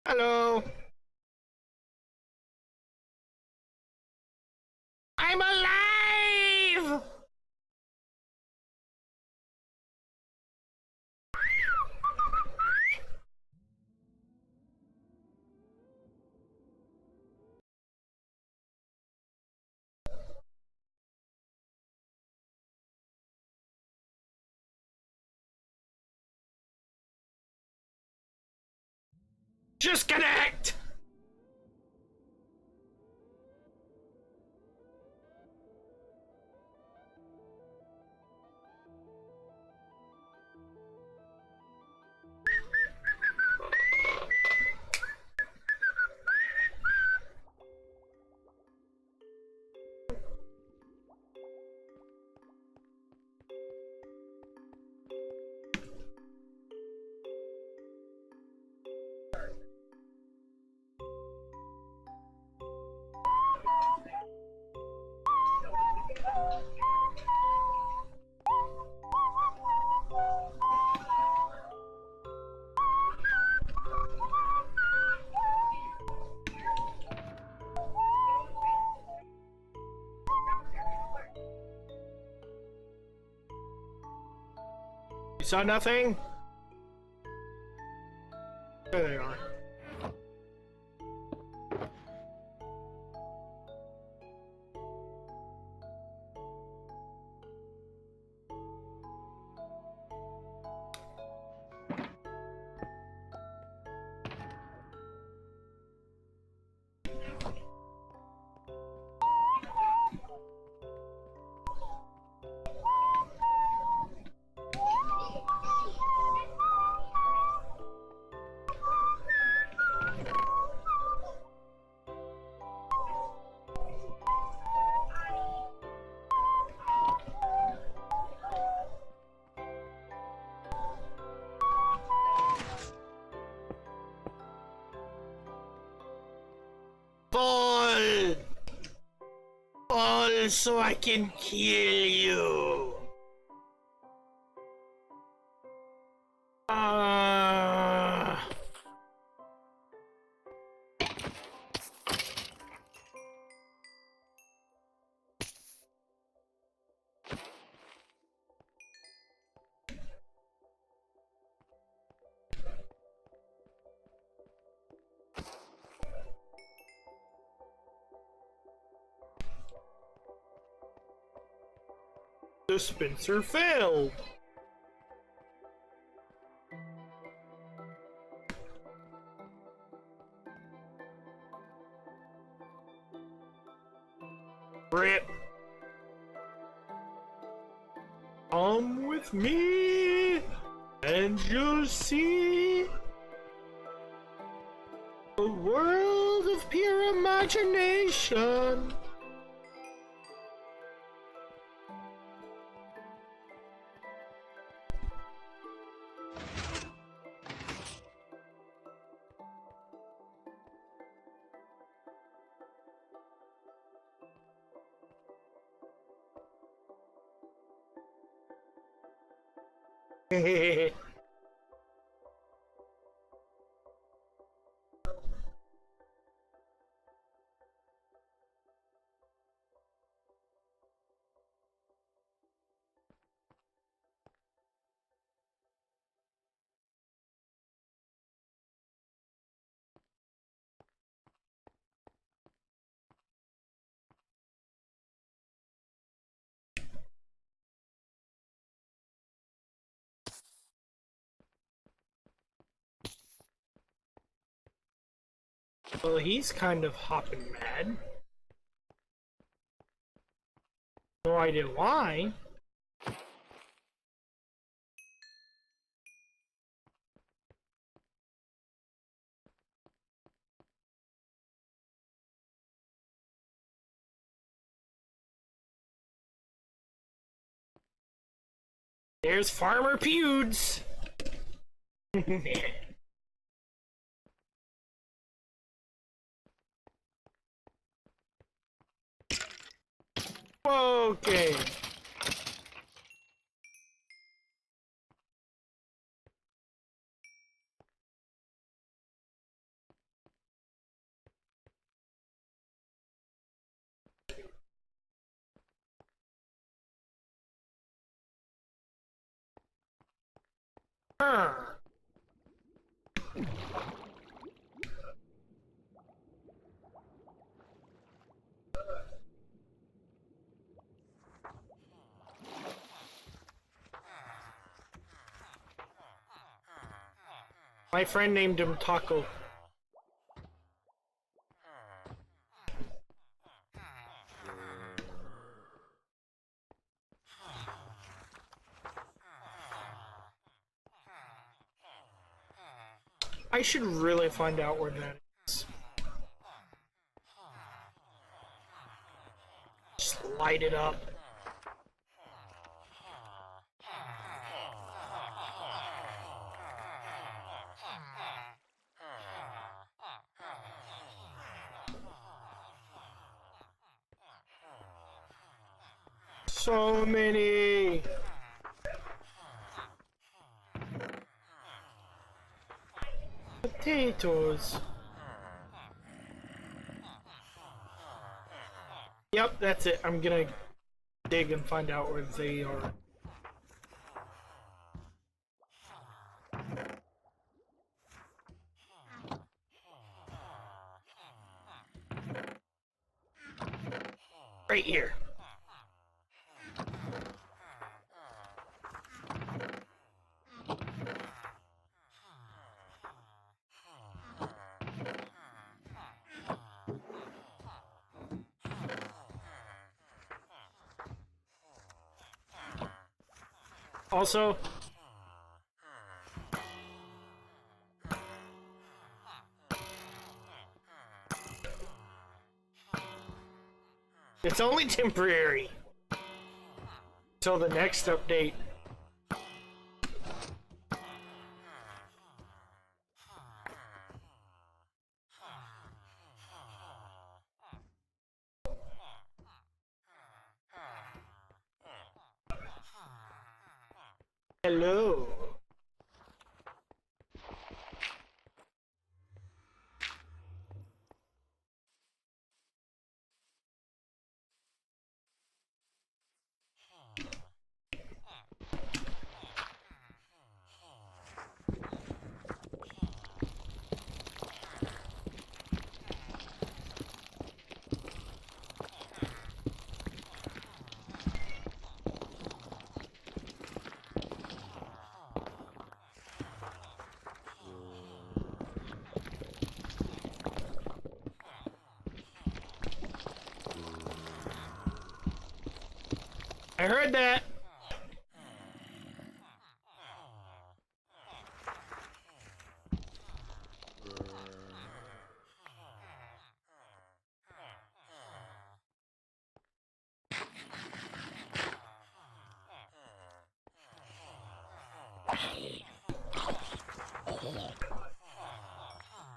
Hello. I'm alive! Disconnect! You saw nothing? There they are. Fall! Fall so I can kill you! Ah! Dispenser failed! Rip! Come with me, and you'll see a world of pure imagination. Well, he's kind of hopping mad. No idea why. There's Farmer Pewds. Okay. Huh. My friend named him Taco. I should really find out where that is. Just light it up. So many. Potatoes. Yep, that's it. I'm gonna dig and find out where they are. Right here. Also, it's only temporary till the next update. Hello. I heard that.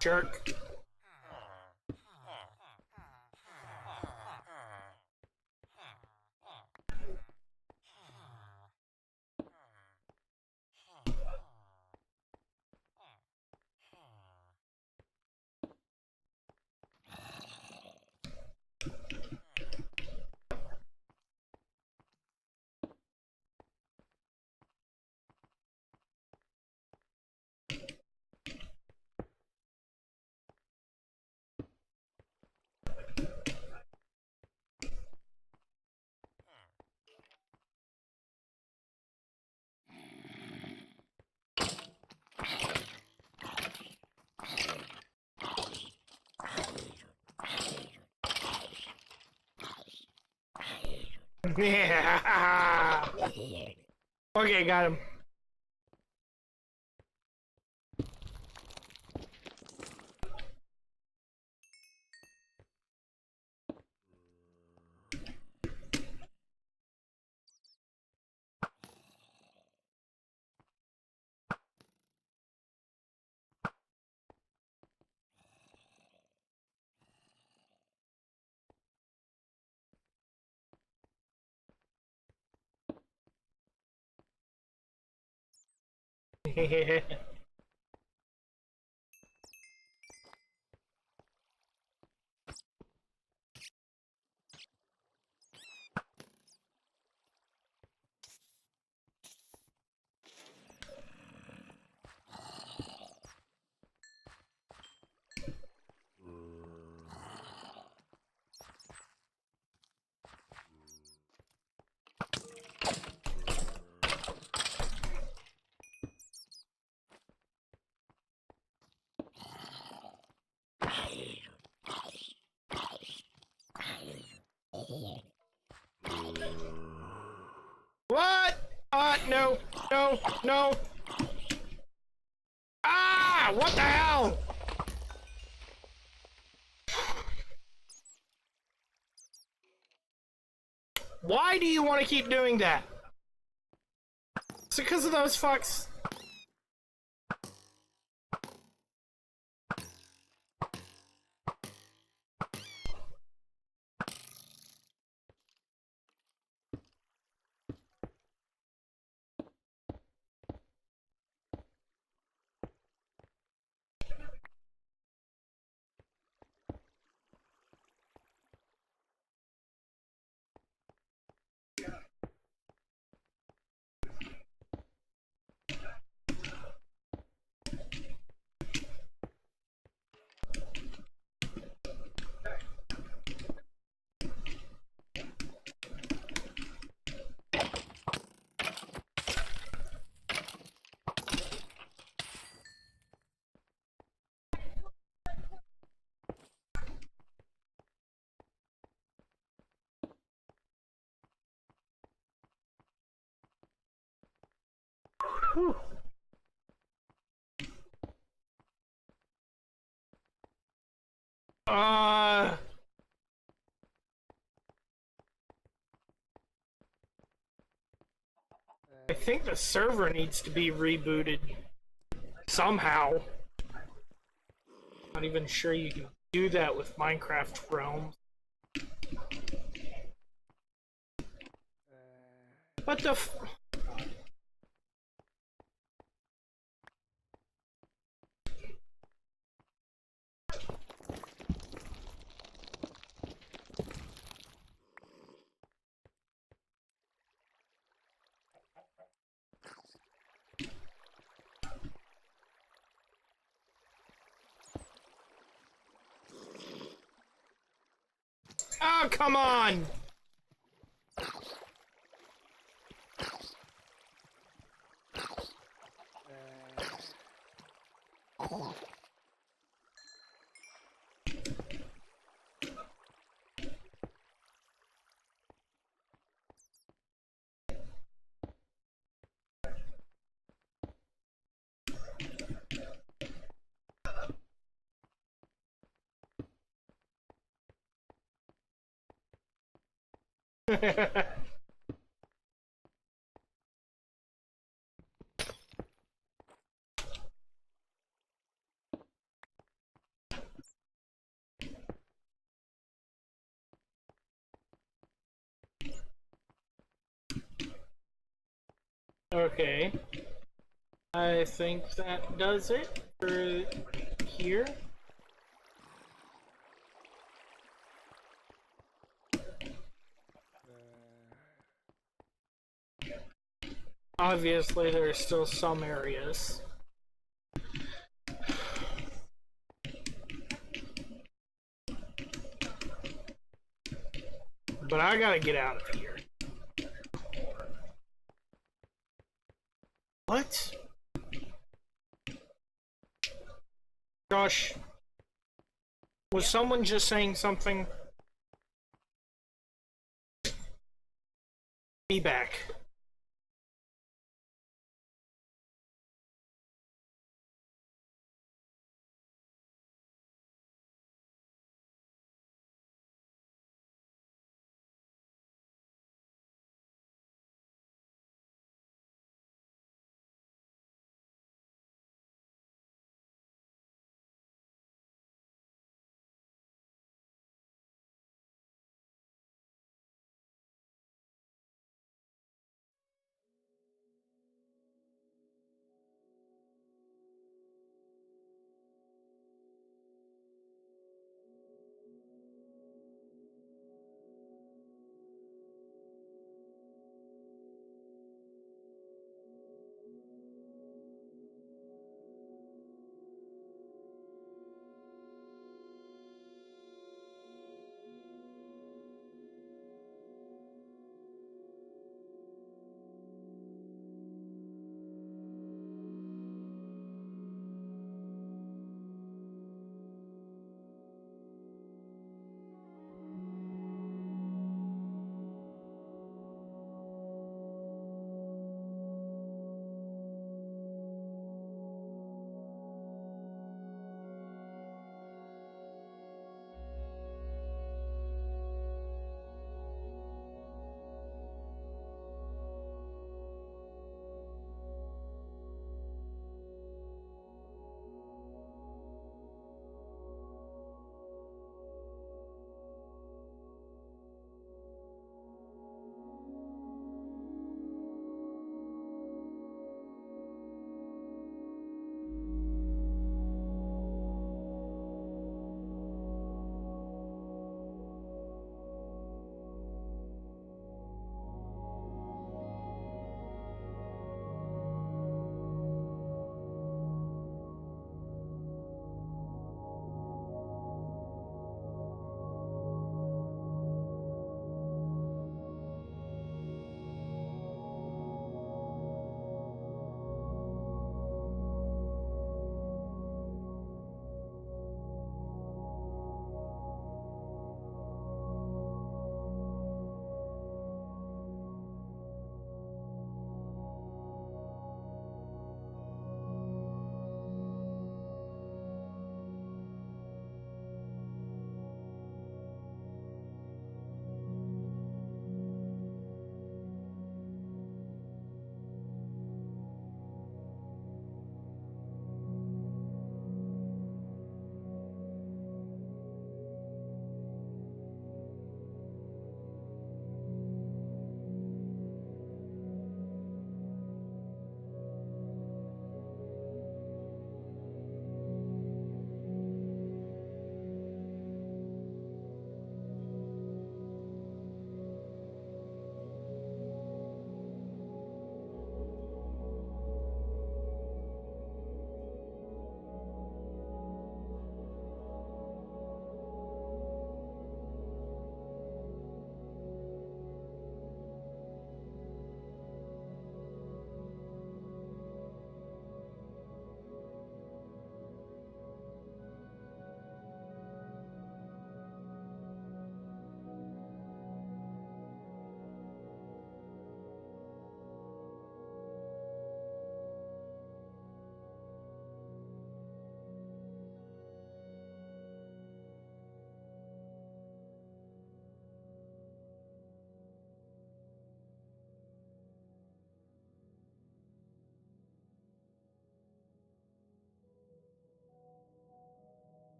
Jerk. Yeah. Okay, got him. No, no, no. Ah, what the hell? Why do you want to keep doing that? Is it because of those fucks? Whew. Uh, I think the server needs to be rebooted somehow. Not even sure you can do that with Minecraft Realms. What the f- Oh, come on! Okay. I think that does it for here. Obviously, there are still some areas. But I gotta get out of here. What? Josh, was someone just saying something? Be back.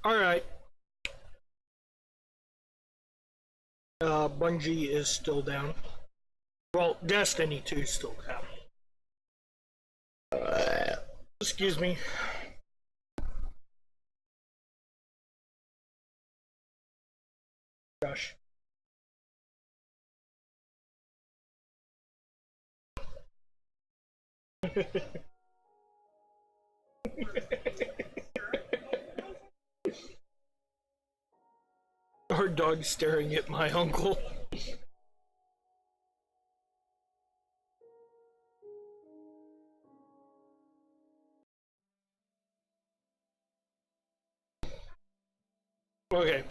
Alright. Bungie is still down. Well, Destiny 2 is still down. Excuse me. Gosh. Our dog staring at my uncle. Okay.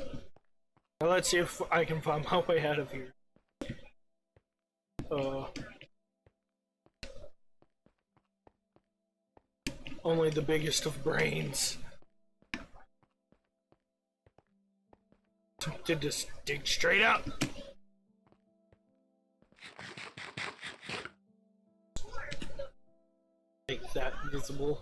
Now let's see if I can find my way out of here. Only the biggest of brains. To just dig straight up. Make that visible.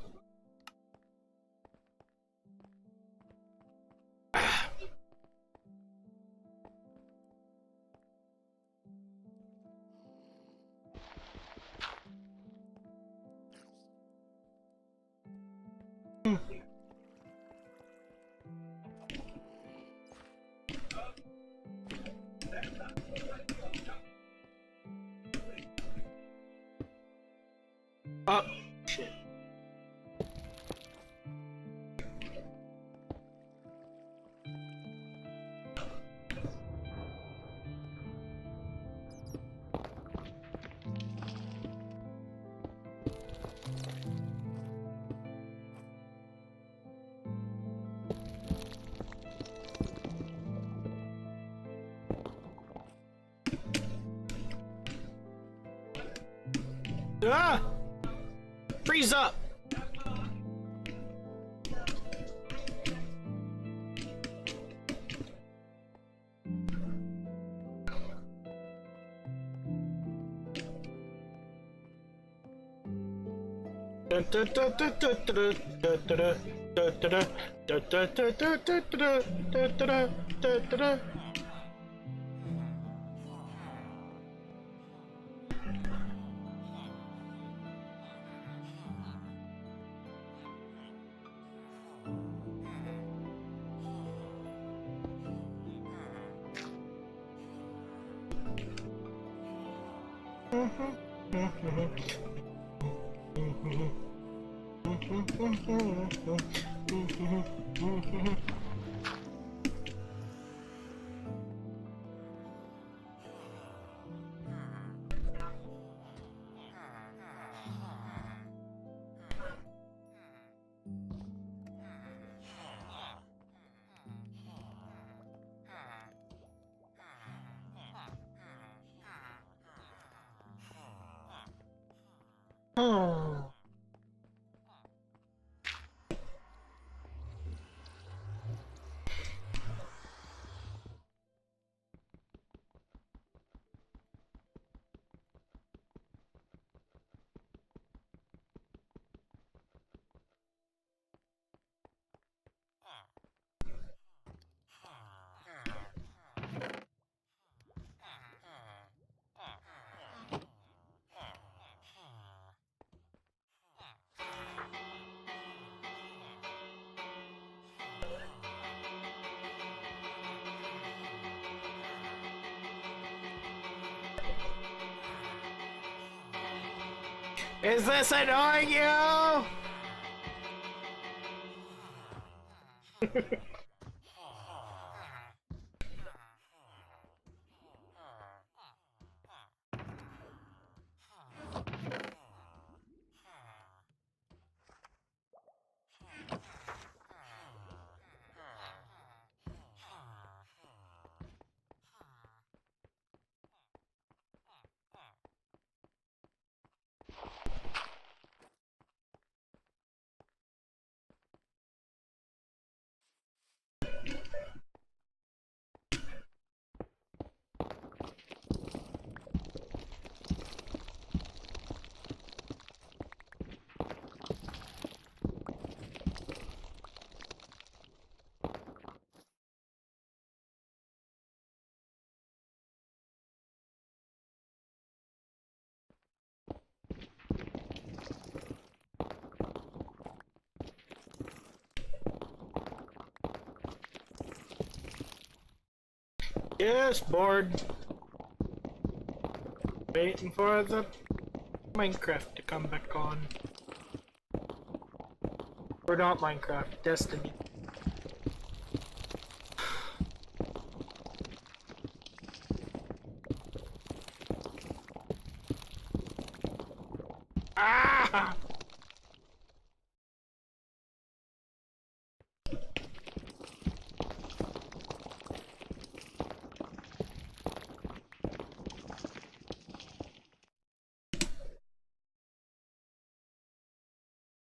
Oh, shit. Ah! Freeze up! Oh. Is this annoying you? Yes, bored. Waiting for the Minecraft to come back on. Or not Minecraft, Destiny. Ah!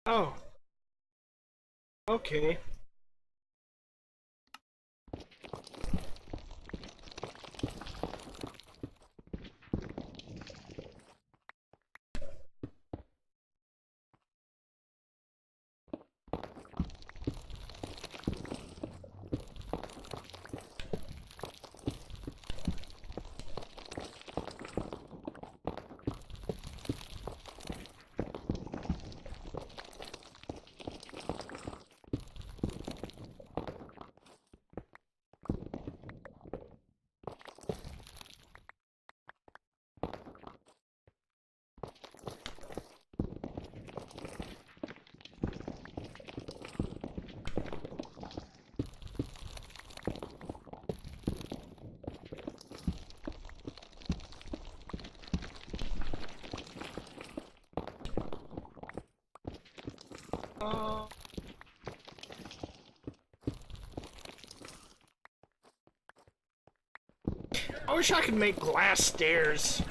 Oh. Okay. Uh, I wish I could make glass stairs.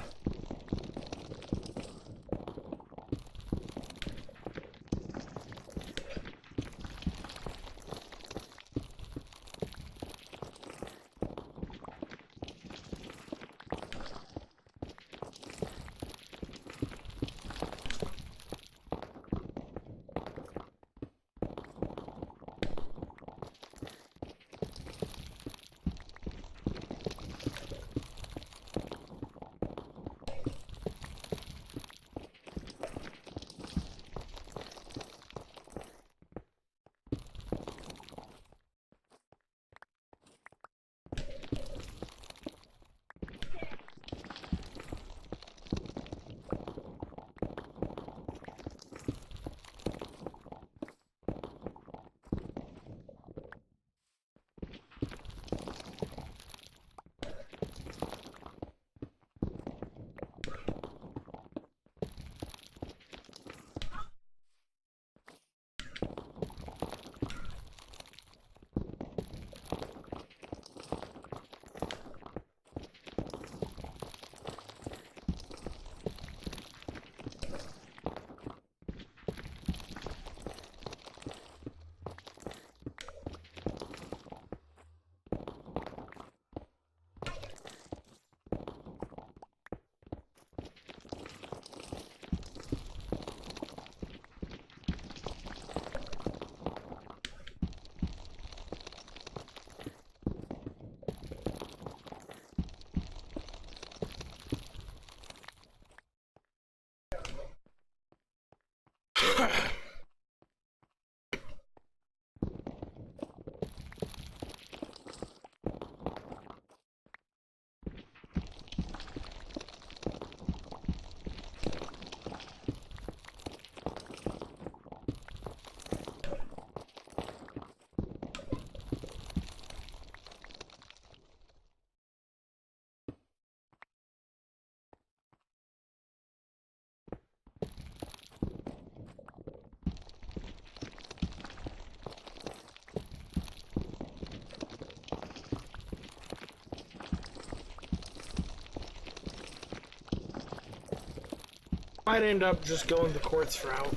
Might end up just going the quartz route.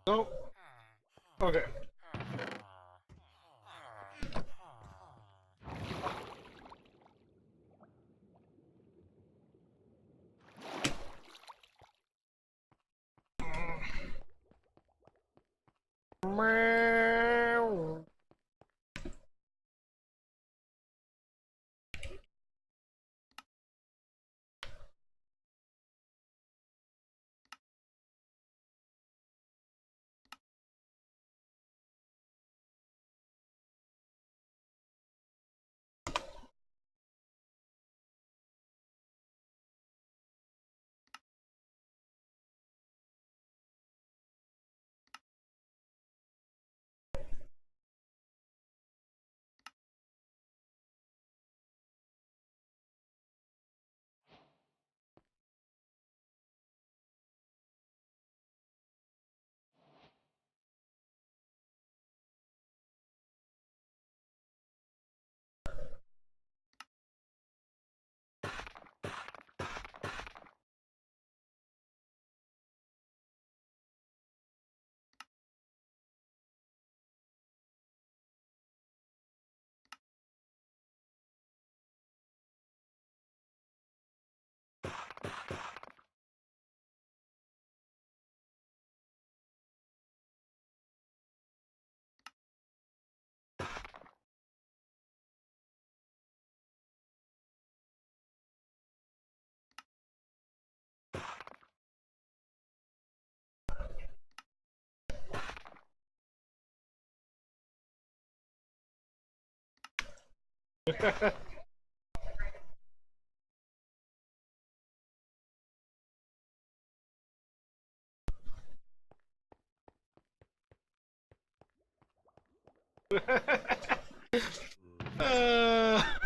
Oh, okay. Meow.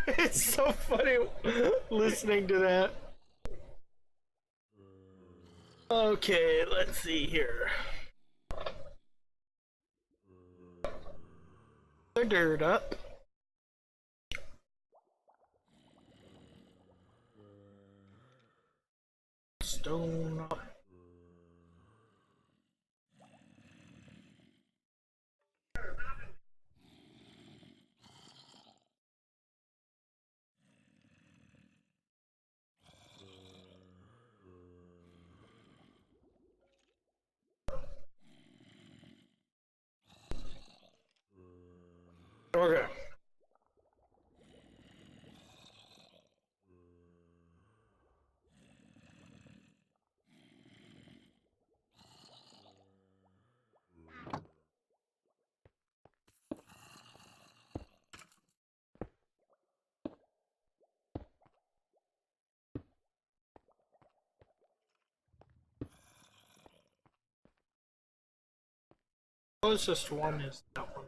It's so funny listening to that. Okay, let's see here. The dirt up. Stone up. Okay. Closest one is that one.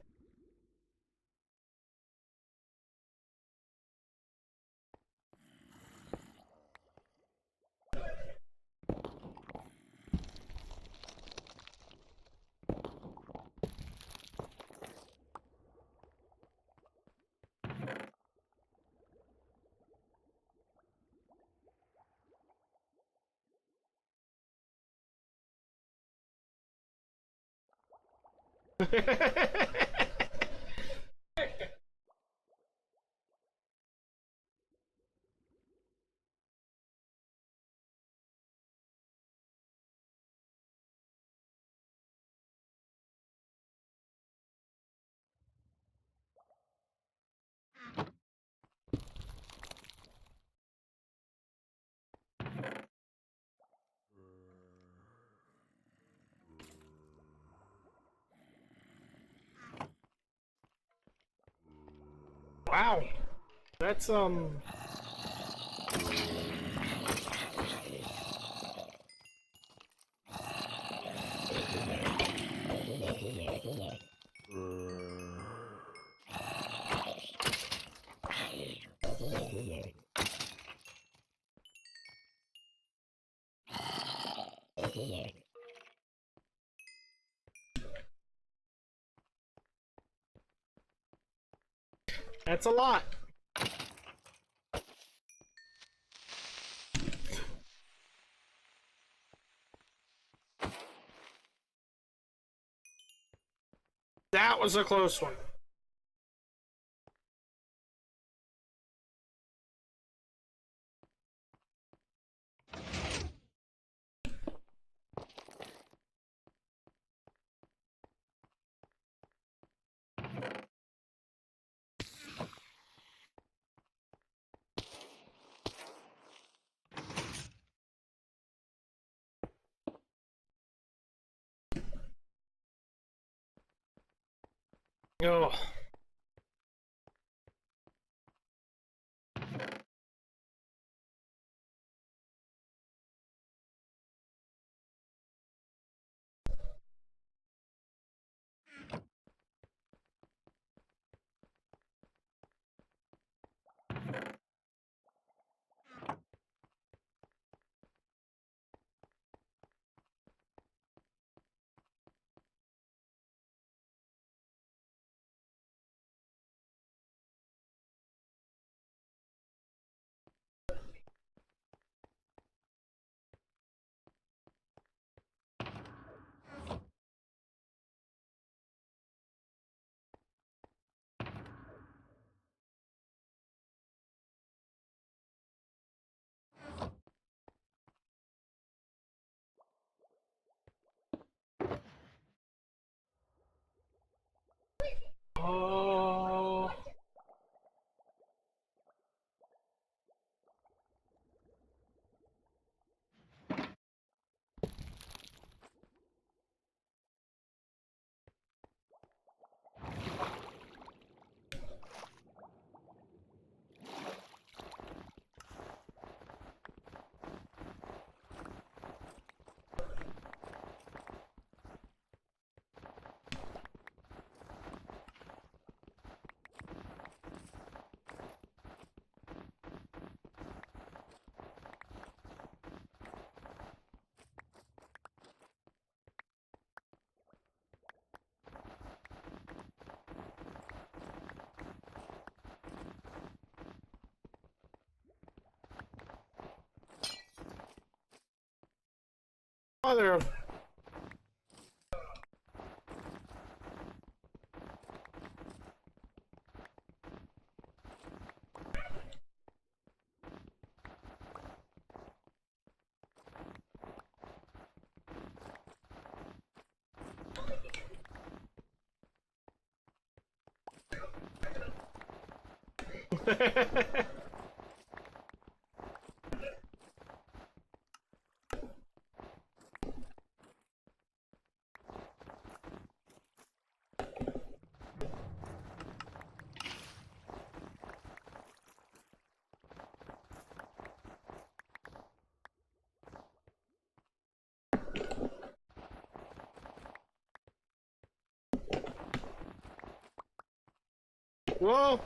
Wow. That's that's a lot. That was a close one. Oh. Oh. Mother of... Whoa.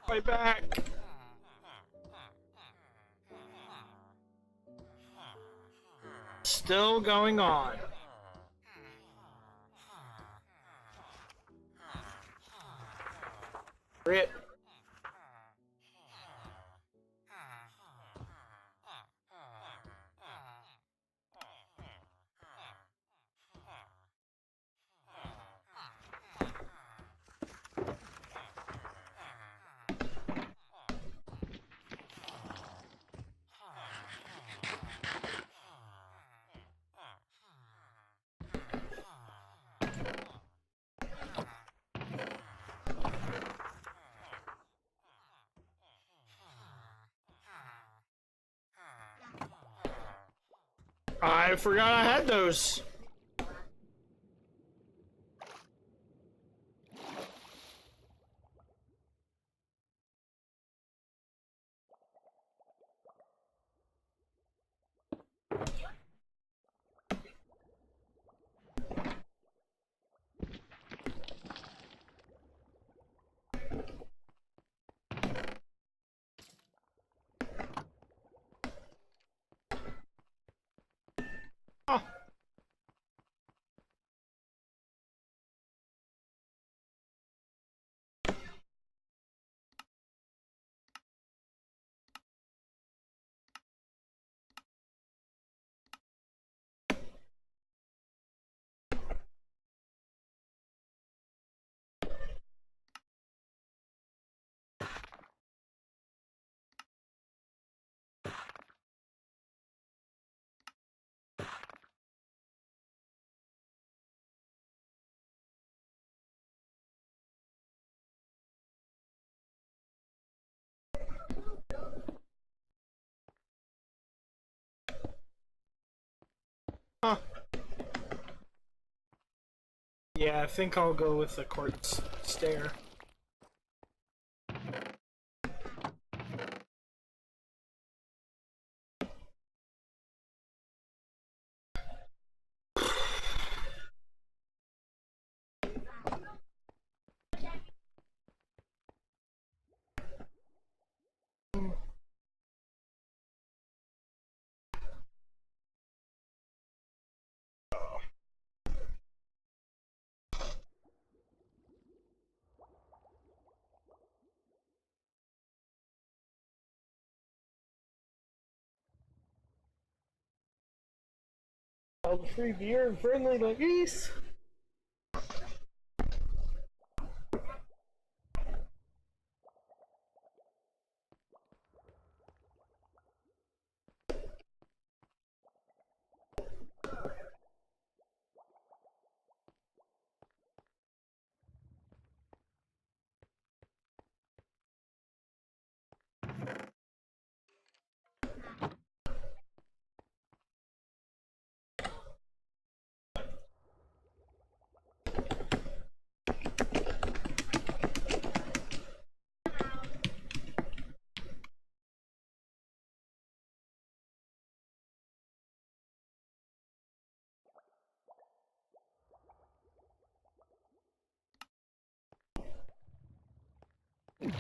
Way back. Still going on. Rip. I forgot I had those. Oh. Huh. Yeah, I think I'll go with the quartz stair. All the free beer and friendly like geese. Whew.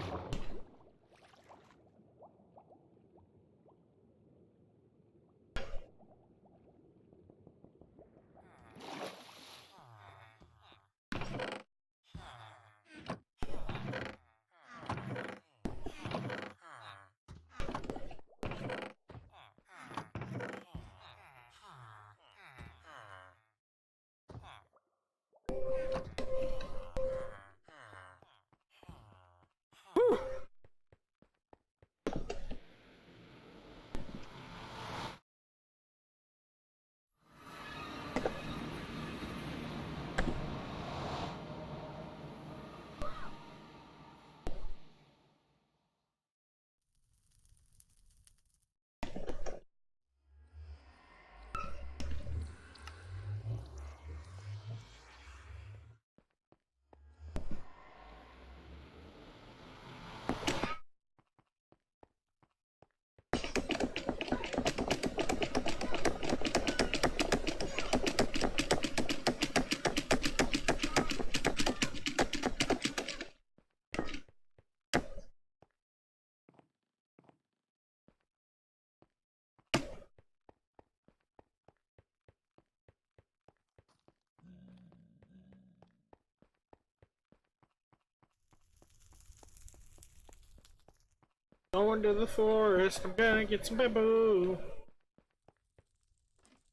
Going to the forest, I'm gonna get some bamboo.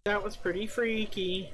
That was pretty freaky.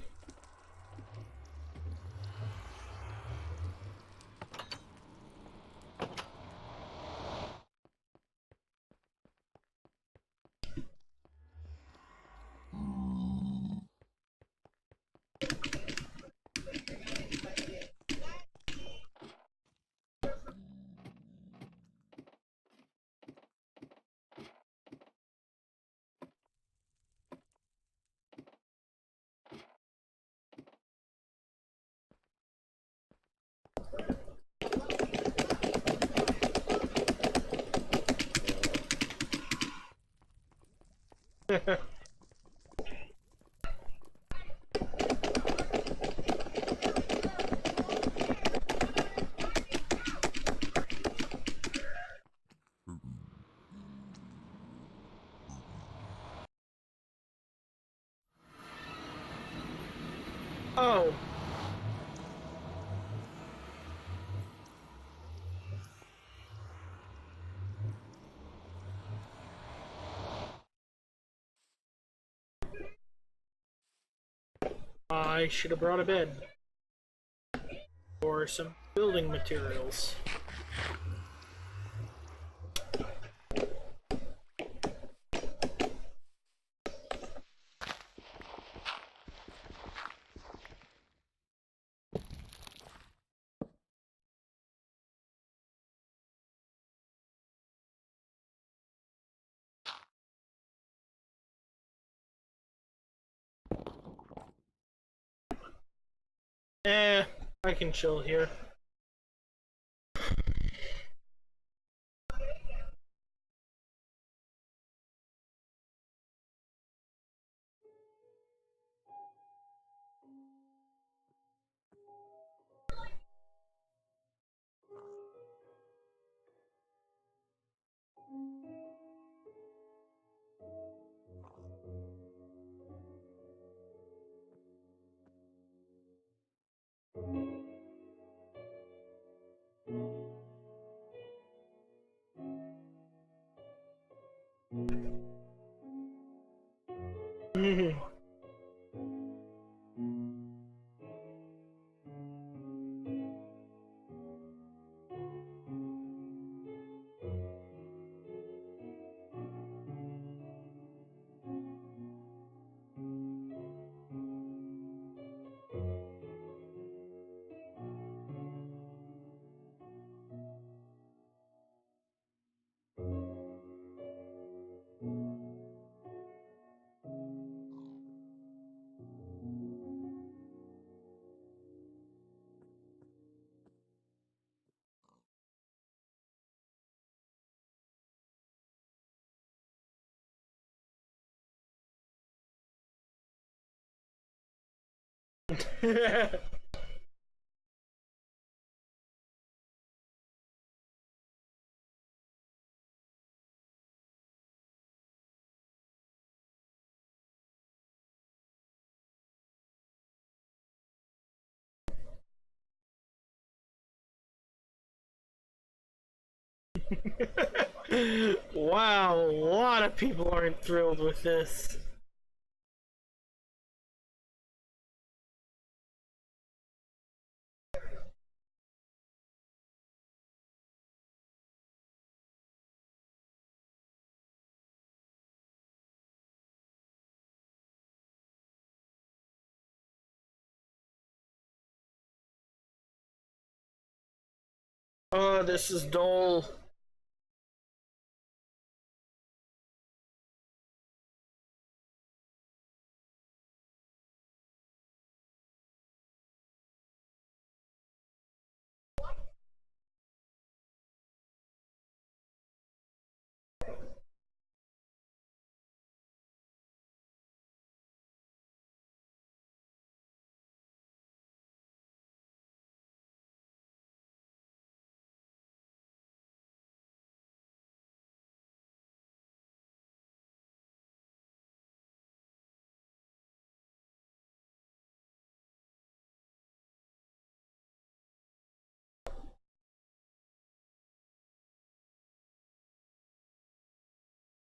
Oh. I should have brought a bed. Or some building materials. I can chill here. Wow, a lot of people aren't thrilled with this. Oh, this is dull.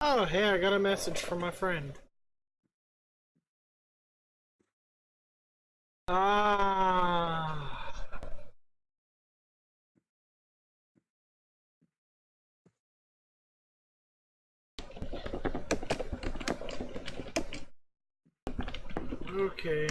Oh, hey, I got a message from my friend. Ah. Okay.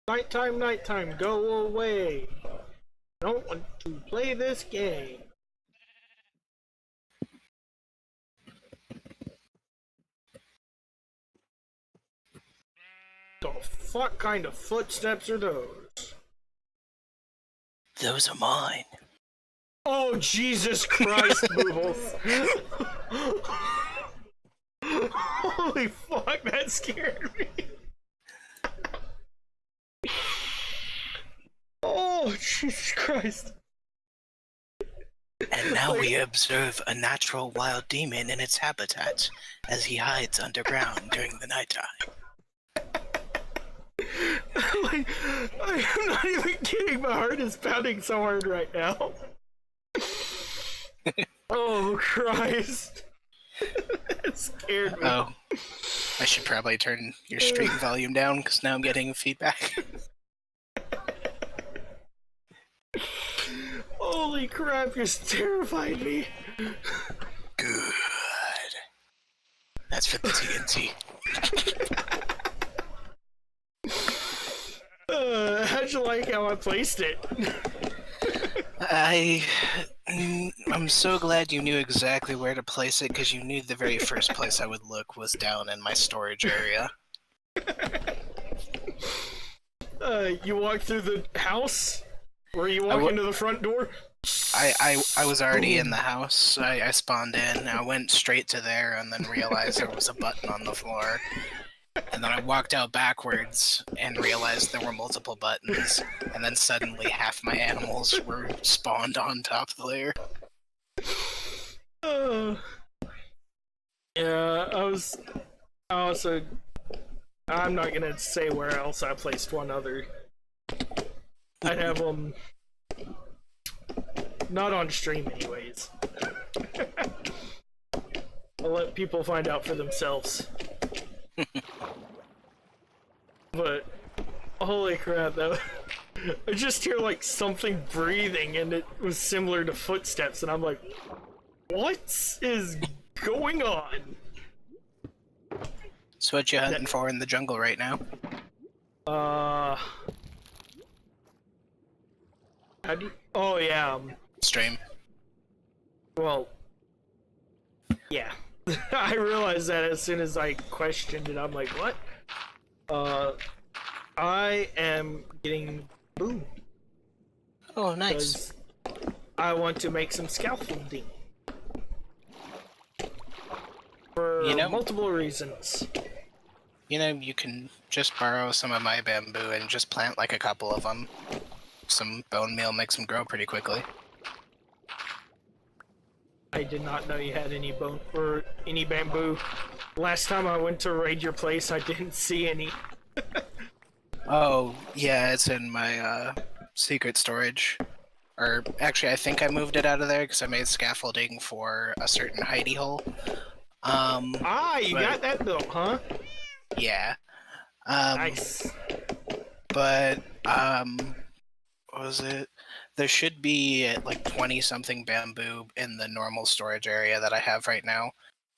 Nighttime, nighttime, go away. I don't want to play this game. The fuck kind of footsteps are those? Those are mine. Oh, Jesus Christ, Boobles. Holy fuck, that scared me. Oh, Jesus Christ. And now we observe a natural wild demon in its habitat as he hides underground during the nighttime. Like, I'm not even kidding, my heart is pounding so hard right now. Oh, Christ. It scared me. Oh, I should probably turn your stream volume down because now I'm getting feedback. Holy crap, you're terrifying me. Good. That's for the TNT. How'd you like how I placed it? I'm so glad you knew exactly where to place it because you knew the very first place I would look was down in my storage area. You walk through the house? Or you walk into the front door? I was already in the house. I spawned in. I went straight to there and then realized there was a button on the floor. And then I walked out backwards and realized there were multiple buttons. And then suddenly half my animals were spawned on top of the layer. Yeah, I was also... I'm not gonna say where else I placed one other. I'd have them... not on stream anyways. I'll let people find out for themselves. But holy crap, though. I just hear like something breathing and it was similar to footsteps and I'm like, what is going on? So what you hunting for in the jungle right now? How do you... Oh yeah, Stream. well, yeah. I realized that as soon as I questioned it, I'm like, what? I am getting boom. Oh, nice. I want to make some scaffolding. For multiple reasons. You know, you can just borrow some of my bamboo and just plant like a couple of them. Some bone meal makes them grow pretty quickly. I did not know you had any bone or any bamboo. Last time I went to raid your place, I didn't see any. Oh, yeah, it's in my secret storage. Or actually, I think I moved it out of there because I made scaffolding for a certain hidey hole. You got that built, huh? Yeah. Nice. But what was it? There should be like 20-something bamboo in the normal storage area that I have right now.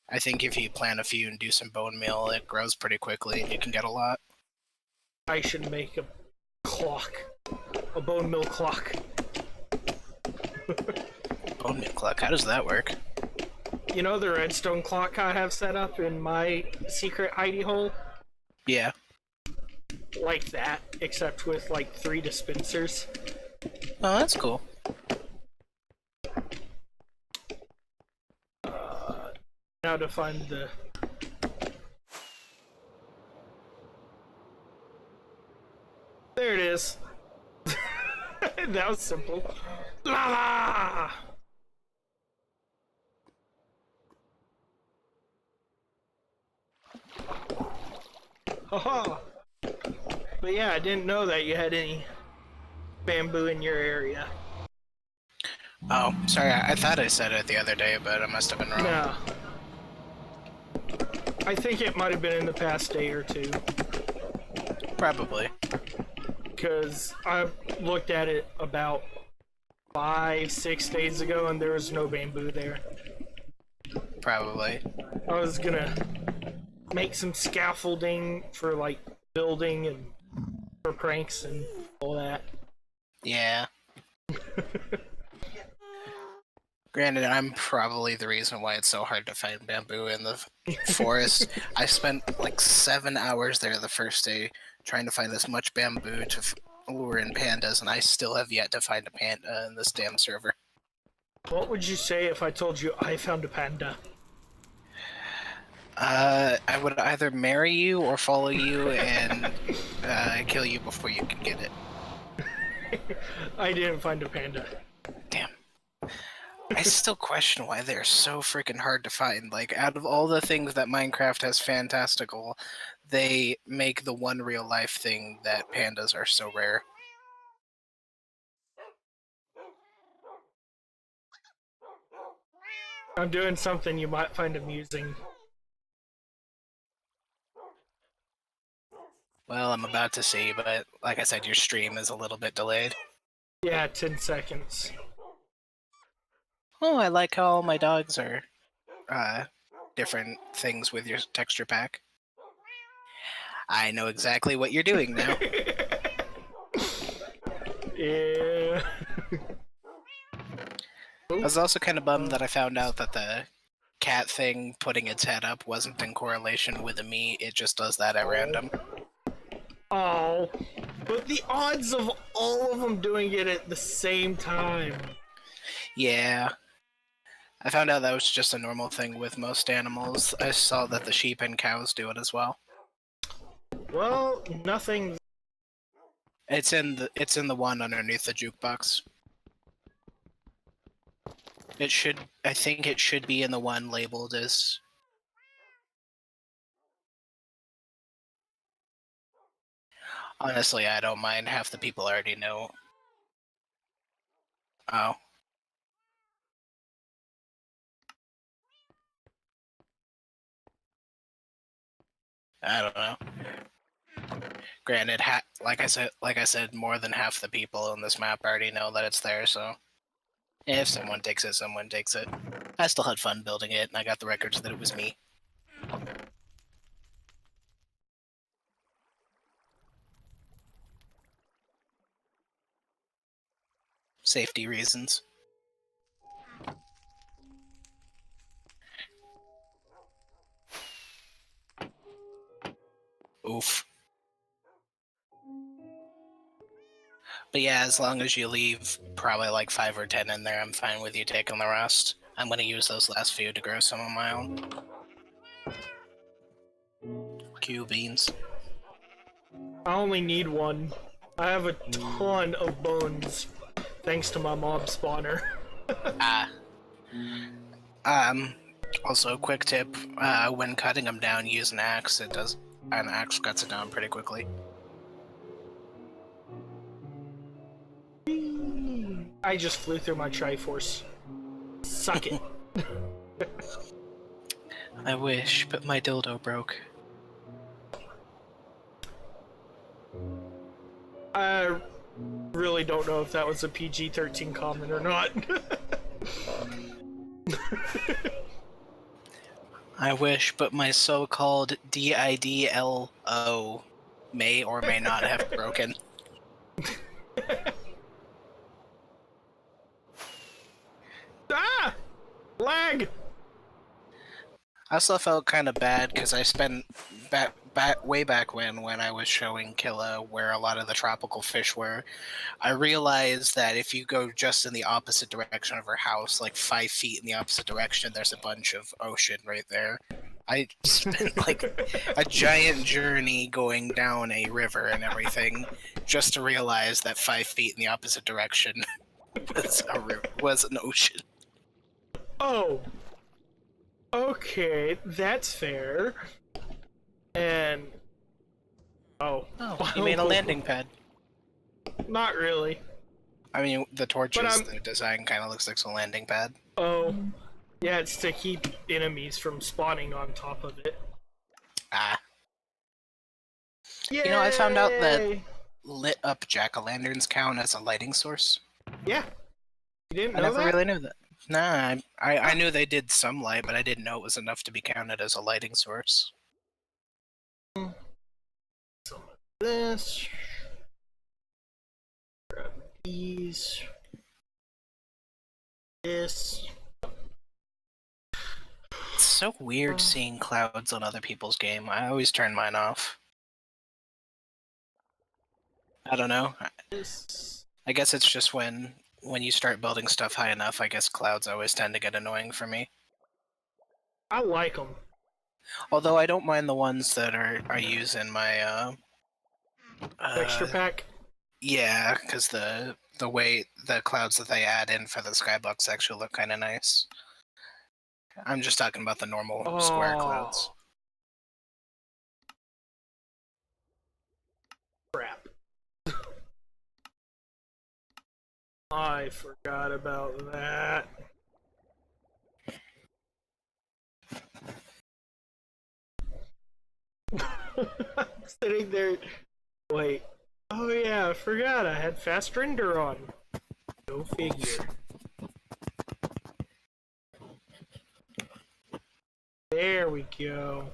I think if you plant a few and do some bone meal, it grows pretty quickly and you can get a lot. I should make a clock. A bone mill clock. Bone meal clock, how does that work? You know the redstone clock I have set up in my secret hidey hole? Yeah. Like that, except with like 3 dispensers. Oh, that's cool. Now to find the... There it is. That was simple. Lava! Haha! But yeah, I didn't know that you had any bamboo in your area. Oh, sorry, I thought I said it the other day, but I must have been wrong. No. I think it might have been in the past day or two. Probably. Because I looked at it about 5-6 days ago and there was no bamboo there. Probably. I was gonna make some scaffolding for like building and for pranks and all that. Yeah. Granted, I'm probably the reason why it's so hard to find bamboo in the forest. I spent like 7 hours there the first day trying to find as much bamboo to lure in pandas, and I still have yet to find a panda in this damn server. What would you say if I told you I found a panda? I would either marry you or follow you and kill you before you can get it. I didn't find a panda. Damn. I still question why they're so freaking hard to find. Like, out of all the things that Minecraft has fantastical, they make the one real life thing that pandas are so rare. I'm doing something you might find amusing. Well, I'm about to see, but like I said, your stream is a little bit delayed. Yeah, 10 seconds. Oh, I like how all my dogs are different things with your texture pack. I know exactly what you're doing now. Yeah. I was also kind of bummed that I found out that the cat thing putting its head up wasn't in correlation with a me, it just does that at random. Oh. But the odds of all of them doing it at the same time. Yeah. I found out that was just a normal thing with most animals. I saw that the sheep and cows do it as well. Well, nothing. It's in the one underneath the jukebox. I think it should be in the one labeled as. Honestly, I don't mind. Half the people already know. Oh. I don't know. Granted, like I said, more than half the people on this map already know that it's there. So, if someone takes it, someone takes it. I still had fun building it, and I got the records that it was me. Safety reasons. Oof. But yeah, as long as you leave probably like 5 or 10 in there, I'm fine with you taking the rest. I'm gonna use those last few to grow some of my own. Q beans. I only need one. I have a ton of bones, thanks to my mob spawner. Ah. Also, quick tip: when cutting them down, use an axe. An axe cuts it down pretty quickly. I just flew through my Triforce. Suck it. I wish, but my dildo broke. I really don't know if that was a PG-13 comment or not. I wish, but my so-called DIDLO may or may not have broken. Ah! Lag! I also felt kind of bad because I spent way back when I was showing Killa where a lot of the tropical fish were. I realized that if you go just in the opposite direction of her house, like 5 feet in the opposite direction, there's a bunch of ocean right there. I spent like a giant journey going down a river and everything just to realize that 5 feet in the opposite direction was an ocean. Oh. Okay, that's fair. And... Oh. Oh, you made a landing pad. Not really. I mean, the torches, But the design kind of looks like a landing pad. Oh. Yeah, it's to keep enemies from spawning on top of it. Ah. Yay! You know, I found out that lit up jack-o'-lanterns count as a lighting source. Yeah. You didn't I know never that? really knew that. Nah, I knew they did some light, but I didn't know it was enough to be counted as a lighting source. Some of this. Grab these. This. It's so weird seeing clouds on other people's game. I always turn mine off. I don't know. This. I guess it's just when you start building stuff high enough, I guess clouds always tend to get annoying for me. I like them. Although I don't mind the ones that I use in my Texture pack. Yeah, because the way the clouds that they add in for the skybox actually look kind of nice. I'm just talking about the normal square clouds. Crap. I forgot about that. I'm sitting there. Wait. Oh yeah, I forgot I had fast render on. Go figure. There we go.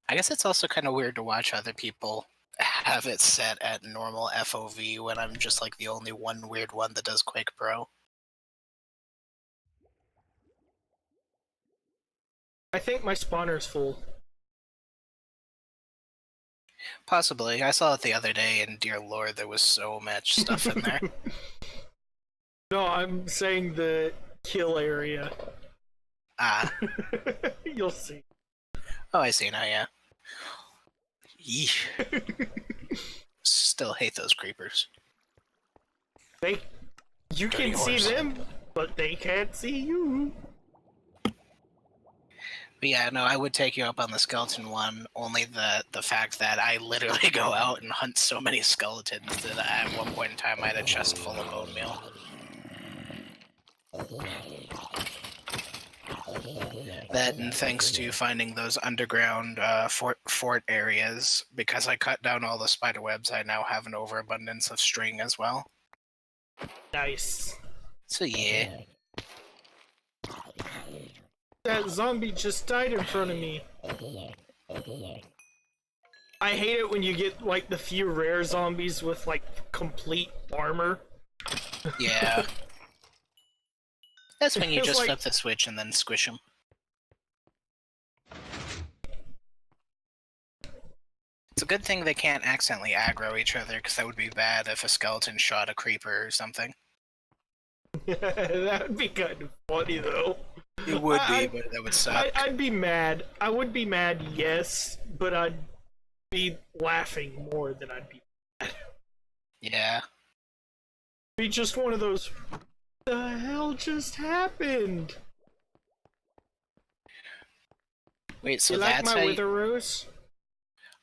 I guess it's also kind of weird to watch other people have it set at normal FOV when I'm just like the only one weird one that does Quake Pro. I think my spawner's full. Possibly. I saw it the other day, and dear lord, there was so much stuff in there. No, I'm saying the kill area. Ah. You'll see. Oh, I see now, yeah. Yeesh. Still hate those creepers. You Dirty can see horse. them, but they can't see you. But yeah, no, I would take you up on the skeleton one, only the fact that I literally go out and hunt so many skeletons that at one point in time I had a chest full of bone meal. That, and thanks to finding those underground fort areas, because I cut down all the spider webs, I now have an overabundance of string as well. Nice. So yeah. That zombie just died in front of me. I hate it when you get, like, the few rare zombies with, like, complete armor. Yeah. That's when you It's just like- flip the switch and then squish them. It's a good thing they can't accidentally aggro each other, because that would be bad if a skeleton shot a creeper or something. That would be kind of funny, though. It would be, but that would suck. I'd be mad. I would be mad, yes, but I'd be laughing more than I'd be mad. Yeah. Be just one of those, the hell just happened? Wait, so You like that's my how wither rose?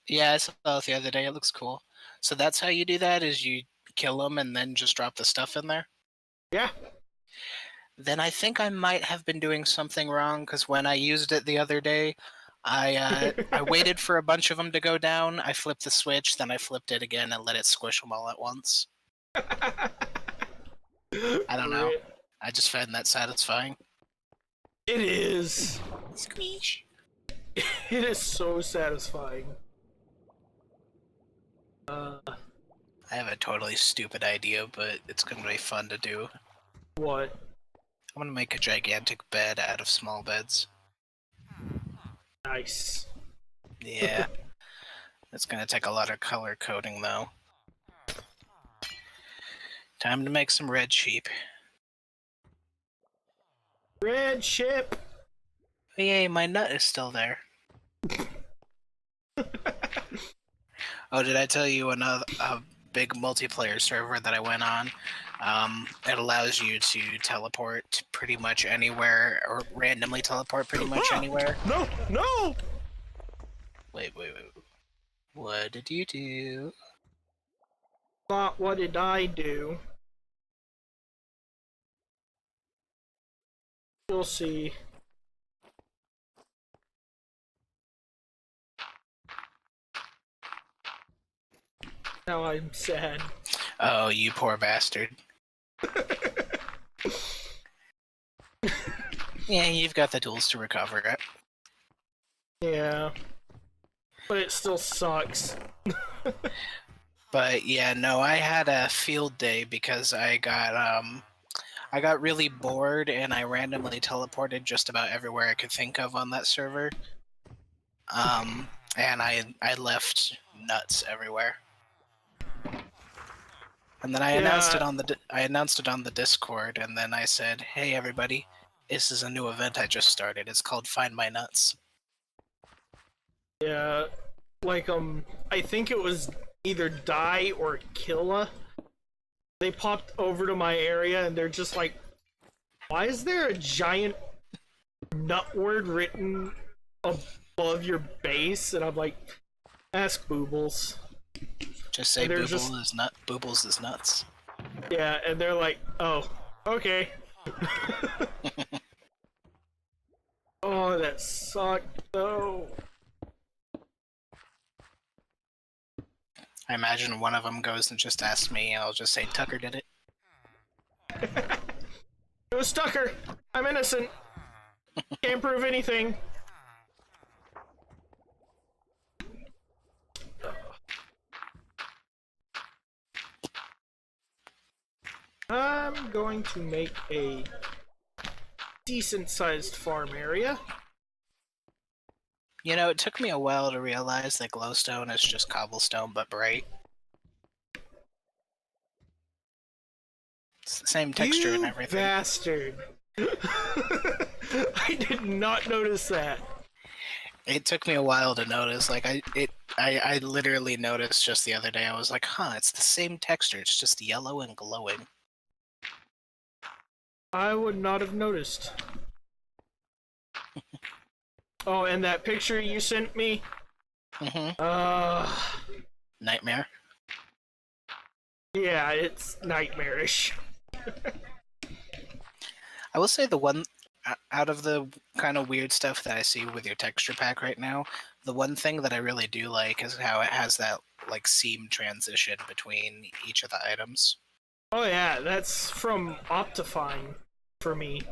Yeah, I saw it the other day. It looks cool. So that's how you do that, is you kill them and then just drop the stuff in there? Yeah. Then I think I might have been doing something wrong, because when I used it the other day, I waited for a bunch of them to go down, I flipped the switch, then I flipped it again and let it squish them all at once. I don't know. I just find that satisfying. It is. Squish. It is so satisfying. I have a totally stupid idea, but it's going to be fun to do. What? I'm going to make a gigantic bed out of small beds. Nice. Yeah. It's going to take a lot of color coding, though. Time to make some red sheep. Red ship. Oh, yay, my nut is still there. Oh, did I tell you a big multiplayer server that I went on? It allows you to teleport to pretty much anywhere, or randomly teleport pretty much anywhere. No, no! Wait. What did you do? What did I do? We'll see. Now I'm sad. Oh, you poor bastard. Yeah, you've got the tools to recover it. Yeah. But it still sucks. But yeah, no, I had a field day because I got really bored and I randomly teleported just about everywhere I could think of on that server. And I left nuts everywhere. And then I announced it on the Discord, and then I said, "Hey everybody, this is a new event I just started. It's called Find My Nuts." Yeah. Like, I think it was either Die or Killa. They popped over to my area and they're just like, why is there a giant nut word written above your base? And I'm like, ask Boobles. Just say And they're Boobles is nuts. Yeah, and they're like, oh, okay. Oh, that sucked though. I imagine one of them goes and just asks me, and I'll just say Tucker did it. It was Tucker. I'm innocent. Can't prove anything. I'm going to make a decent-sized farm area. You know, it took me a while to realize that glowstone is just cobblestone but bright. It's the same texture and You everything. bastard. I did not notice that. It took me a while to notice. Like I literally noticed just the other day. I was like, huh, it's the same texture. It's just yellow and glowing. I would not have noticed. Oh, and that picture you sent me? Nightmare. Yeah, it's nightmarish. I will say the one out of the kind of weird stuff that I see with your texture pack right now, the one thing that I really do like is how it has that like seam transition between each of the items. Oh yeah, that's from Optifine for me.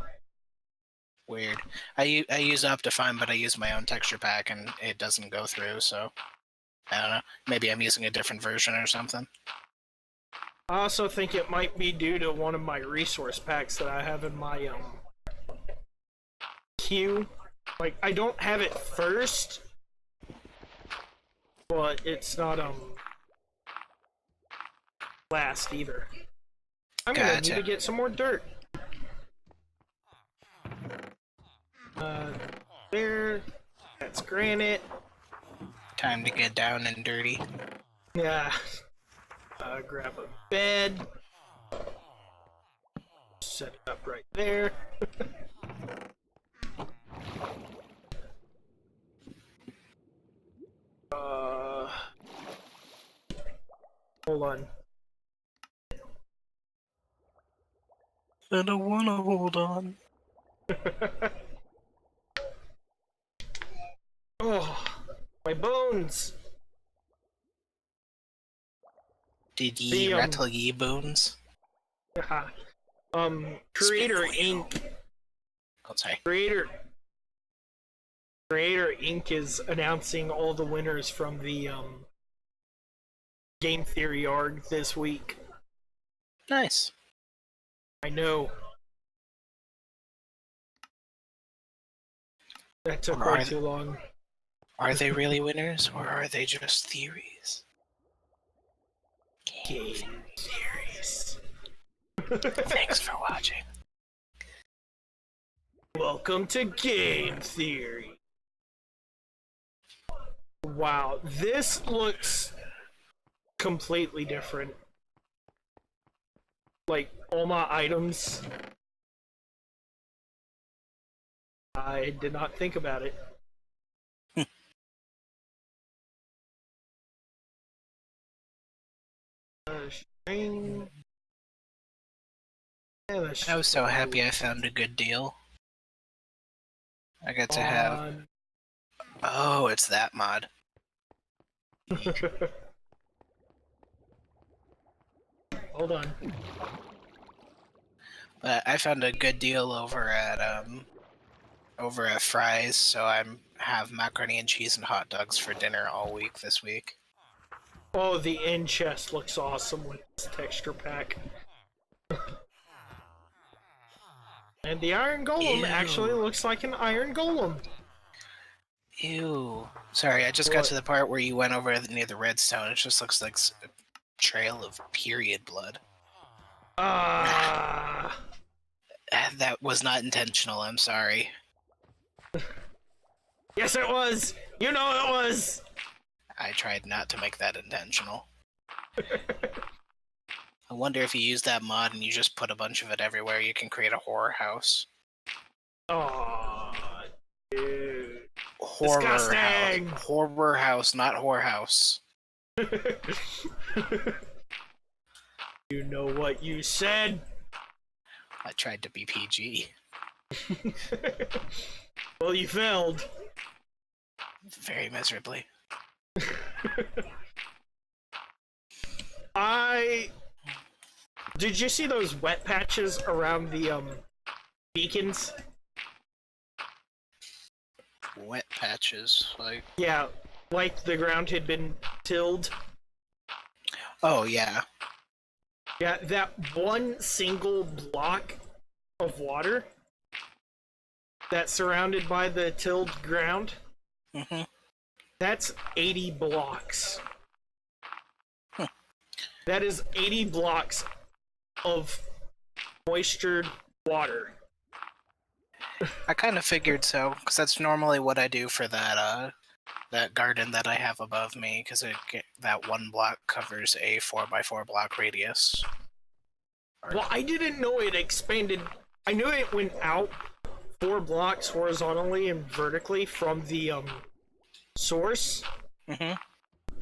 Weird. I use Optifine, but I use my own texture pack and it doesn't go through, so I don't know. Maybe I'm using a different version or something. I also think it might be due to one of my resource packs that I have in my queue. Like, I don't have it first, but it's not last either. I'm gonna need to get some more dirt. There. That's granite. Time to get down and dirty. Yeah. Grab a bed. Set it up right there. Hold on. I don't wanna hold on. Oh, my bones. Did ye rattle ye bones? Creator Inc. Oh, sorry. Creator Inc. is announcing all the winners from the Game Theory ARG this week. Nice. I know. That took way too long. Are they really winners, or are they just theories? Game Theories. Thanks for watching. Welcome to Game Theory. Wow, this looks completely different. Like, all my items. I did not think about it. String. Yeah, I was so happy I found a good deal. I got to have... Oh, it's that mod. Hold on. But I found a good deal over at Fry's, so I have macaroni and cheese and hot dogs for dinner all week this week. Oh, the end chest looks awesome with this texture pack. And the Iron Golem actually looks like an Iron Golem. Ew. Sorry, I just got to the part where you went over near the redstone. It just looks like a trail of period blood. That was not intentional, I'm sorry. Yes, it was! You know it was! I tried not to make that intentional. I wonder if you use that mod and you just put a bunch of it everywhere, you can create a horror house. Oh, dude. Horror Disgusting! house. Horror house, not whorehouse. You know what you said? I tried to be PG. Well, you failed. Very miserably. Did you see those wet patches around the beacons? Wet patches, like... Yeah, like the ground had been tilled. Oh, yeah. Yeah, that one single block of water that's surrounded by the tilled ground. Mm-hmm. That's 80 blocks. Huh. That is 80 blocks of moistured water. I kind of figured so, because that's normally what I do for that garden that I have above me, because that one block covers a 4x4 block radius. Well, I didn't know it expanded. I knew it went out 4 blocks horizontally and vertically from the source. Mm-hmm.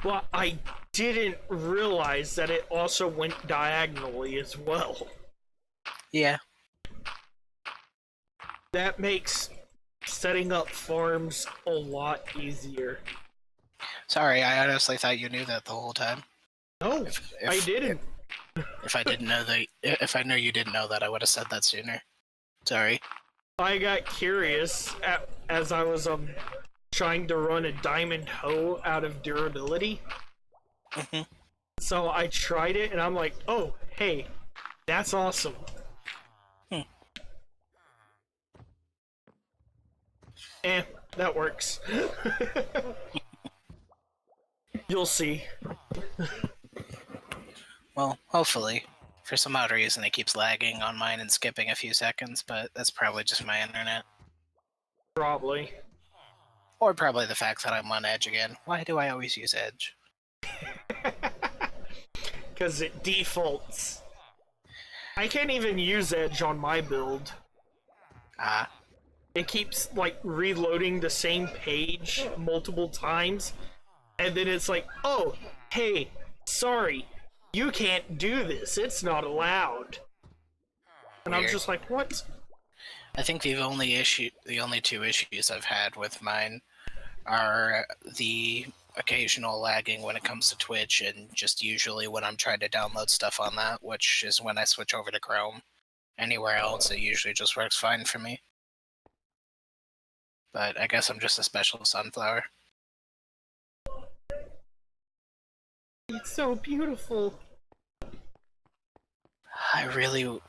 But I didn't realize that it also went diagonally as well. Yeah. That makes setting up farms a lot easier. Sorry, I honestly thought you knew that the whole time. No, I didn't. If I didn't know that, if I knew you didn't know that, I would have said that sooner. Sorry. I got curious as I was trying to run a diamond hoe out of durability. Mm-hmm. So I tried it and I'm like, oh, hey, that's awesome. That works. You'll see. Well, hopefully. For some odd reason, it keeps lagging on mine and skipping a few seconds, but that's probably just my internet. Probably. Or probably the fact that I'm on Edge again. Why do I always use Edge? Because it defaults. I can't even use Edge on my build. Ah. It keeps, like, reloading the same page multiple times. And then it's like, oh, hey, sorry, you can't do this. It's not allowed. And I'm just like, what? I think the only two issues I've had with mine are the occasional lagging when it comes to Twitch, and just usually when I'm trying to download stuff on that, which is when I switch over to Chrome. Anywhere else, it usually just works fine for me. But I guess I'm just a special sunflower. It's so beautiful. I really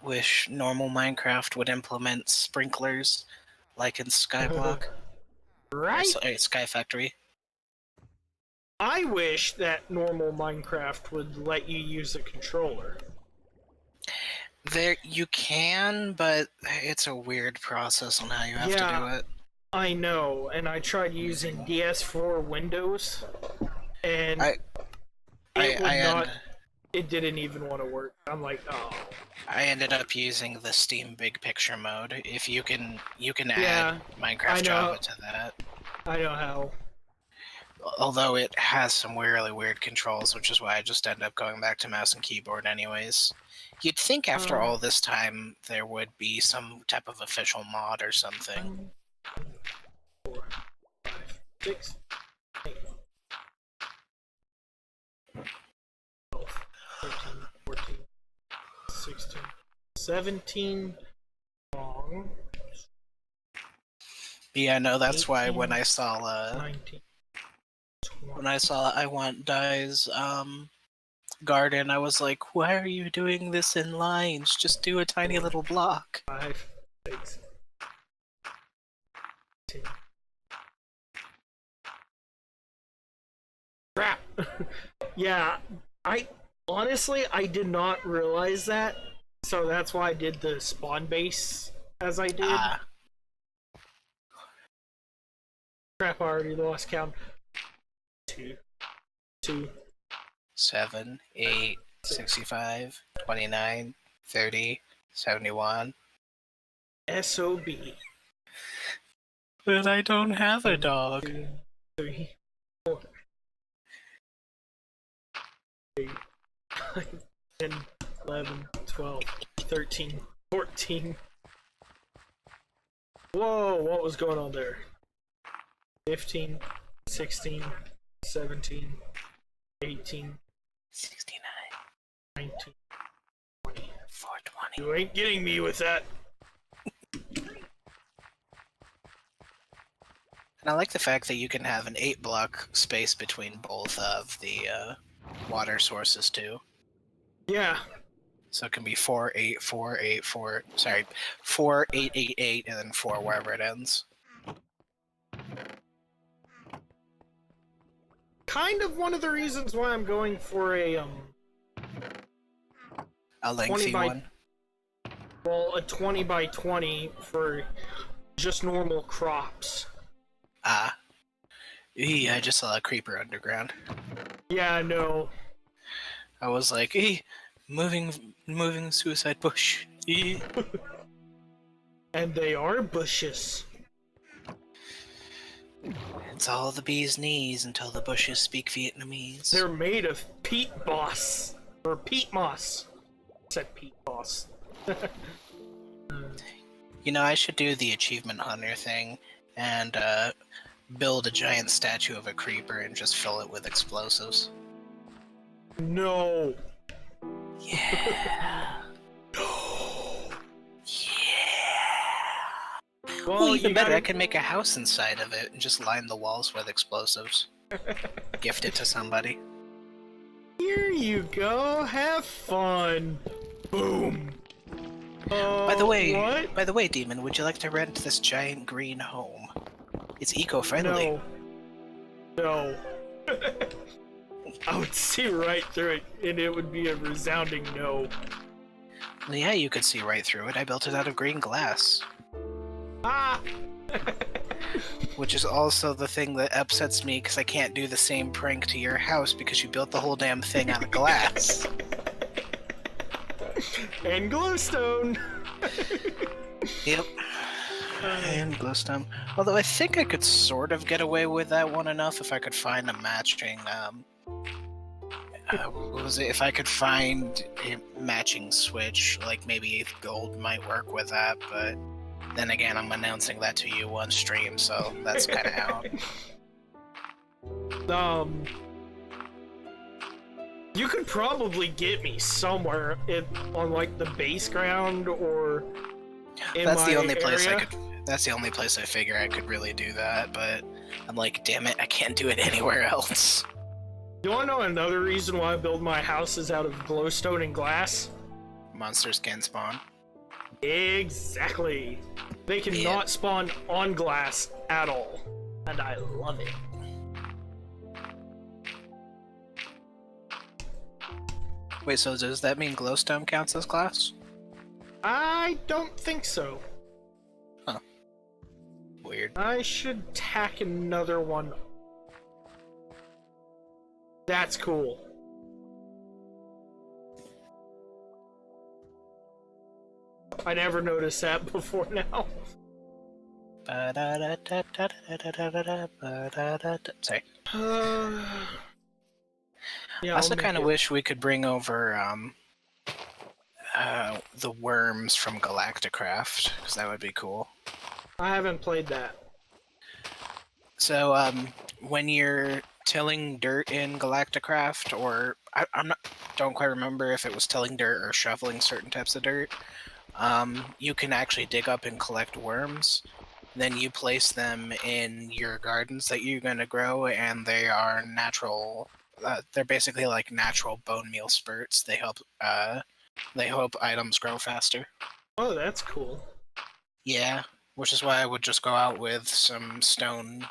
wish normal Minecraft would implement sprinklers, like in Skyblock. Right? Sky Factory. I wish that normal Minecraft would let you use a controller. There, you can, but it's a weird process on how you have to do it. I know, and I tried using DS4 Windows, and it didn't even want to work. I'm like, oh. I ended up using the Steam Big Picture mode. If you can add Minecraft Java to that. I know how. Although it has some really weird controls, which is why I just end up going back to mouse and keyboard anyways. You'd think after all this time there would be some type of official mod or something. 4, 5, 6, 8, 12, 13, 14, 16, 17 long. Yeah, no, that's 18, why when I saw 19, 20. When I saw I Want Die's garden, I was like, why are you doing this in lines? Just do a tiny little block. 5, 6, 10. Crap! Yeah, I did not realize that, so that's why I did the spawn base as I did. Crap, I already lost count. 2, 7, 8, 65, 29, 30, 71. SOB. But I don't have a dog. 2, 3, 4, 8, 9, 10, 11, 12, 13, 14. Whoa, what was going on there? 15, 16, 17, 18, 69, 19, 20. 420. You ain't getting me with that. And I like the fact that you can have an 8-block space between both of the water sources too. Yeah. So it can be 4, 8, 4, 8, 4. Sorry, 4, 8, 8, 8, and then 4 wherever it ends. kind of one of the reasons why I'm going for a lengthy 20 by one. well, a 20 by 20 for just normal crops. Ah. I just saw a creeper underground. Yeah, no. I was like, moving suicide bush. And they are bushes. It's all the bee's knees until the bushes speak Vietnamese. They're made of peat moss. Or peat moss. I said peat moss. You know, I should do the achievement hunter thing and build a giant statue of a creeper and just fill it with explosives. No. Yeah. Well, Well, even you better, gotta- I can make a house inside of it and just line the walls with explosives. Gift it to somebody. Here you go. Have fun. Boom. By the What? way, Demon, would you like to rent this giant green home? It's eco-friendly. No. No. I would see right through it, and it would be a resounding no. Well, yeah, you could see right through it. I built it out of green glass. Ah! Which is also the thing that upsets me, because I can't do the same prank to your house because you built the whole damn thing out of glass. And glowstone! Yep. And glowstone. Although I think I could sort of get away with that one enough if I could find a matching, what was it? If I could find a matching switch, like maybe gold might work with that, but then again, I'm announcing that to you on stream, so that's kind of out. You could probably get me somewhere on like the base ground or in That's my the only place I area. could. That's the only place I figure I could really do that, but I'm like, damn it, I can't do it anywhere else. You wanna know another reason why I build my houses out of glowstone and glass? Monsters can spawn. Exactly. They cannot Yeah. spawn on glass at all. And I love it. Wait, so does that mean glowstone counts as glass? I don't think so. Weird. I should tack another one. That's cool. I never noticed that before now. Sorry. Yeah, I also I'll make kind of it. wish we could bring over the worms from Galacticraft, because that would be cool. I haven't played that. So, when you're tilling dirt in Galacticraft, or don't quite remember if it was tilling dirt or shoveling certain types of dirt, you can actually dig up and collect worms. Then you place them in your gardens that you're going to grow, and they are natural. They're basically like natural bone meal spurts. They help items grow faster. Oh, that's cool. Yeah, which is why I would just go out with some stone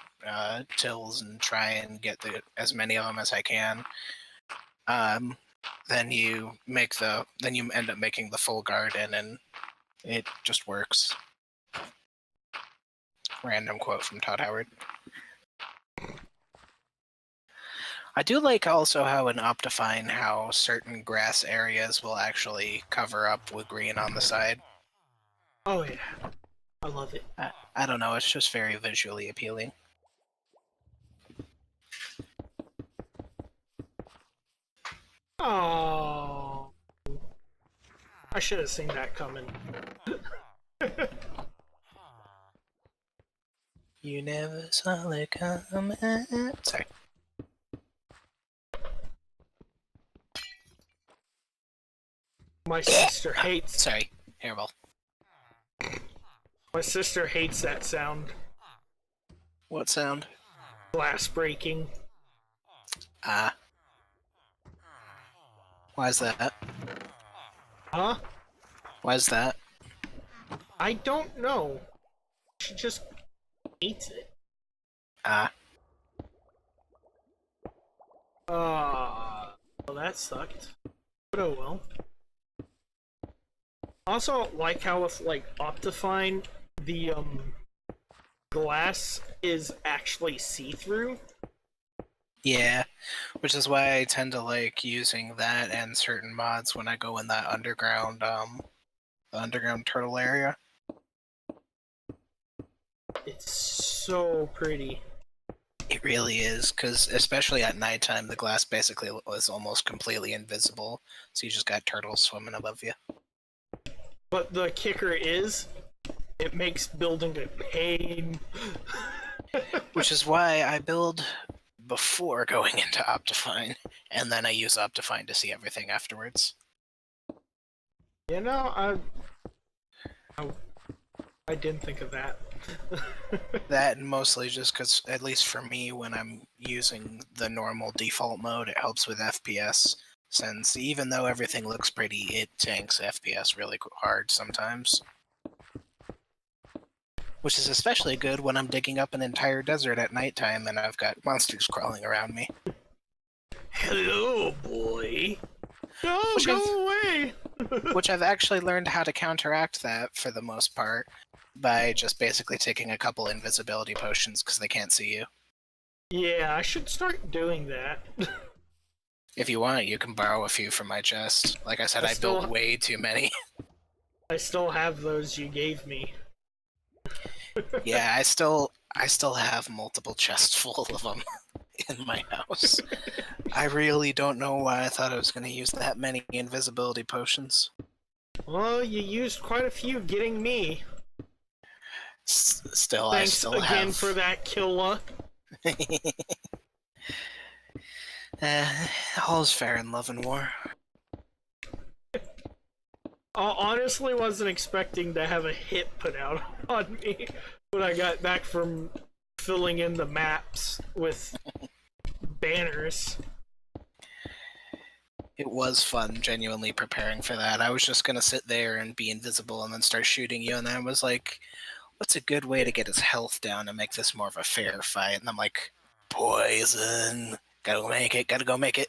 tills and try and get as many of them as I can. Then you end up making the full garden, and it just works. Random quote from Todd Howard. I do like also how in Optifine how certain grass areas will actually cover up with green on the side. Oh yeah, I love it. I don't know, it's just very visually appealing. Oh, I should have seen that coming. You never saw it coming. Sorry. My sister hates. Sorry, hairball. My sister hates that sound. What sound? Glass breaking. Ah. Why is that? Huh? Why is that? I don't know. She just hates it. Ah. Well, that sucked. But oh well. Also, like how with like Optifine, the glass is actually see-through. Yeah, which is why I tend to like using that and certain mods when I go in that the underground turtle area. It's so pretty. It really is, because especially at nighttime, the glass basically was almost completely invisible, so you just got turtles swimming above you. But the kicker is, it makes building a pain. Which is why I build before going into Optifine, and then I use Optifine to see everything afterwards. You know, I didn't think of that. That and mostly just because, at least for me, when I'm using the normal default mode, it helps with FPS, since even though everything looks pretty, it tanks FPS really hard sometimes. Which is especially good when I'm digging up an entire desert at nighttime and I've got monsters crawling around me. Hello, boy. No, Which go away. Which I've actually learned how to counteract that for the most part by just basically taking a couple invisibility potions because they can't see you. Yeah, I should start doing that. If you want, you can borrow a few from my chest. Like I said, I built way too many. I still have those you gave me. Yeah, I still have multiple chests full of them in my house. I really don't know why I thought I was going to use that many invisibility potions. Well, you used quite a few getting me. Still, Thanks I still again have... for that, Killa. All's fair in love and war. I honestly wasn't expecting to have a hit put out on me when I got back from filling in the maps with banners. It was fun, genuinely preparing for that. I was just gonna sit there and be invisible and then start shooting you, and then I was like, what's a good way to get his health down and make this more of a fair fight? And I'm like, poison. Gotta go make it, gotta go make it.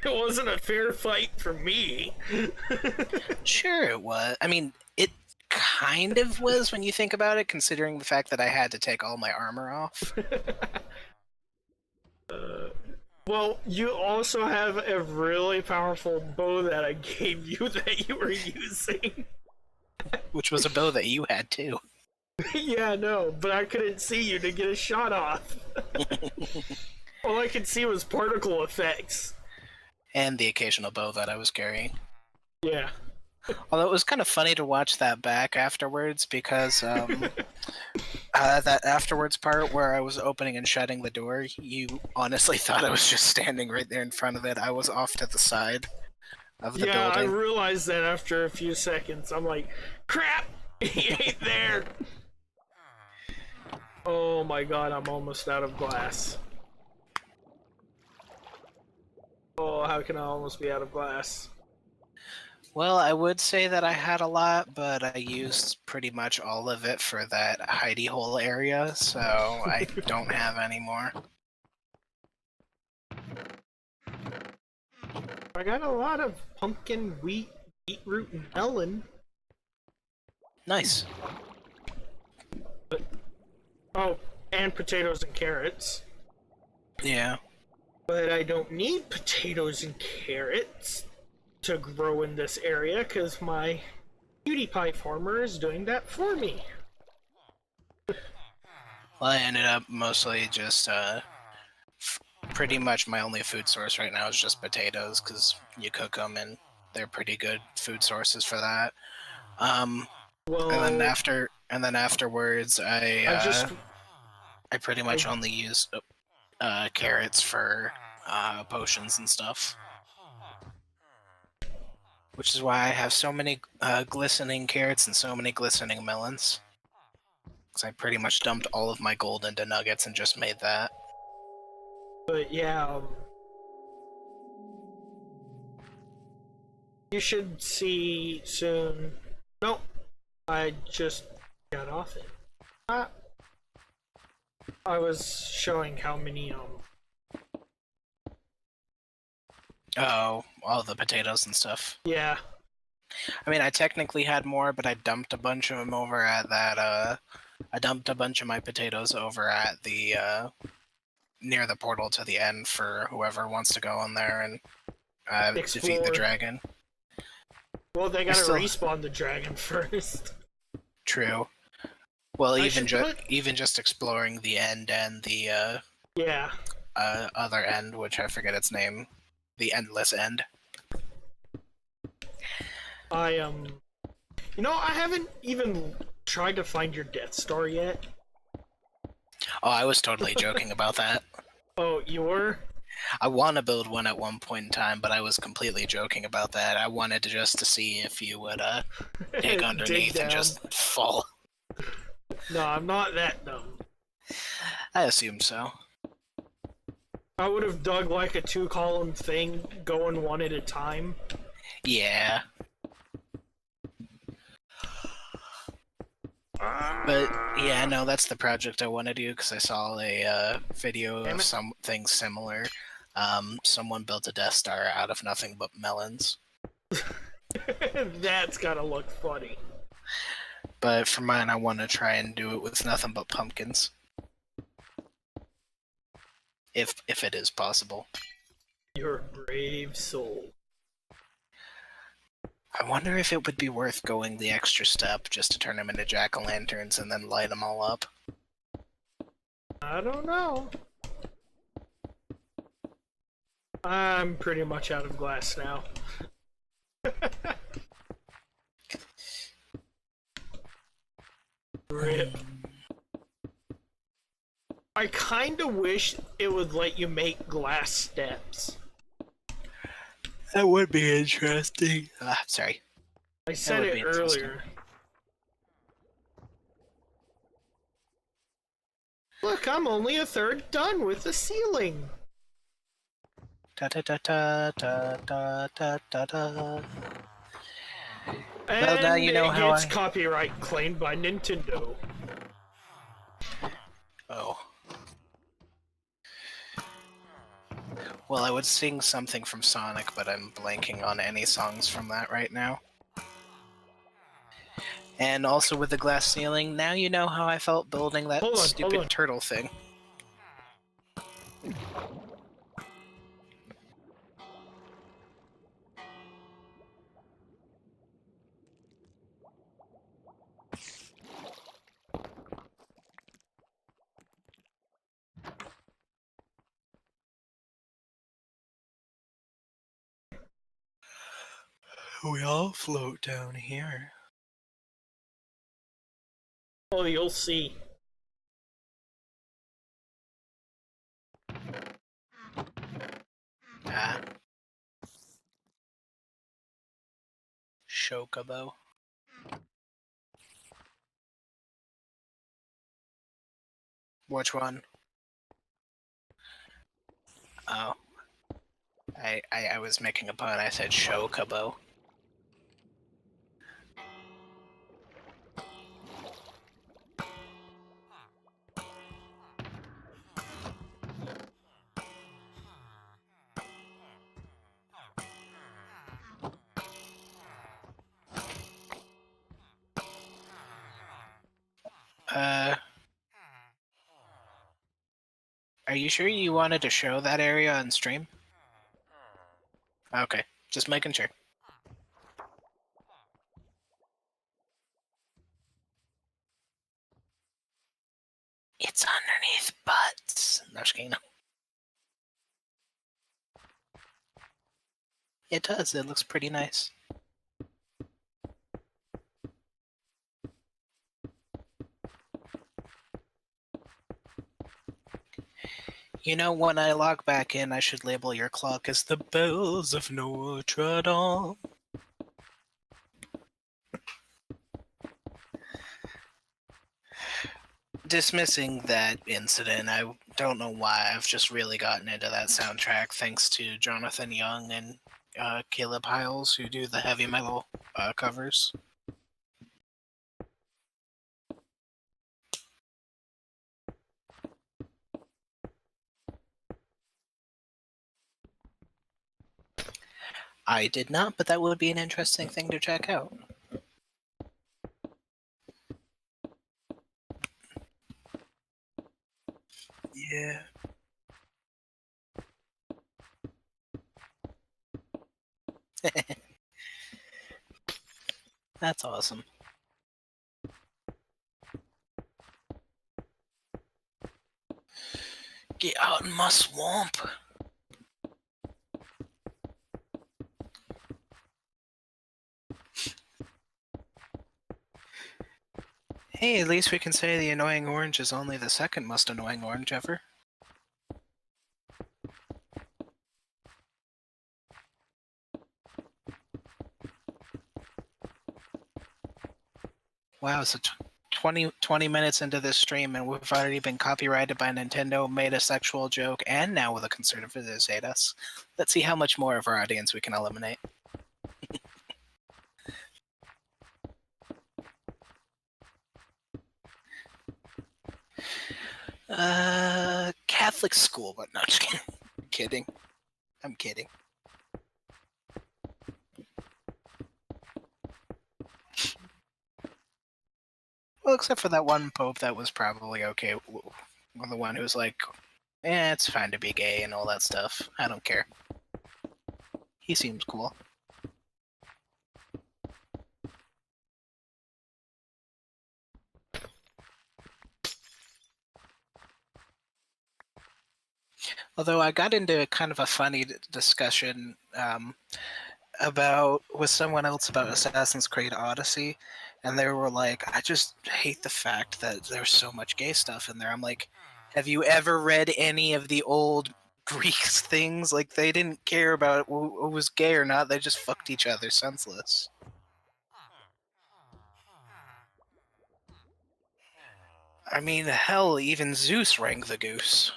It wasn't a fair fight for me. Sure it was. I mean, it kind of was when you think about it, considering the fact that I had to take all my armor off. Well, you also have a really powerful bow that I gave you that you were using. Which was a bow that you had too. Yeah, no, but I couldn't see you to get a shot off. All I could see was particle effects. And the occasional bow that I was carrying. Yeah. Although it was kind of funny to watch that back afterwards because that afterwards part where I was opening and shutting the door, you honestly thought I was just standing right there in front of it. I was off to the side of the building. Yeah, I realized that after a few seconds. I'm like, crap! He ain't there! Oh my god, I'm almost out of glass. Oh, how can I almost be out of glass? Well, I would say that I had a lot, but I used pretty much all of it for that hidey hole area, so I don't have any more. I got a lot of pumpkin, wheat, beetroot, and melon. Nice. Oh, and potatoes and carrots. Yeah. But I don't need potatoes and carrots to grow in this area because my cutie pie farmer is doing that for me. Well, I ended up mostly just, pretty much my only food source right now is just potatoes because you cook them and they're pretty good food sources for that. Well, and then afterwards, I pretty much only use carrots for potions and stuff. Which is why I have so many glistening carrots and so many glistening melons. Because I pretty much dumped all of my gold into nuggets and just made that. but yeah, you should see soon. Nope, I just got off it. I was showing how many Oh, all the potatoes and stuff. Yeah. I mean, I technically had more, but I dumped a bunch of them over at that, I dumped a bunch of my potatoes over at the, near the portal to the end for whoever wants to go in there and, defeat the Explore. dragon. Well, they gotta still- respawn the dragon first. True. Well, I even should put- even just exploring the end and the, Yeah. other end, which I forget its name. The Endless End. I You know, I haven't even tried to find your Death Star yet. Oh, I was totally joking about that. Oh, you were? I want to build one at one point in time, but I was completely joking about that. I wanted to just to see if you would dig underneath and down. just fall. No, I'm not that dumb. I assume so. I would have dug like a 2-column thing, going one at a time. Yeah. But yeah, no, that's the project I want to do because I saw a video Damn of it. something similar. Someone built a Death Star out of nothing but melons. That's gotta look funny. But for mine, I want to try and do it with nothing but pumpkins. If it is possible. You're a brave soul. I wonder if it would be worth going the extra step just to turn them into jack-o'-lanterns and then light them all up. I don't know. I'm pretty much out of glass now. Rip. I kinda wish it would let you make glass steps. That would be interesting. Sorry. I said would it be interesting. earlier. Look, I'm only a third done with the ceiling. Ta ta ta ta ta ta ta ta ta. And now you know it how gets I- copyright claimed by Nintendo. Oh. Well, I would sing something from Sonic, but I'm blanking on any songs from that right now. And also with the glass ceiling, now you know how I felt building that Hold on, stupid hold on. turtle thing. We all float down here. Oh, you'll see. Ah. Chocobo. Which one? Oh. I was making a pun. I said Chocobo. Are you sure you wanted to show that area on stream? Okay, just making sure. It's underneath butts. No, just kidding. It does. It looks pretty nice. You know, when I log back in, I should label your clock as the bells of Notre Dame. Dismissing that incident, I don't know why. I've just really gotten into that soundtrack thanks to Jonathan Young and Caleb Hiles, who do the heavy metal covers. I did not, but that would be an interesting thing to check out. Yeah. That's awesome. Get out in my swamp. Hey, at least we can say the annoying orange is only the second most annoying orange ever. Wow, so 20 minutes into this stream and we've already been copyrighted by Nintendo, made a sexual joke, and now the conservatives hate us. Let's see how much more of our audience we can eliminate. Catholic school, but not just kidding. I'm kidding. I'm kidding. Well, except for that one pope that was probably okay. The one who was like, it's fine to be gay and all that stuff. I don't care. He seems cool. Although I got into kind of a funny discussion with someone else about Assassin's Creed Odyssey, and they were like, I just hate the fact that there's so much gay stuff in there. I'm like, have you ever read any of the old Greek things? Like, they didn't care about who was gay or not, they just fucked each other senseless. I mean, hell, even Zeus rang the goose.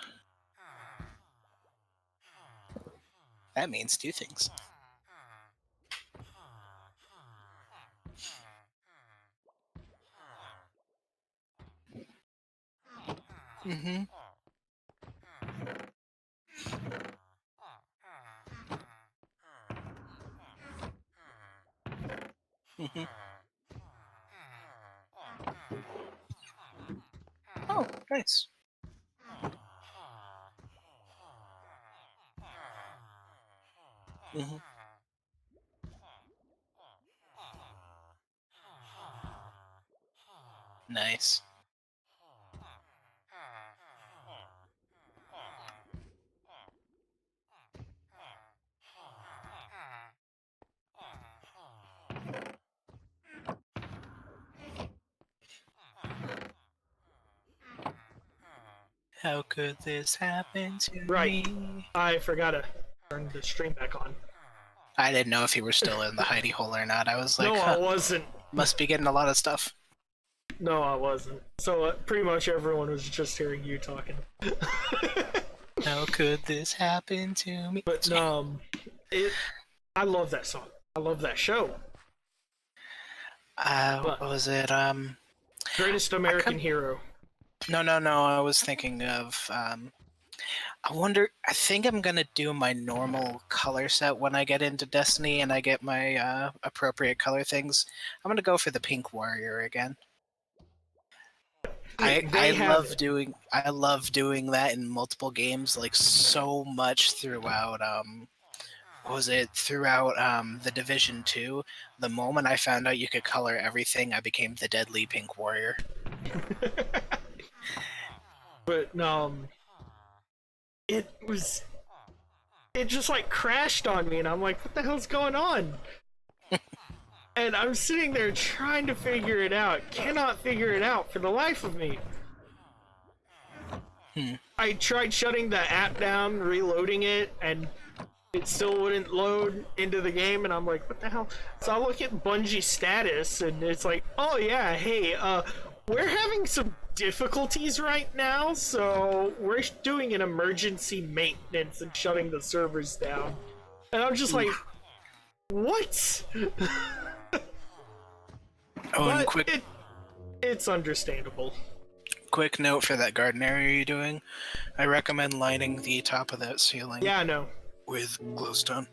That means two things. Mm-hmm. Mm-hmm. Oh, nice. Mm-hmm. Nice. How could this happen to me? I forgot to turn the stream back on. I didn't know if you were still in the hidey hole or not. I was like, No, I wasn't. Must be getting a lot of stuff. No, I wasn't. So pretty much everyone was just hearing you talking. How could this happen to me? But I love that song. I love that show. What was it? Greatest American Hero. No. I was thinking of. I think I'm gonna do my normal color set when I get into Destiny and I get my appropriate color things. I'm gonna go for the Pink Warrior again. I love doing that in multiple games, like so much throughout the Division 2. The moment I found out you could color everything, I became the deadly Pink Warrior. But it just like crashed on me and I'm like, what the hell's going on? And I'm sitting there trying to figure it out. Cannot figure it out for the life of me. I tried shutting the app down, reloading it, and it still wouldn't load into the game, and I'm like, what the hell? So I look at Bungie status, and it's like, oh yeah, hey, we're having some difficulties right now, so we're doing an emergency maintenance and shutting the servers down. And I'm just like, what? But it's understandable. Quick note for that garden area you're doing. I recommend lining the top of that ceiling. Yeah, I know. With glowstone.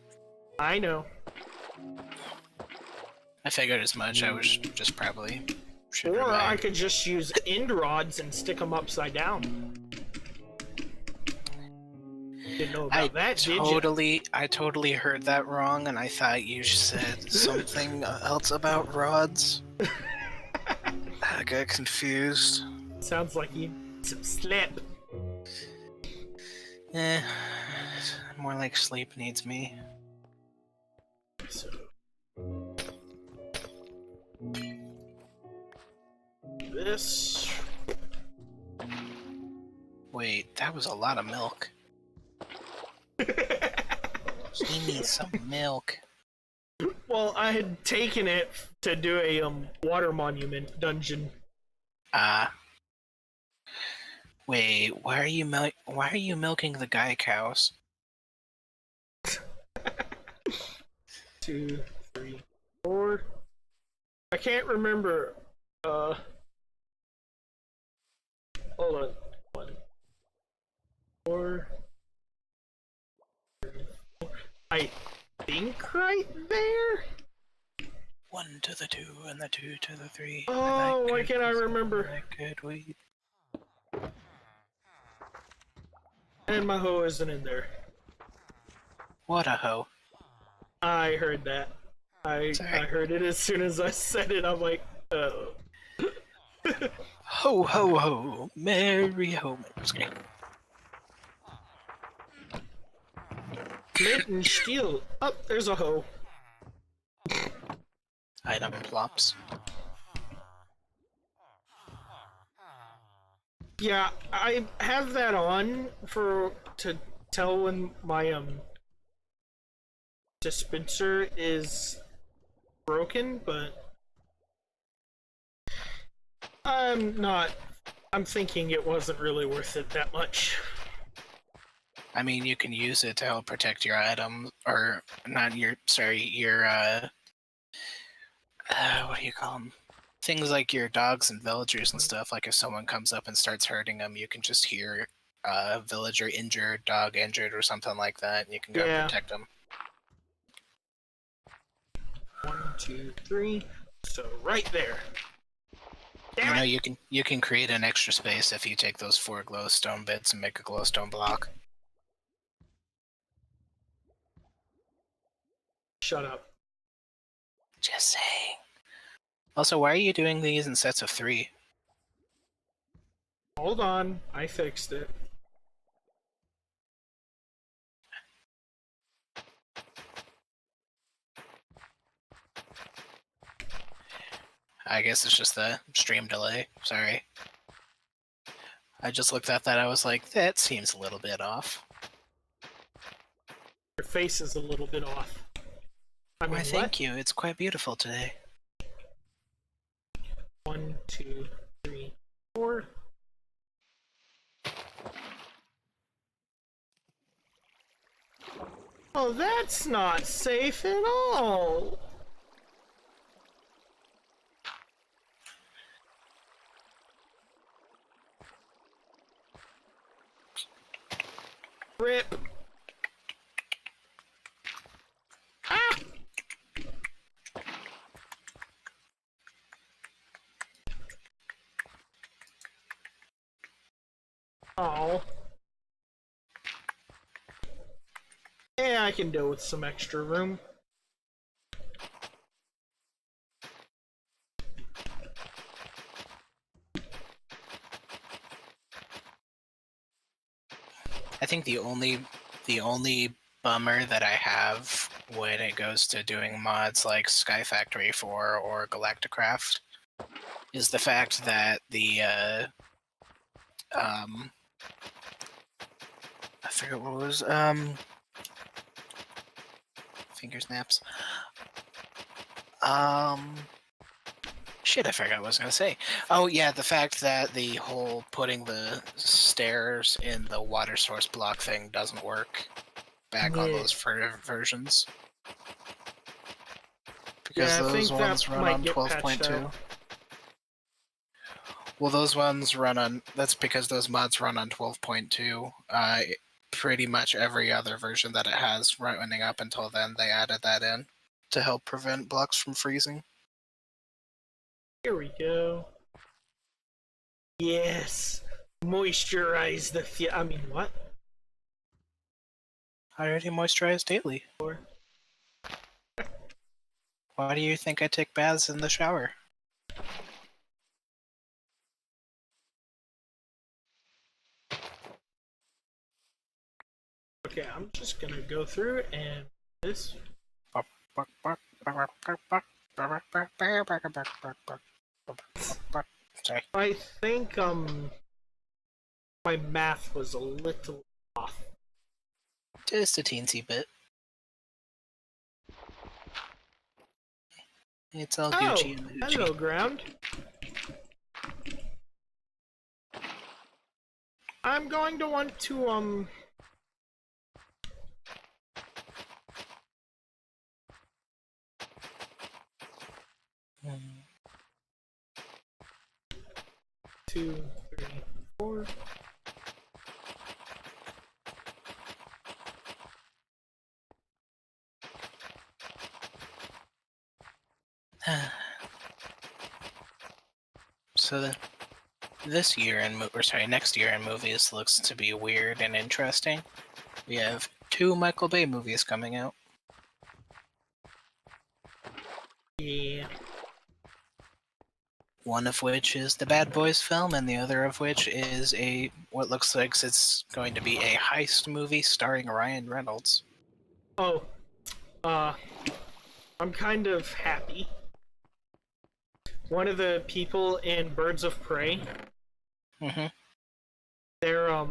I know. I figured as much. I was just probably should Or I remind. could just use end rods and stick them upside down. Didn't know about that, did you? I totally heard that wrong, and I thought you said something else about rods. I got confused. Sounds like you need some slip. More like sleep needs me. So. This. Wait, that was a lot of milk. He needs some milk. Well, I had taken it to do a water monument dungeon. Wait, why are you milking the guy cows? 2, 3, 4. I can't remember. Hold on. 1, 4. 3, 4. I think right there. 1 to the 2 and the 2 to the 3. Oh, why can't I remember? Good wait. And my hoe isn't in there. What a hoe. I heard that. I heard it as soon as I said it. I'm like, oh. Ho ho ho, merry ho. Okay. Flint and steel. Oh, there's a hoe. Item plops. Yeah, I have that on to tell when my dispenser is broken, but I'm thinking it wasn't really worth it that much. I mean, you can use it to help protect your item, or not your, your, what do you call them? Things like your dogs and villagers and stuff. Like if someone comes up and starts hurting them, you can just hear villager injured, dog injured, or something like that, and you can go protect them. 1, 2, 3. So right there. Damn you can create an extra space if you take those 4 glowstone bits and make a glowstone block. Shut up. Just saying. Also, why are you doing these in sets of 3? Hold on, I fixed it. I guess it's just the stream delay. Sorry. I just looked at that, I was like, that seems a little bit off. Your face is a little bit off. I mean, why, thank you. It's quite beautiful today. 1, 2, 3, 4. Oh, that's not safe at all. Rip. Ah! Oh. Yeah, I can deal with some extra room. I think the only bummer that I have when it goes to doing mods like Sky Factory 4 or Galacticraft is the fact that the I forget what it was, finger snaps. Shit, I forgot what I was gonna say. Oh yeah, the fact that the whole putting the stairs in the water source block thing doesn't work back on those versions. Because those ones run on 12.2. Well, those ones run on... That's because those mods run on 12.2. Pretty much every other version that it has running up until then, they added that in to help prevent blocks from freezing. Here we go. Yes. Moisturize the I mean, what? I already moisturize daily. Or Why do you think I take baths in the shower? okay, I'm just gonna go through and this. Sorry. I think my math was a little off. Just a teensy bit. It's all Gucci and Gucci. Hello, ground. I'm going to want to two, three, four. So this year next year in movies looks to be weird and interesting. We have 2 Michael Bay movies coming out. Yeah. One of which is the Bad Boys film, and the other of which is what looks like it's going to be a heist movie starring Ryan Reynolds. Oh, I'm kind of happy. One of the people in Birds of Prey, Mm-hmm. they're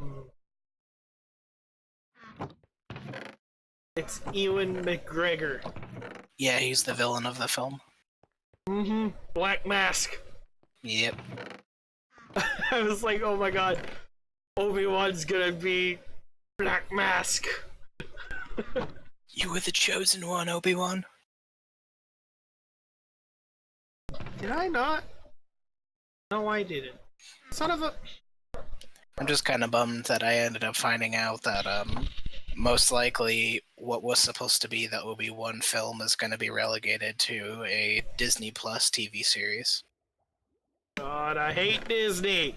it's Ewan McGregor. Yeah, he's the villain of the film. Mm-hmm. Black Mask. Yep. I was like, oh my god, Obi-Wan's gonna be Black Mask. You were the chosen one, Obi-Wan. Did I not? No, I didn't. Son of a... I'm just kind of bummed that I ended up finding out that most likely what was supposed to be the Obi-Wan film is going to be relegated to a Disney Plus TV series. God, I hate Disney.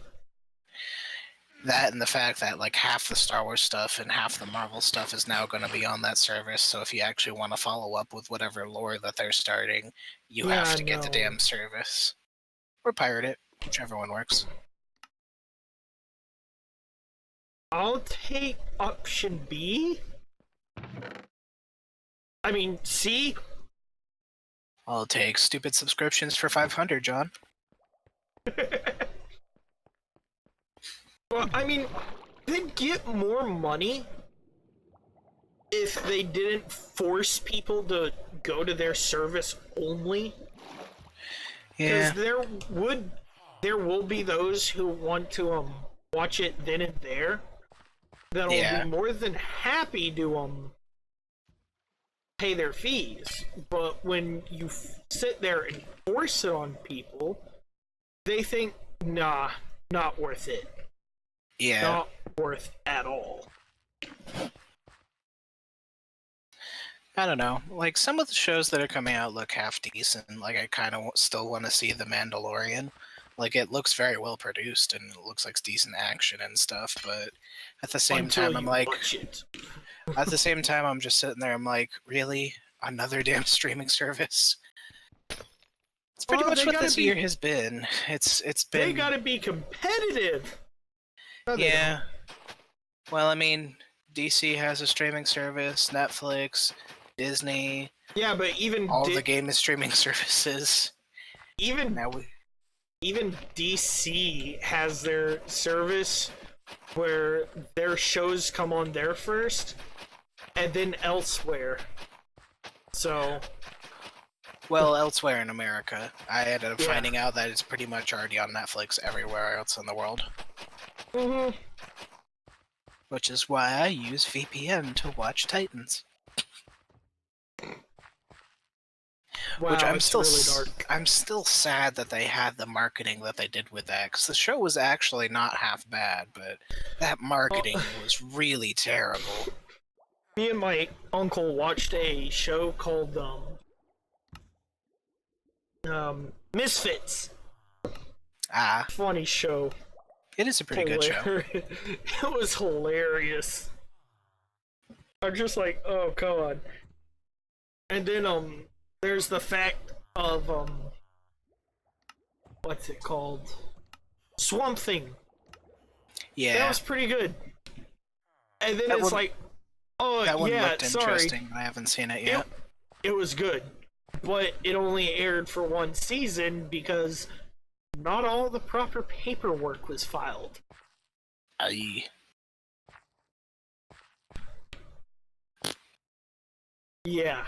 That and the fact that like half the Star Wars stuff and half the Marvel stuff is now going to be on that service, so if you actually want to follow up with whatever lore that they're starting, you Yeah, have to get the no. damn service. Or pirate it, whichever one works. I'll take option B. I mean, C. I'll take stupid subscriptions for 500, John. Well, I mean, they'd get more money if they didn't force people to go to their service only. Yeah. Because there will be those who want to watch it then and there that'll Yeah. be more than happy to pay their fees. But when you sit there and force it on people, they think, nah, not worth it. Yeah. Not worth at all. I don't know. Like, some of the shows that are coming out look half decent. Like, I kind of still want to see The Mandalorian. Like, it looks very well produced and it looks like decent action and stuff, but at the same Until time, I'm you like, watch it. at the same time, I'm just sitting there, I'm like, really? Another damn streaming service? It's pretty Oh, much they what gotta this be- year has been. It's been... They gotta be competitive. No, they Yeah. Well, I mean, DC has a streaming service, Netflix, Disney, don't. Yeah, but even all the game is streaming services. even Now we... even DC has their service where their shows come on there first, and then elsewhere. So Well, elsewhere in America, I ended up Yeah. finding out that it's pretty much already on Netflix everywhere else in the world. mhm. Which is why I use VPN to watch Titans. Wow, Which I'm it's still really dark. I'm still sad that they had the marketing that they did with that, because the show was actually not half bad, but that marketing was really terrible. Me and my uncle watched a show called Misfits. Ah, Funny show. it is a pretty good show. It was hilarious. I'm just like, oh come on. And then there's the fact of what's it called? Swamp Thing. That Yeah, was pretty good. And then That it's one- like, oh that one yeah, looked sorry, interesting. I haven't seen it yet. it was good, but it only aired for one season because not all the proper paperwork was filed. Aye. Yeah.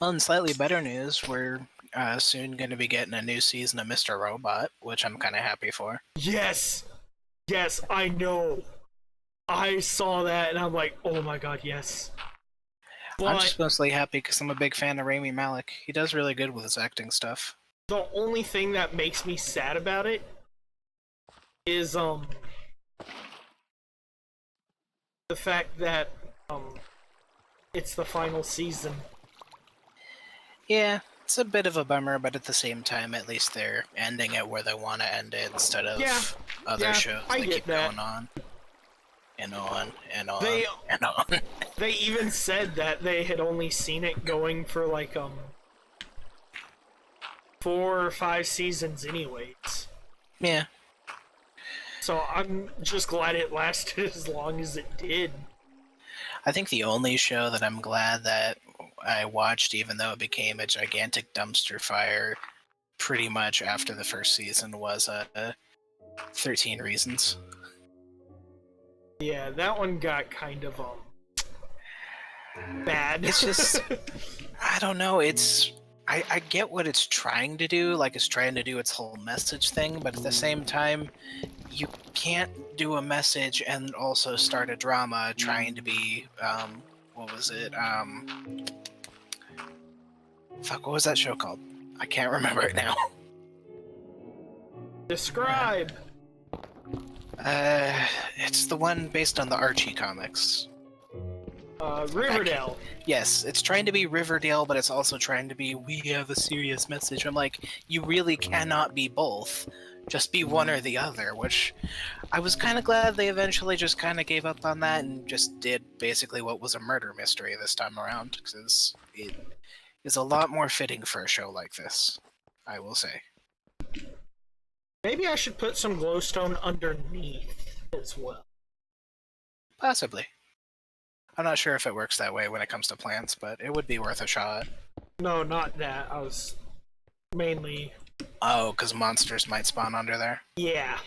Well, in slightly better news, we're soon going to be getting a new season of Mr. Robot, which I'm kind of happy for. Yes. Yes, I know. I saw that and I'm like, oh my god, yes. I'm But just mostly happy because I'm a big fan of Rami Malek. He does really good with his acting stuff. the only thing that makes me sad about it is the fact that it's the final season. Yeah, it's a bit of a bummer, but at the same time, at least they're ending it where they want to end it instead of Yeah, other yeah, shows I that get keep that. going on and on and on They- and on. They even said that they had only seen it going for like 4 or 5 seasons anyways. Yeah, So I'm just glad it lasted as long as it did. I think the only show that I'm glad that I watched, even though it became a gigantic dumpster fire pretty much after the first season, was 13 Reasons. Yeah, that one got kind of bad. It's just, I don't know, I get what it's trying to do, like it's trying to do its whole message thing, but at the same time, you can't do a message and also start a drama trying to be, what was it, fuck, what was that show called? I can't remember it now. Describe. It's the one based on the Archie comics. Riverdale. Yes, it's trying to be Riverdale, but it's also trying to be, we have a serious message. I'm like, you really cannot be both. Just be one or the other, which I was kind of glad they eventually just kind of gave up on that and just did basically what was a murder mystery this time around, because it is a lot more fitting for a show like this, I will say. Maybe I should put some glowstone underneath as well. Possibly. I'm not sure if it works that way when it comes to plants, but it would be worth a shot. No, not that. I was mainly... Oh, because monsters might spawn under there? Yeah.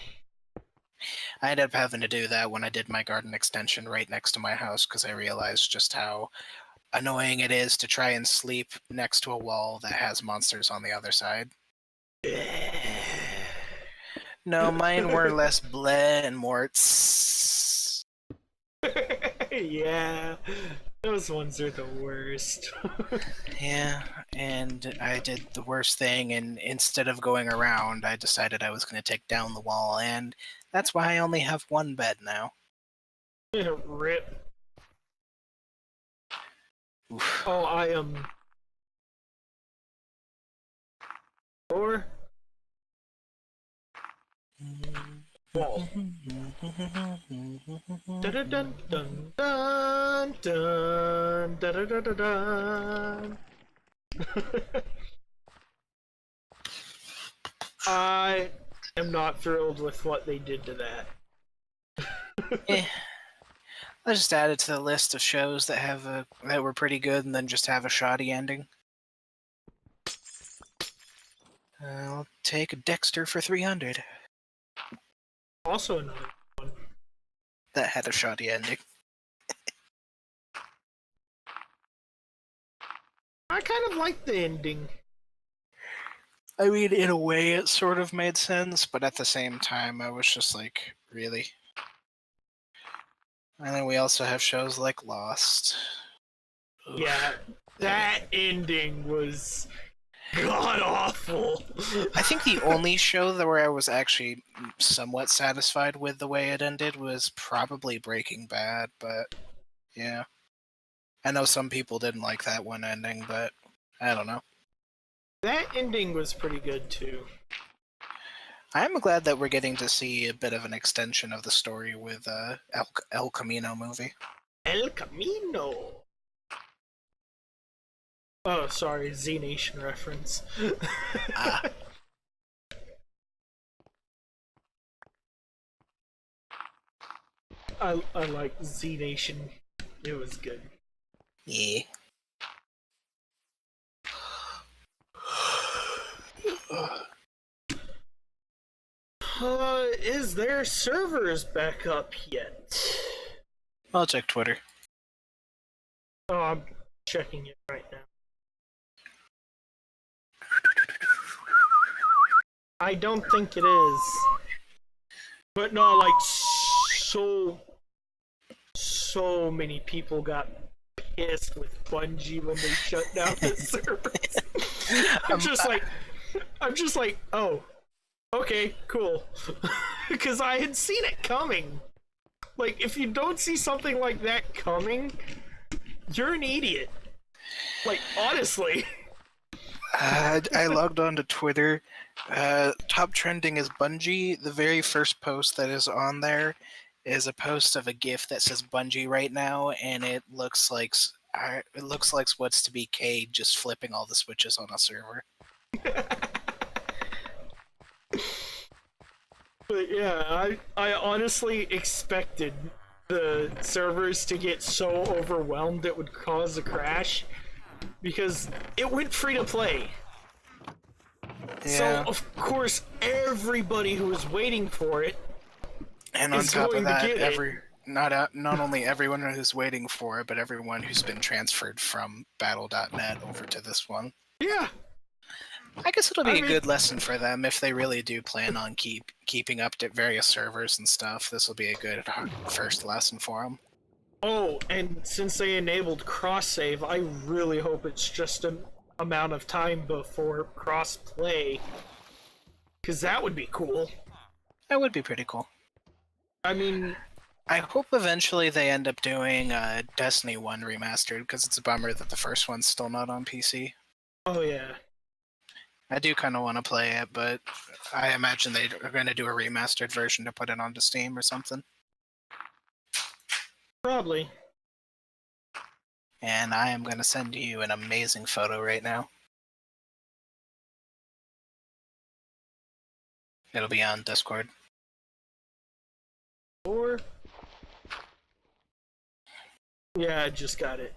I ended up having to do that when I did my garden extension right next to my house because I realized just how annoying it is to try and sleep next to a wall that has monsters on the other side. No, mine were less bleh and more tss. Yeah. Those ones are the worst. Yeah, and I did the worst thing, and instead of going around, I decided I was going to take down the wall, and that's why I only have one bed now. Rip. Oof. Oh, I am... Or... Wall. Dun dun dun dun dun dun dun dun dun dun. I am not thrilled with what they did to that. Eh. I just added to the list of shows that have that were pretty good and then just have a shoddy ending. I'll take Dexter for 300. Also another one. That had a shoddy ending. I kind of like the ending. I mean, in a way, it sort of made sense, but at the same time, I was just like, really? And then we also have shows like Lost. Oof. Yeah, that ending was god awful. I think the only show that where I was actually somewhat satisfied with the way it ended was probably Breaking Bad, but yeah. I know some people didn't like that one ending, but I don't know. That ending was pretty good too. I'm glad that we're getting to see a bit of an extension of the story with El Camino movie. El Camino. Oh, sorry, Z Nation reference. Ah. I like Z Nation. It was good. Yeah. Is their servers back up yet? I'll check Twitter. Oh, I'm checking it right now. I don't think it is. But no, like, so many people got pissed with Bungie when they shut down the servers. I'm just like, oh, okay, cool. Because I had seen it coming. Like, if you don't see something like that coming, you're an idiot. Like, honestly. I logged on to Twitter. Top trending is Bungie. The very first post that is on there is a post of a GIF that says Bungie right now, and it looks like what's to be Cade just flipping all the switches on a server. But yeah, I honestly expected the servers to get so overwhelmed it would cause a crash, because it went free to play. Yeah. So of course everybody who was waiting for it And on is top of going to that, get not only everyone who's waiting for it, but everyone who's been transferred from Battle.net over to this one. Yeah. I guess it'll be a good lesson for them if they really do plan on keeping up to various servers and stuff. This will be a good first lesson for them. Oh, and since they enabled cross save, I really hope it's just an amount of time before cross play, because that would be cool. That would be pretty cool. I mean, I hope eventually they end up doing Destiny 1 remastered, because it's a bummer that the first one's still not on PC. oh yeah. I do kind of want to play it, but I imagine they are going to do a remastered version to put it onto Steam or something. Probably. And I am going to send you an amazing photo right now. It'll be on Discord. Or... yeah, I just got it.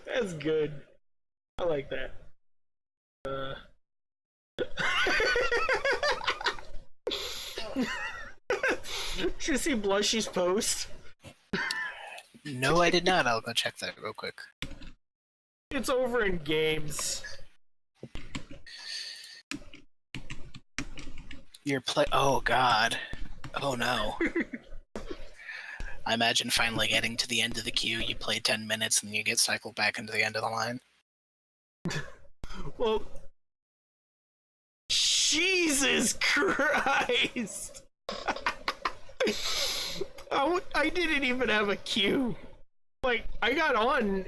That's good. I like that. Did you see Blushy's post? No, I did not. I'll go check that real quick. It's over in games. Oh, God. Oh, no. I imagine finally getting to the end of the queue, you play 10 minutes, and you get cycled back into the end of the line. Well, Jesus Christ! I didn't even have a queue. Like, I got on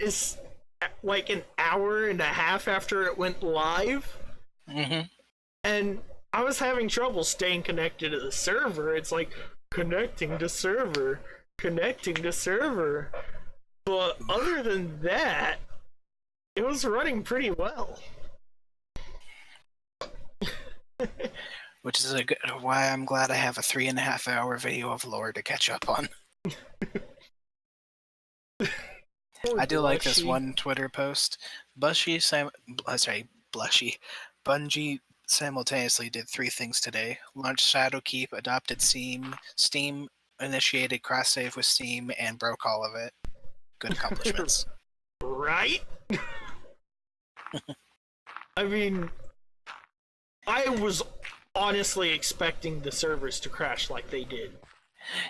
like an hour and a half after it went live. Mm-hmm. And I was having trouble staying connected to the server. It's like, connecting to server. But other than that, it was running pretty well. Which is why I'm glad I have a 3.5 hour video of lore to catch up on. I do like this one Twitter post. Bungie simultaneously did 3 things today. Launched Shadowkeep, adopted Steam, initiated cross-save with Steam, and broke all of it. Good accomplishments. Right? I mean, I was honestly expecting the servers to crash like they did.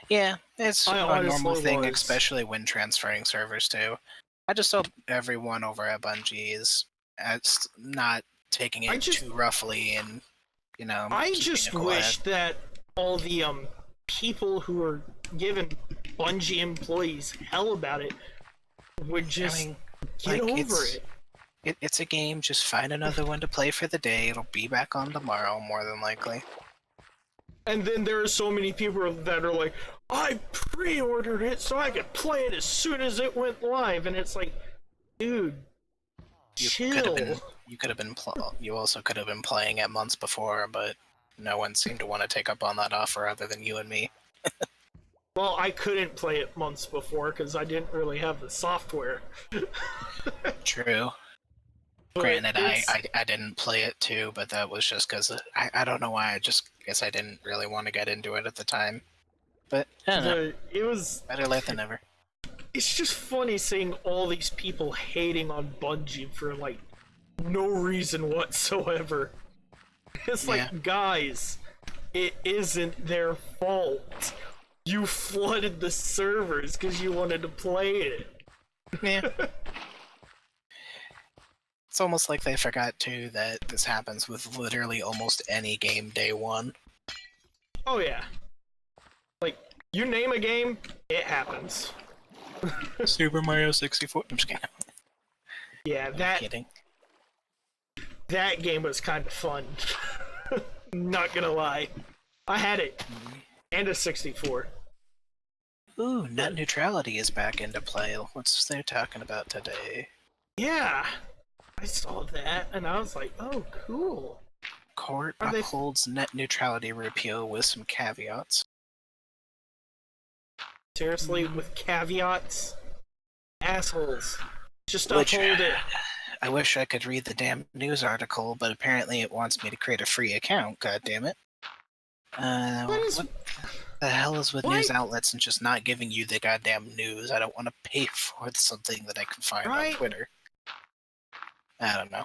Yeah, it's a normal thing, was. especially when transferring servers too. I just hope everyone over at Bungie is not taking it too roughly and, I just wish that all the people who are given Bungie employees hell about it would just get over it. It's a game. Just find another one to play for the day. It'll be back on tomorrow, more than likely. And then there are so many people that are like, I pre-ordered it so I could play it as soon as it went live, and it's like, dude, chill. You also could have been playing it months before, but no one seemed to want to take up on that offer other than you and me. Well, I couldn't play it months before because I didn't really have the software. True. But Granted, I didn't play it too, but that was just because I don't know why. I just guess I didn't really want to get into it at the time. But I don't know. It was Better late than never. It's just funny seeing all these people hating on Bungie for like no reason whatsoever. It's like, guys, it isn't their fault. You flooded the servers because you wanted to play it. Yeah. It's almost like they forgot too that this happens with literally almost any game day one. Oh yeah. Like, you name a game, it happens. Super Mario 64. I'm just kidding. Yeah, that game was kind of fun. Not gonna lie. I had it. And a 64. Ooh, net neutrality is back into play. What's they talking about today? Yeah. I saw that and I was like, oh, cool. Court upholds net neutrality repeal with some caveats. Seriously, with caveats? Assholes. Just uphold it. I wish I could read the damn news article, but apparently it wants me to create a free account, god damn it. What the hell is with news outlets and just not giving you the goddamn news? I don't want to pay for something that I can find on Twitter. I don't know.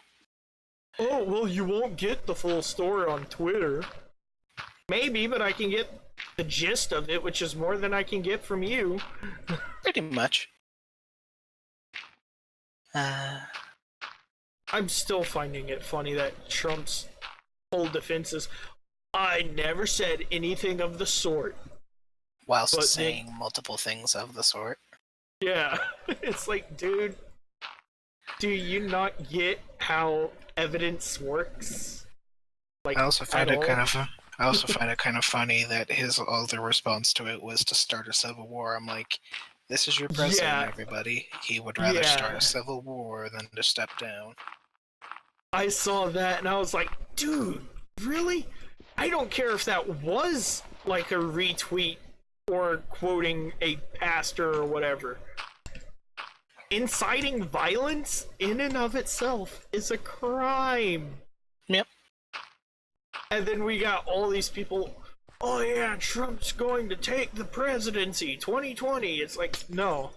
Oh, well, you won't get the full story on Twitter. Maybe, but I can get the gist of it, which is more than I can get from you. Pretty much. I'm still finding it funny that Trump's whole defense is, I never said anything of the sort. Whilst saying multiple things of the sort. Yeah. It's like, dude, do you not get how evidence works? Like, I also find it kind of funny that his other response to it was to start a civil war. I'm like, this is your president, everybody. He would rather start a civil war than to step down. I saw that and I was like, dude, really? I don't care if that was like a retweet or quoting a pastor or whatever. Inciting violence in and of itself is a crime. Yep. And then we got all these people, oh yeah, Trump's going to take the presidency, 2020. It's like, no.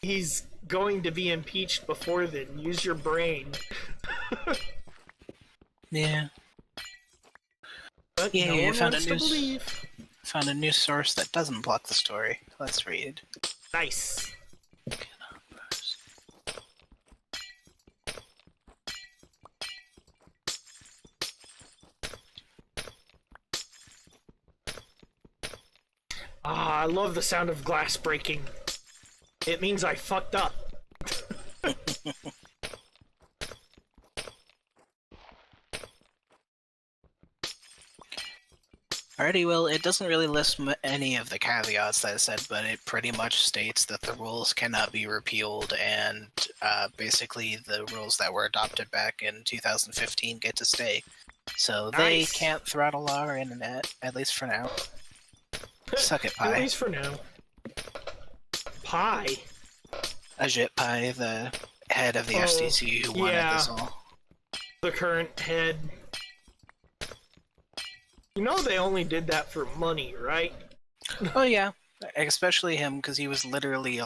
He's going to be impeached before then. Use your brain. Yeah. But yeah, no one found wants to believe. Found a news source that doesn't block the story. Let's read. Nice. Ah, I love the sound of glass breaking. It means I fucked up. Alrighty, well, it doesn't really list any of the caveats that I said, but it pretty much states that the rules cannot be repealed, and basically the rules that were adopted back in 2015 get to stay. So they can't throttle our internet, at least for now. Suck it, Pi. At least for now. Pi? Ajit Pai, the head of the FCC who wanted this all. The current head. You know they only did that for money, right? Oh yeah, especially him, because he was literally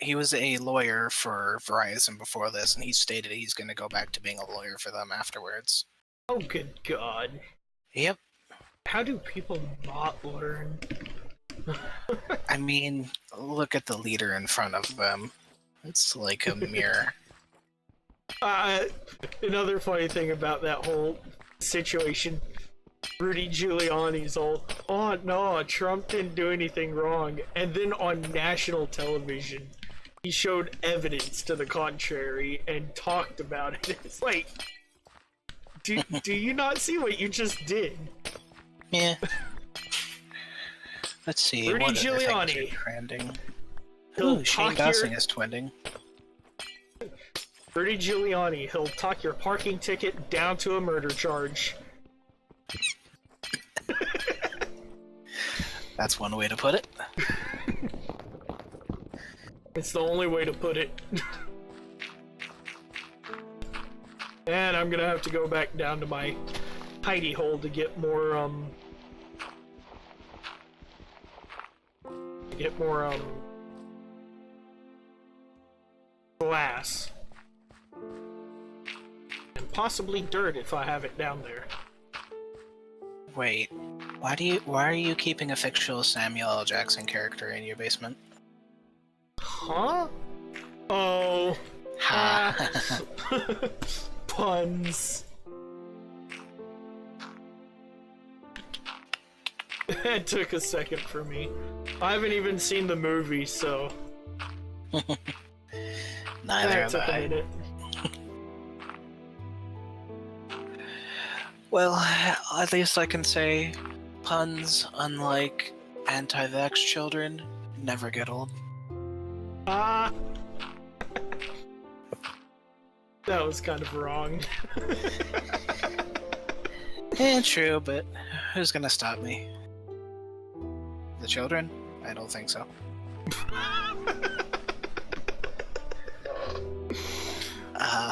he was a lawyer for Verizon before this, and he stated he's going to go back to being a lawyer for them afterwards. Oh good god. Yep. How do people not learn? I mean, look at the leader in front of them. It's like a mirror. Another funny thing about that whole situation, Rudy Giuliani's all, oh no, Trump didn't do anything wrong. And then on national television, he showed evidence to the contrary and talked about it. It's like, do you not see what you just did? Yeah. Let's see. Rudy what other things Giuliani. are trending? He'll Ooh, Shane talk Dawson your- is twinning. Rudy Giuliani, he'll talk your parking ticket down to a murder charge. That's one way to put it. It's the only way to put it. And I'm gonna have to go back down to my hidey hole to get more, glass. And possibly dirt if I have it down there. Wait, why are you keeping a fictional Samuel L. Jackson character in your basement? Huh? Oh. Ha. Puns. It took a second for me. I haven't even seen the movie, so Neither that have took a I. minute. Well, at least I can say puns, unlike anti-vax children, never get old. Ah. That was kind of wrong. True, but who's gonna stop me? The children? I don't think so.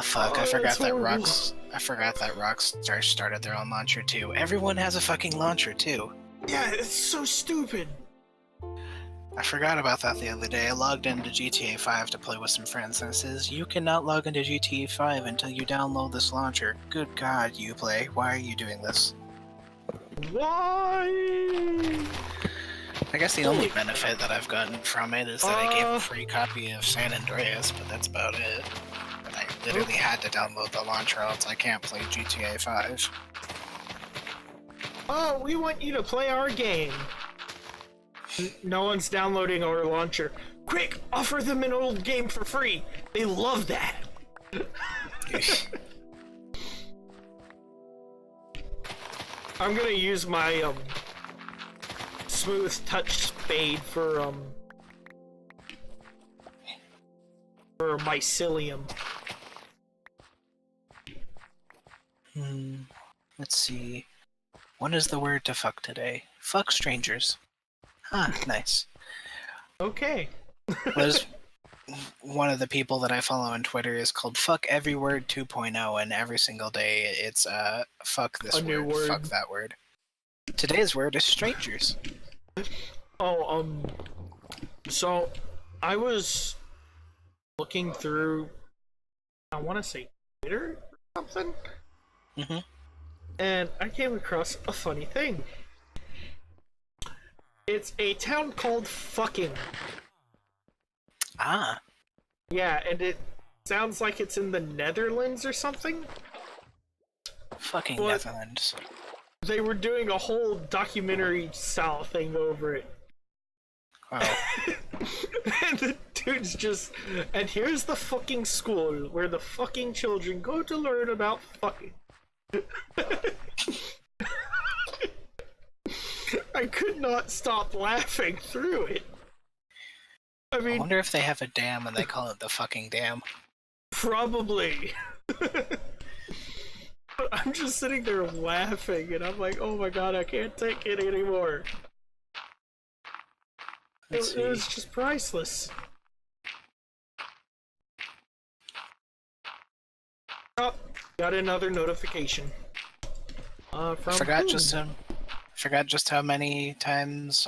Fuck, I forgot that's that horrible. Rockstar started their own launcher too. Everyone has a fucking launcher too. Yeah, it's so stupid. I forgot about that the other day. I logged into GTA 5 to play with some friends and it says, you cannot log into GTA 5 until you download this launcher. Good god, Uplay, why are you doing this? Why? I guess the only benefit that I've gotten from it is that I gave Uh. a free copy of San Andreas, but that's about it. And I literally had to download the launcher else I can't play GTA 5. Oh, we want you to play our game. No one's downloading our launcher. Quick, offer them an old game for free. They love that. I'm gonna use my smooth touch spade for mycelium. Let's see. What is the word to fuck today? Fuck strangers. Ah, nice. Okay. There's one of the people that I follow on Twitter is called Fuck Every Word 2.0, and every single day it's fuck this A new word. fuck that word. Today's word is strangers. Oh, so I was looking through, I want to say Twitter or something, and I came across a funny thing. It's a town called Fucking. Ah, Yeah, and it sounds like it's in the Netherlands or something. fucking What? Netherlands. They were doing a whole documentary style thing over it. Oh, And the dude's just, and here's the fucking school where the fucking children go to learn about fucking. I could not stop laughing through it. I I mean, wonder if they have a dam and they call it the fucking dam. probably. But I'm just sitting there laughing, and I'm like, oh my god, I can't take it anymore. Let's It was see. just priceless. Oh, got another notification. From Forgot whom? just how many times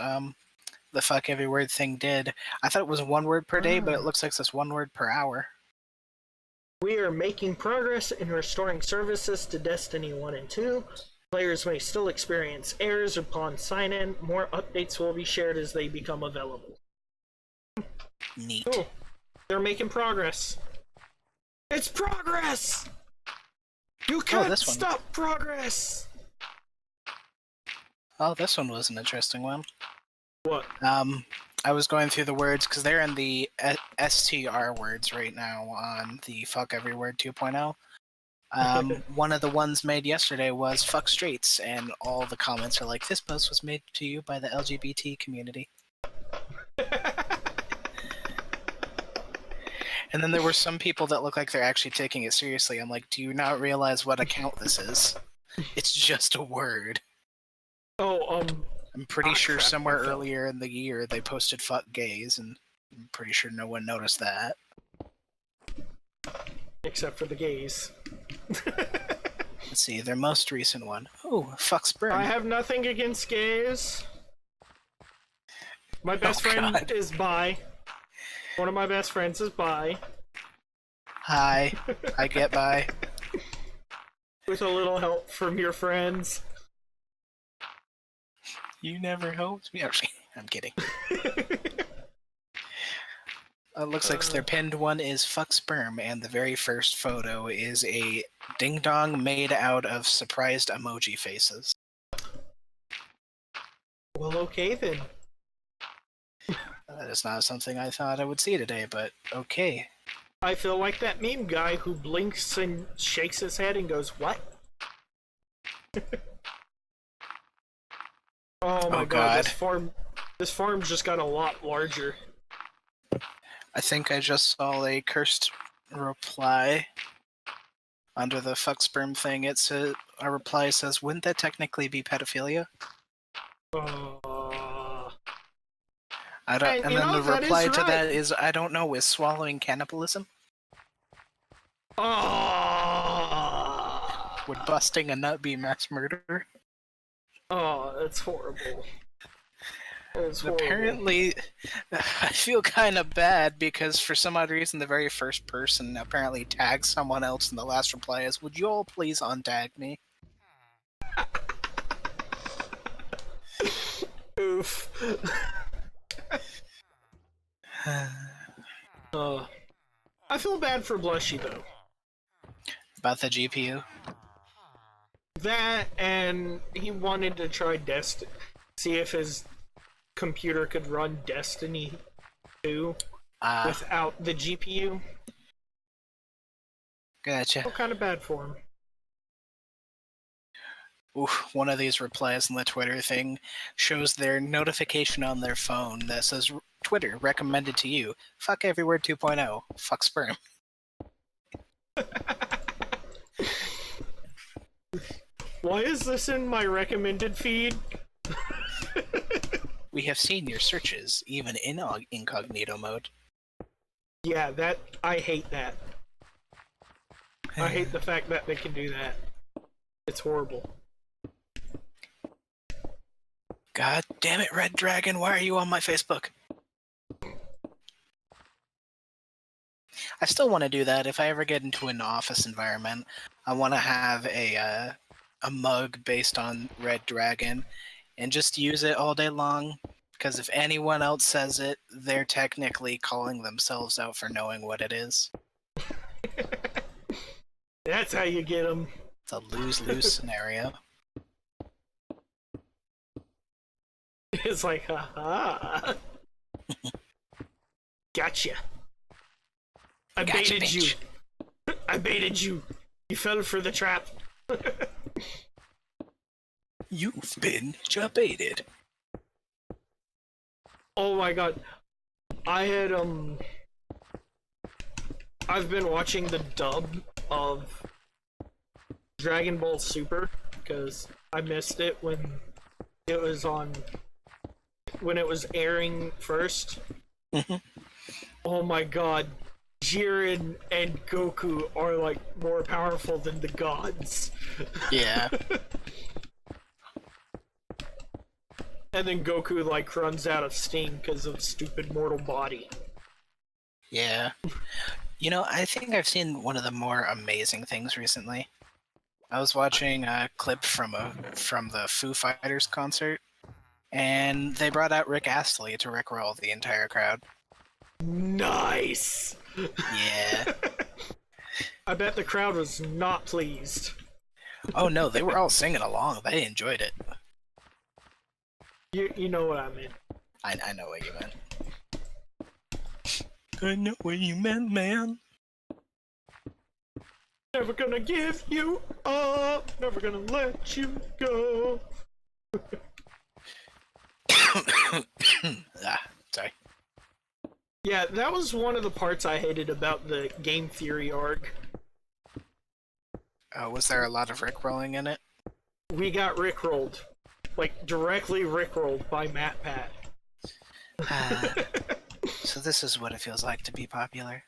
the fuck every word thing did. I thought it was one word per day, but it looks like it's one word per hour. We are making progress in restoring services to Destiny 1 and 2. Players may still experience errors upon sign-in. More updates will be shared as they become available. Neat. Cool. They're making progress. It's progress! You can't this one. stop progress! Oh, this one was an interesting one. What? I was going through the words because they're in the STR words right now on the Fuck Every Word 2.0. One of the ones made yesterday was fuck streets, and all the comments are like, this post was made to you by the LGBT community. And then there were some people that look like they're actually taking it seriously. I'm like, do you not realize what account this is? It's just a word. Oh, I'm pretty sure crap, somewhere I fell. earlier in the year they posted fuck gays, and I'm pretty sure no one noticed that. except for the gays. Let's see, their most recent one. Oh, fuck sperm. I have nothing against gays. My best friend God. is bi. One of my best friends is bi. Hi, I get by. With a little help from your friends. You never helped me. Actually, I'm kidding. It looks like their pinned one is fuck sperm, and the very first photo is a ding dong made out of surprised emoji faces. Well, okay then. That is not something I thought I would see today, but okay. I feel like that meme guy who blinks and shakes his head and goes, what? Oh my god, this farm just got a lot larger. I think I just saw a cursed reply under the fuck sperm thing. It's a reply says, wouldn't that technically be pedophilia? I don't, and then the reply to that is, I don't know, is swallowing cannibalism? Would busting a nut be mass murder? Oh, that's horrible. That's horrible. Apparently, I feel kind of bad because for some odd reason, the very first person apparently tagged someone else, and the last reply is, would you all please untag me? Oof. I feel bad for Blushy, though. About the GPU? That, and he wanted to try see if his computer could run Destiny 2 without the GPU. Gotcha. Feel kind of bad for him. Oof, one of these replies in the Twitter thing shows their notification on their phone that says, Twitter, recommended to you. Fuck Every Word 2.0. Fuck sperm. Why is this in my recommended feed? We have seen your searches, even in incognito mode. Yeah, I hate that. I hate the fact that they can do that. It's horrible. God damn it, Red Dragon, why are you on my Facebook? I still want to do that. If I ever get into an office environment, I want to have a mug based on Red Dragon and just use it all day long, because if anyone else says it, they're technically calling themselves out for knowing what it is. That's how you get them. It's a lose-lose scenario. It's like, haha. Gotcha. I baited bitch. you. I baited you. You fell for the trap. You've been baited. Oh my god. I've been watching the dub of Dragon Ball Super because I missed it when it was airing first. Oh my god. Jiren and Goku are like more powerful than the gods. Yeah. And then Goku like runs out of steam because of stupid mortal body. Yeah. You know, I think I've seen one of the more amazing things recently. I was watching a clip from the Foo Fighters concert, and they brought out Rick Astley to rickroll the entire crowd. Nice! Yeah. I bet the crowd was not pleased. Oh no, they were all singing along. They enjoyed it. You know what I mean. I know what you meant. I know what you meant, man. Never gonna give you up. Never gonna let you go. Sorry. Yeah, that was one of the parts I hated about the game theory arc. Was there a lot of rickrolling in it? We got rickrolled. Like, directly rickrolled by MatPat. So this is what it feels like to be popular.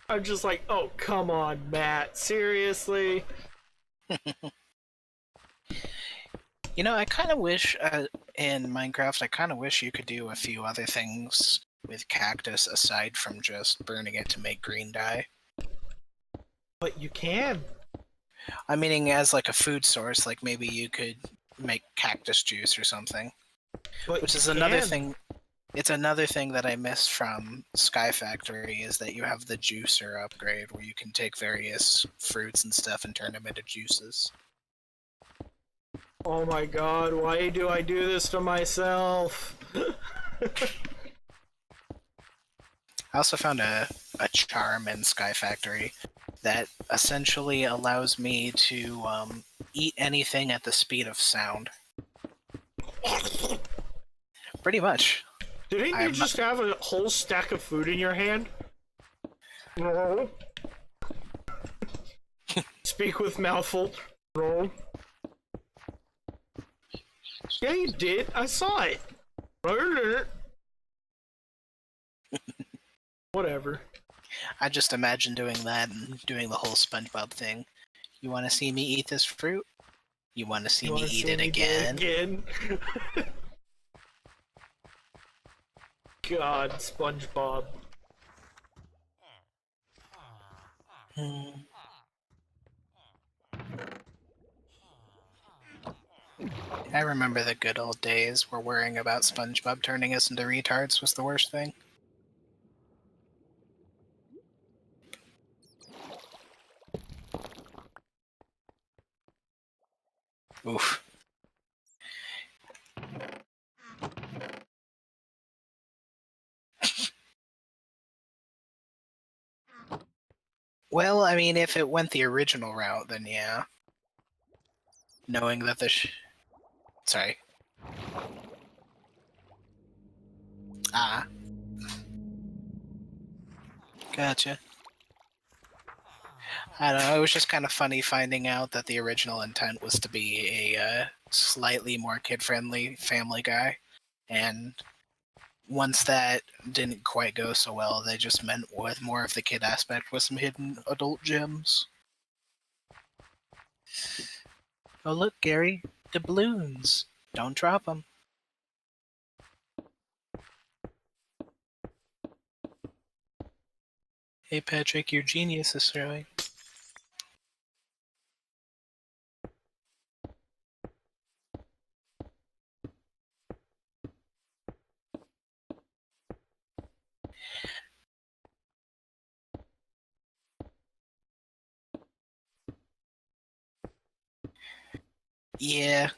I'm just like, oh, come on, Matt. Seriously? You know, I kind of wish in Minecraft, I kind of wish you could do a few other things with cactus aside from just burning it to make green dye. But you can. I'm meaning as like a food source, like maybe you could make cactus juice or something. But Which is you another can. thing. It's another thing that I miss from Sky Factory is that you have the juicer upgrade where you can take various fruits and stuff and turn them into juices. Oh my god, why do I do this to myself? I also found a charm in Sky Factory that essentially allows me to eat anything at the speed of sound. Pretty much. Didn't you just have a whole stack of food in your hand? No. Speak with mouthful. No. Yeah, you did. I saw it. Whatever. I just imagine doing that and doing the whole SpongeBob thing. You want to see me eat this fruit? You want to see me eat it again? God, SpongeBob. I remember the good old days where worrying about SpongeBob turning us into retards was the worst thing. Oof. Well, I mean, if it went the original route, then yeah. Knowing that the Sorry. Gotcha. I don't know, it was just kind of funny finding out that the original intent was to be a slightly more kid-friendly Family Guy, and once that didn't quite go so well, they just went with more of the kid aspect with some hidden adult gems. Oh look, Gary, doubloons. Don't drop them. Hey Patrick, your genius is showing. Yeah.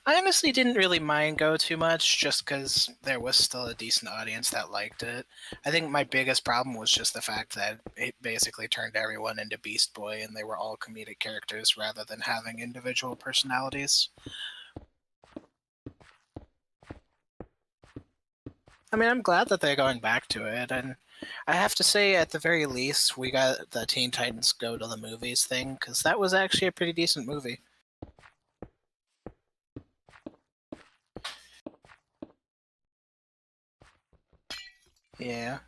I honestly didn't really mind Go too much, just because there was still a decent audience that liked it. I think my biggest problem was just the fact that it basically turned everyone into Beast Boy, and they were all comedic characters rather than having individual personalities. I mean, I'm glad that they're going back to it, and I have to say, at the very least, we got the Teen Titans Go to the Movies thing, because that was actually a pretty decent movie. Yeah.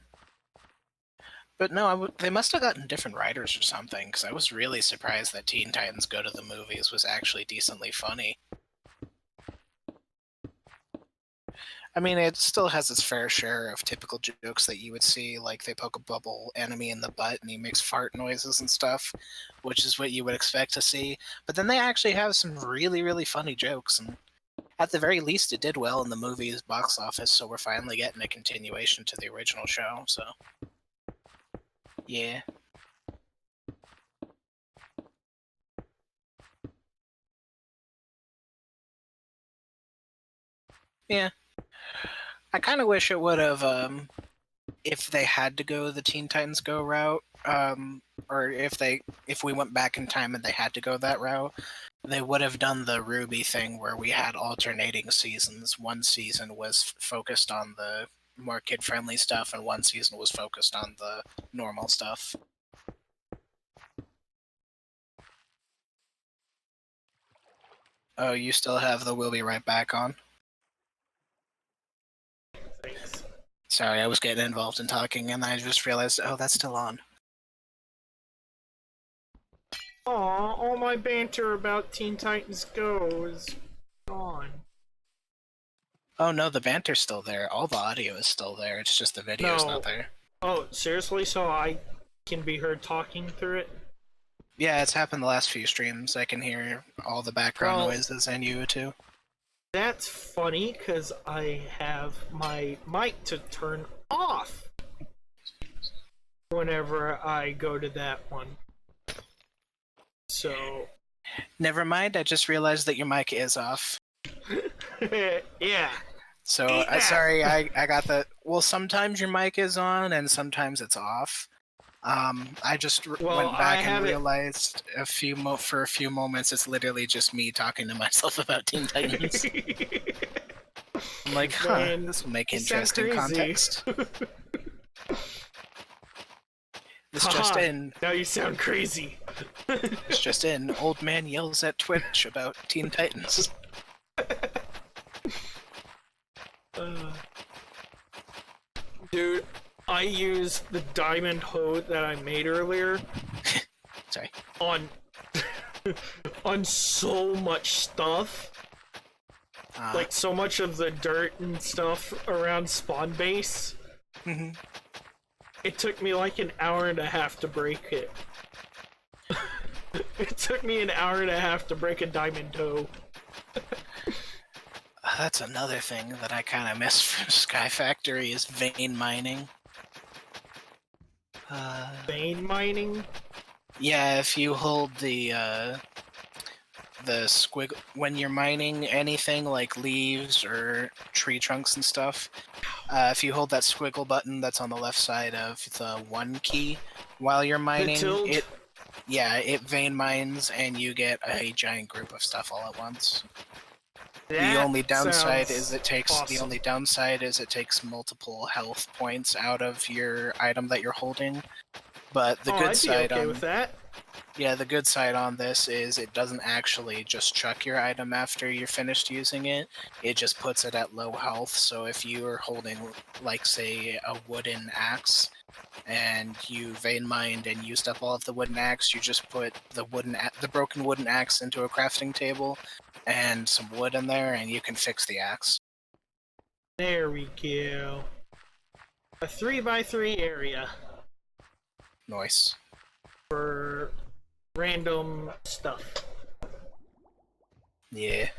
But no, they must have gotten different writers or something, because I was really surprised that Teen Titans Go to the Movies was actually decently funny. I mean, it still has its fair share of typical jokes that you would see, like they poke a bubble enemy in the butt and he makes fart noises and stuff, which is what you would expect to see. But then they actually have some really, really funny jokes, and at the very least, it did well in the movie's box office, so we're finally getting a continuation to the original show, so... Yeah. Yeah. I kind of wish it would have, if they had to go the Teen Titans Go route, or if we went back in time and they had to go that route, they would have done the Ruby thing where we had alternating seasons. One season was focused on the more kid-friendly stuff, and one season was focused on the normal stuff. Oh, you still have the "We'll be right back" on? Thanks. Sorry, I was getting involved in talking, and I just realized, oh, that's still on. Aw, all my banter about Teen Titans Go is gone. Oh no, the banter's still there. All the audio is still there. It's just the video's No. not there. Oh, seriously? So I can be heard talking through it? Yeah, it's happened the last few streams. I can hear all the background Well, noises, and you too. That's funny, because I have my mic to turn off whenever I go to that one. So, Never mind, I just realized that your mic is off. yeah. So, Yeah. sorry, I got the... Well, sometimes your mic is on, and sometimes it's off. I just Well, went back I and have it- realized for a few moments it's literally just me talking to myself about Teen Titans. I'm like, huh, Man, this will make you sound interesting crazy. context. This just Haha, in. Now you sound crazy. It's just in. Old man yells at Twitch about Teen Titans. Dude, I used the diamond hoe that I made earlier Sorry. on on so much stuff. Like so much of the dirt and stuff around spawn base. Mhm. It took me like an hour and a half to break it. It took me an hour and a half to break a diamond toe. That's another thing that I kind of miss from Sky Factory is vein mining. Vein mining? Yeah, if you hold the squiggle when you're mining anything like leaves or tree trunks and stuff, if you hold that squiggle button that's on the left side of the 1 key while you're mining, tilt? it vein mines and you get a giant group of stuff all at once. The That only downside sounds is it takes multiple health points out of your item that you're holding. But the good I'd side be okay on with that. yeah, the good side on this is it doesn't actually just chuck your item after you're finished using it. It just puts it at low health. So if you're holding, like, say, a wooden axe, and you vein mined and used up all of the wooden axe, you just put the broken wooden axe into a crafting table and some wood in there, and you can fix the axe. There we go. A 3x3 area Nice. for random stuff. Yeah.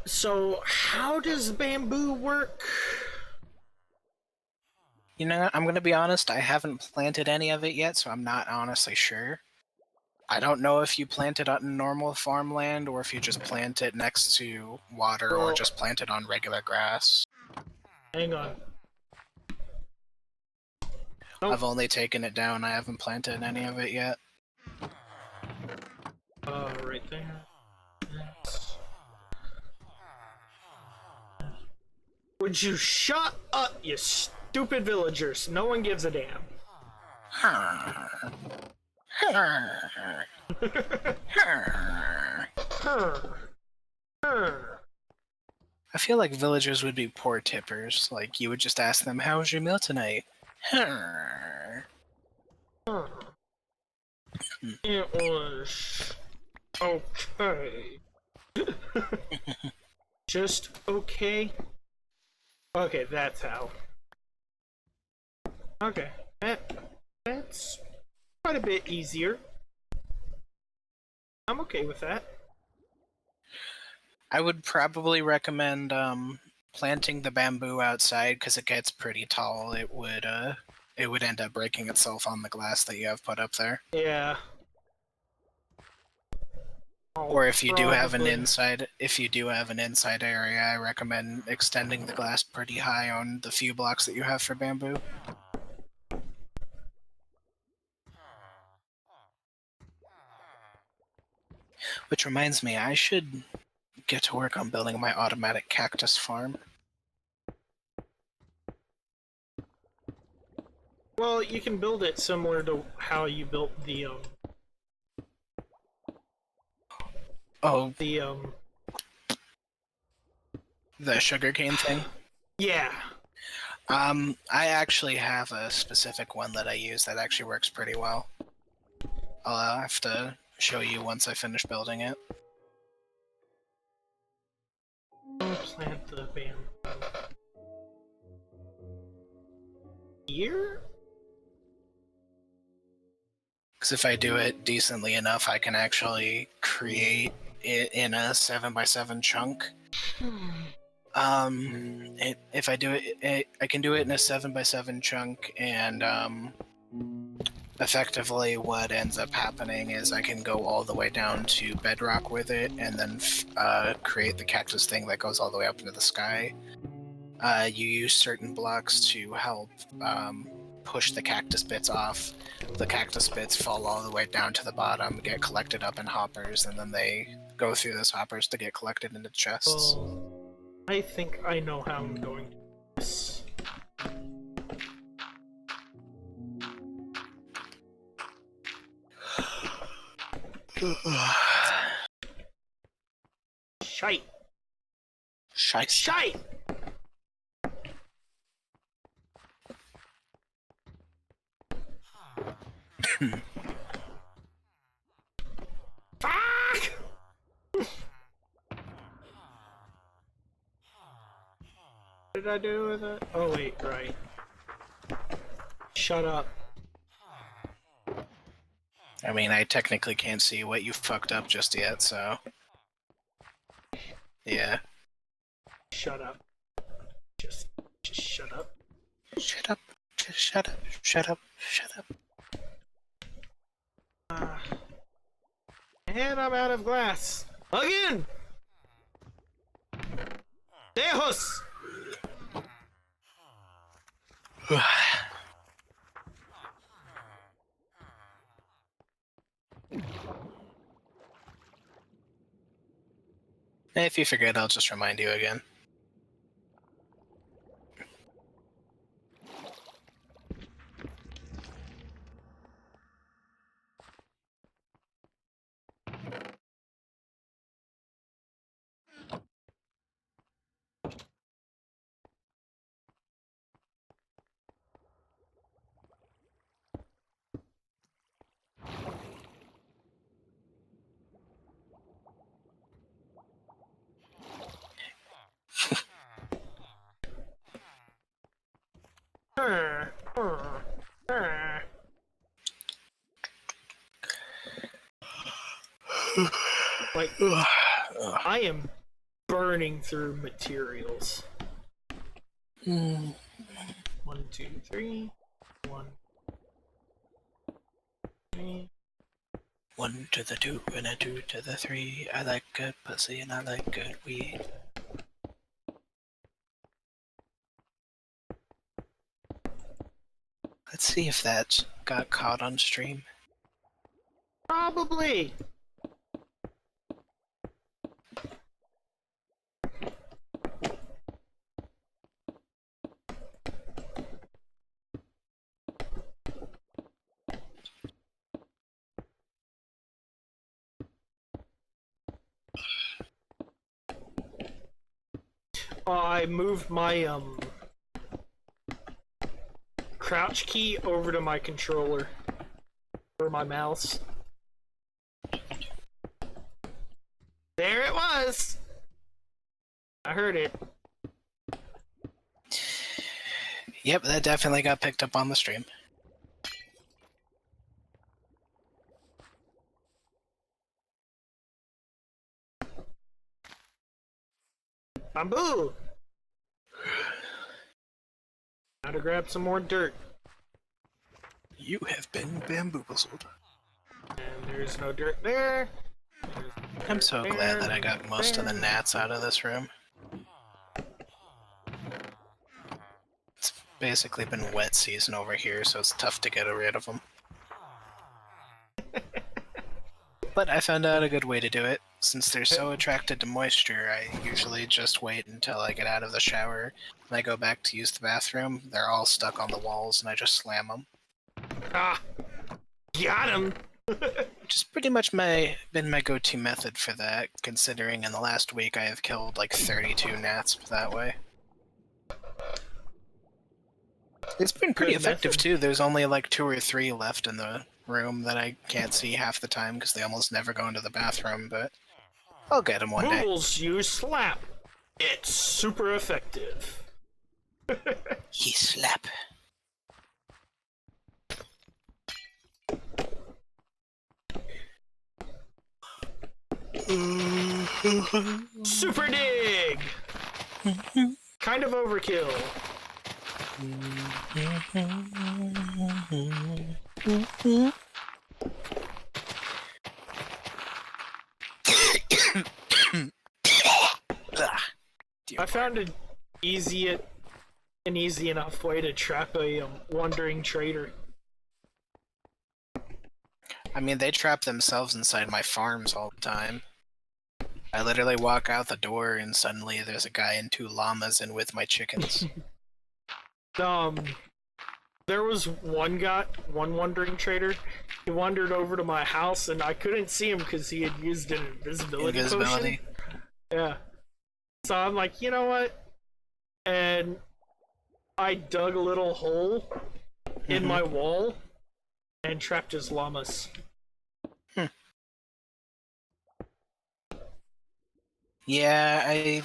So how does bamboo work? You know, I'm gonna be honest, I haven't planted any of it yet, so I'm not honestly sure. I don't know if you plant it on normal farmland or if you just plant it next to water or Well- just plant it on regular grass. Hang on. Nope. I've only taken it down, I haven't planted any of it yet. Right there. Would you shut up, you stupid villagers? No one gives a damn. I feel like villagers would be poor tippers. Like, you would just ask them, how was your meal tonight? It was okay. Just okay? Okay, that's how. Okay, that's quite a bit easier. I'm okay with that. I would probably recommend planting the bamboo outside because it gets pretty tall. It would end up breaking itself on the glass that you have put up there. Yeah. Or if you do have an Probably. inside area, I recommend extending the glass pretty high on the few blocks that you have for bamboo. Which reminds me, I should get to work on building my automatic cactus farm. Well, you can build it similar to how you built the Oh, the the sugarcane thing? yeah. I actually have a specific one that I use that actually works pretty well. I'll have to show you once I finish building it. I'll plant the bamboo. Here? Because if I do it decently enough, I can actually create it in a 7x7 chunk. If I do it, I can do it in a 7x7 chunk, and effectively what ends up happening is I can go all the way down to bedrock with it, and then create the cactus thing that goes all the way up into the sky. You use certain blocks to help push the cactus bits off. The cactus bits fall all the way down to the bottom, get collected up in hoppers, and then they go through those hoppers to get collected into chests. Well, I think I know how I'm going to do this. Shite! Shite. Shite! Fuck! What did I do with it? Oh wait, right. Shut up. I mean, I technically can't see what you fucked up just yet, so... Yeah. Shut up. Just shut up. Shut up. Just shut up. Shut up. Shut up. And I'm out of glass. Again! Dejos! If you forget, I'll just remind you again. Like, I am burning through materials. 1, 2, 3. 1, 3. 1 to the 2 and a 2 to the 3. I like good pussy and I like good weed. Let's see if that got caught on stream. Probably. I moved my crouch key over to my controller for my mouse. There it was. I heard it. Yep, that definitely got picked up on the stream. Bamboo! Now to grab some more dirt. You have been bamboozled. And there's no dirt there. There's I'm so glad that I got most of the gnats out of this room. It's basically been wet season over here, so it's tough to get rid of them. But I found out a good way to do it. Since they're so attracted to moisture, I usually just wait until I get out of the shower and I go back to use the bathroom. They're all stuck on the walls and I just slam them. Ah, got him. Which is pretty much been my go-to method for that, considering in the last week I have killed like 32 gnats that way. It's been pretty effective too. There's only like 2 or 3 left in the room that I can't see half the time because they almost never go into the bathroom, but I'll get them one day. Rules you slap. It's super effective. He slap. Super dig! Kind of overkill. I found an easy enough way to trap a wandering trader. I mean, they trap themselves inside my farms all the time. I literally walk out the door and suddenly there's a guy and 2 llamas in with my chickens. There was one wandering trader. He wandered over to my house and I couldn't see him because he had used an invisibility potion. Yeah. So I'm like, you know what? And I dug a little hole in my wall and trapped his llamas. Yeah, I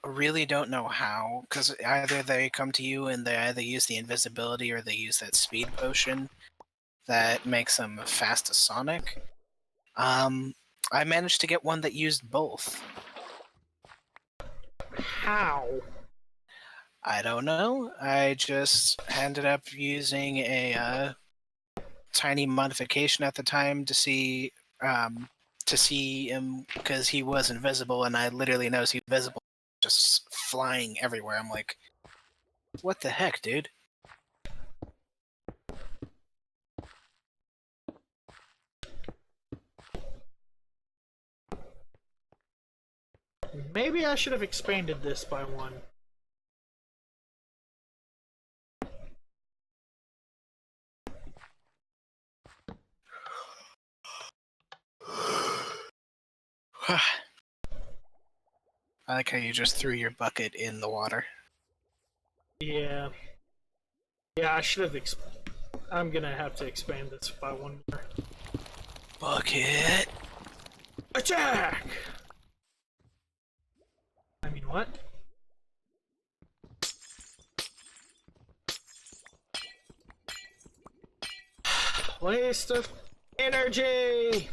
really don't know how, because either they come to you and they either use the invisibility or they use that speed potion that makes them fast as Sonic. I managed to get one that used both. How? I don't know. I just ended up using a tiny modification at the time to see him because he was invisible, and I literally noticed he's invisible, just flying everywhere. I'm like, what the heck, dude? Maybe I should have expanded this by 1. I like how you just threw your bucket in the water. Yeah. Yeah, I should have I'm gonna have to expand this by 1 more. Bucket! Attack! I mean, what? Waste of energy!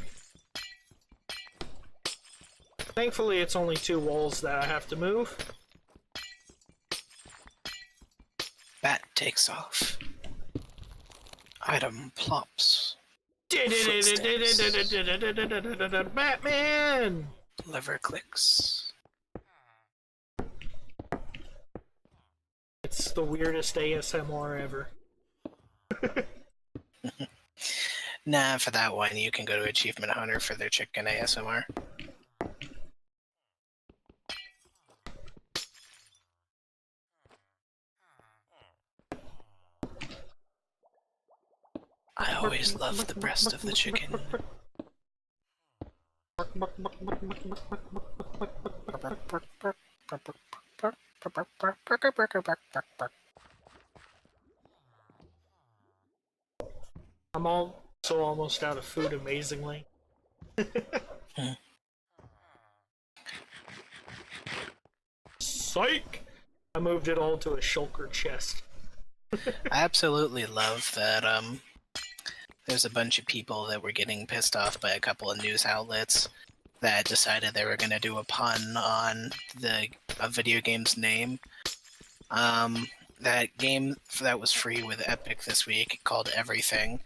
Thankfully, it's only 2 walls that I have to move. Bat takes off. Item plops. Batman! Lever clicks. It's the weirdest ASMR ever. Nah, for that one, you can go to Achievement Hunter for their chicken ASMR. I always love the breast of the chicken. I'm also almost out of food, amazingly. Psych! I moved it all to a shulker chest. I absolutely love that, there's a bunch of people that were getting pissed off by a couple of news outlets that decided they were going to do a pun on a video game's name. That game that was free with Epic this week called Everything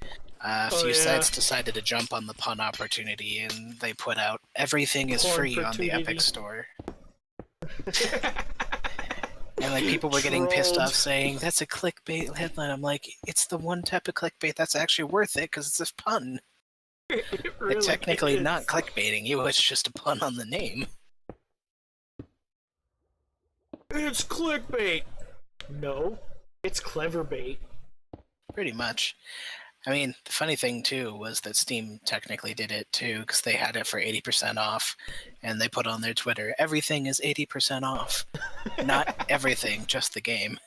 A Oh, few yeah. sites decided to jump on the pun opportunity, and they put out everything is free on the Epic Porn-pertunity. Store. And like people were getting pissed Trolled. off saying that's a clickbait headline. I'm like, it's the one type of clickbait that's actually worth it because it's a pun. It really It's technically is. not clickbaiting you, it's just a pun on the name. It's clickbait. No, it's clever bait. Pretty much. I mean, the funny thing too was that Steam technically did it too because they had it for 80% off, and they put on their Twitter, everything is 80% off. Not everything, just the game.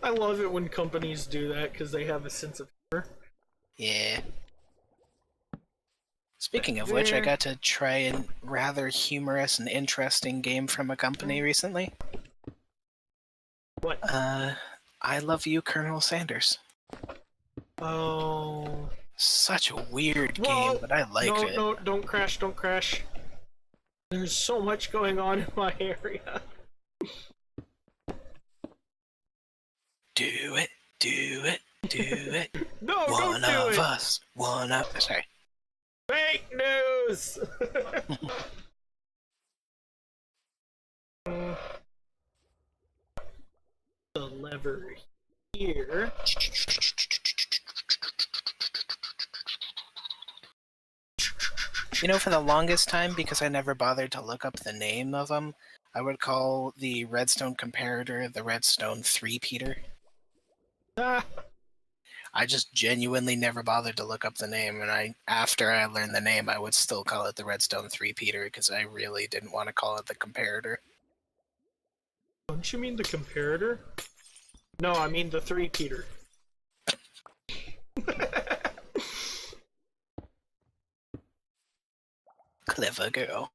I love it when companies do that because they have a sense of humor. Yeah. Speaking of which, I got to try a rather humorous and interesting game from a company recently. What? I Love You, Colonel Sanders. Oh. Such a weird Whoa! game, but I liked it. No, don't crash, don't crash. There's so much going on in my area. Do it, do it, do it. No, One don't do of it! us, one of... Sorry. Fake news! The lever here. You know, for the longest time, because I never bothered to look up the name of them, I would call the Redstone comparator the Redstone 3-peater. Ah, I just genuinely never bothered to look up the name, and after I learned the name, I would still call it the Redstone 3-peater because I really didn't want to call it the comparator. don't you mean the comparator? No, I mean the 3-peater. Clever girl.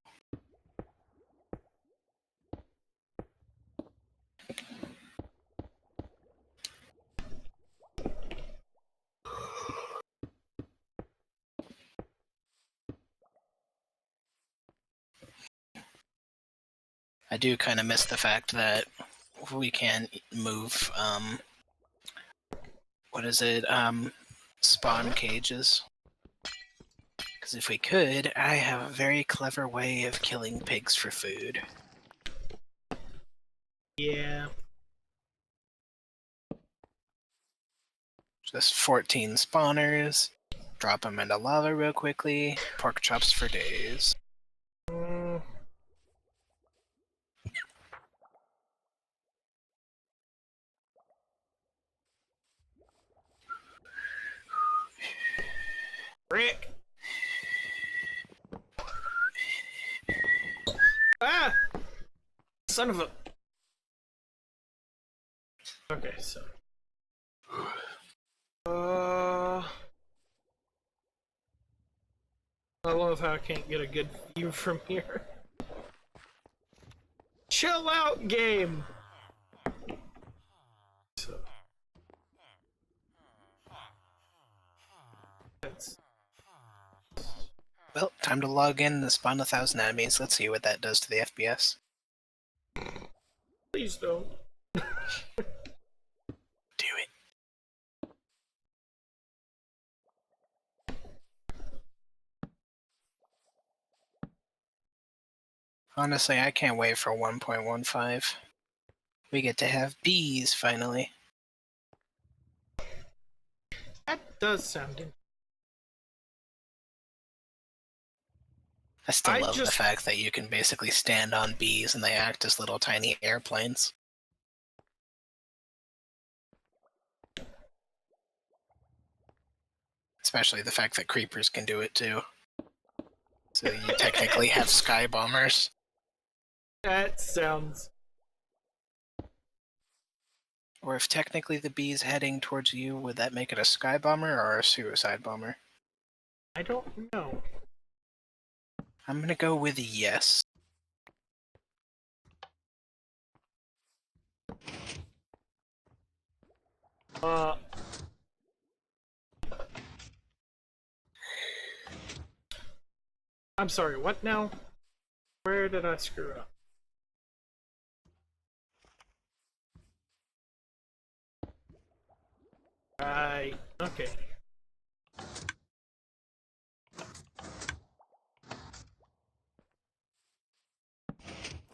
I do kind of miss the fact that we can't move, what is it, spawn cages. Because if we could, I have a very clever way of killing pigs for food. Yeah. Just 14 spawners, drop them into lava real quickly, pork chops for days. Rick! Ah! Son of a... Okay, so... I love how I can't get a good view from here. Chill out, game! So... That's... Well, time to log in and spawn 1,000 enemies. Let's see what that does to the FPS. Please don't. Do it. Honestly, I can't wait for 1.15. We get to have bees, finally. That does sound interesting. I still love the fact that you can basically stand on bees and they act as little tiny airplanes. Especially the fact that creepers can do it too. So you technically have sky bombers. That sounds... Or if technically the bee's heading towards you, would that make it a sky bomber or a suicide bomber? I don't know. I'm gonna go with yes. I'm sorry, what now? Where did I screw up? Okay.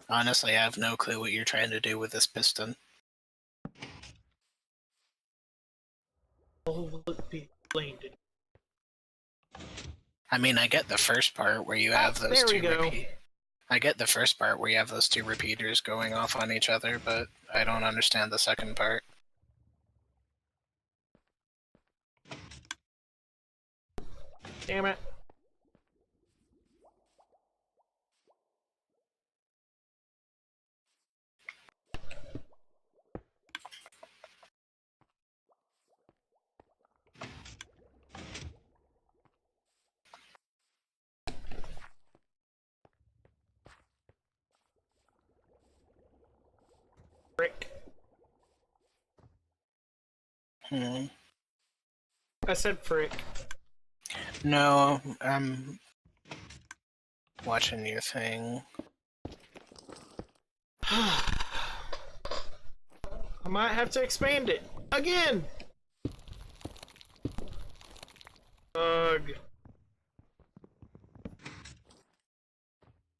Honestly, I have no clue what you're trying to do with this piston. Oh, will it be explained? I mean, I get the first part where you have those there we two go. I get the first part where you have those two repeaters going off on each other, but I don't understand the second part. Damn it. Frick. I said frick. No, I'm watching your thing. I might have to expand it. Again! Ugh.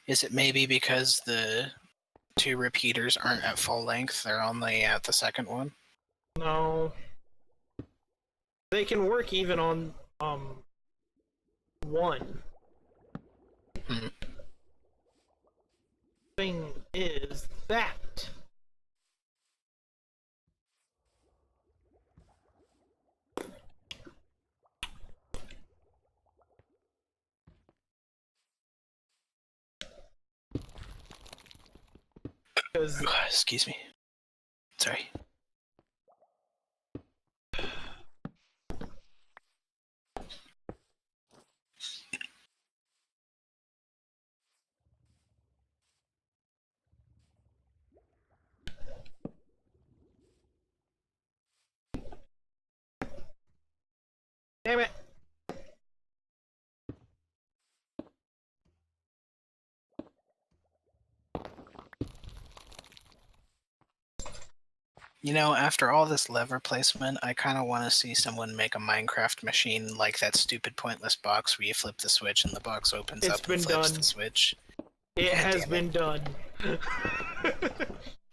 Is it maybe because the two repeaters aren't at full length, they're only at the second one? No. They can work even on, one. Thing is that. Because Excuse me. Sorry. damn it. You know, after all this lever placement, I kind of want to see someone make a Minecraft machine like that stupid pointless box where you flip the switch and the box opens It's up been and flips done. the switch. It God has damn been it. done.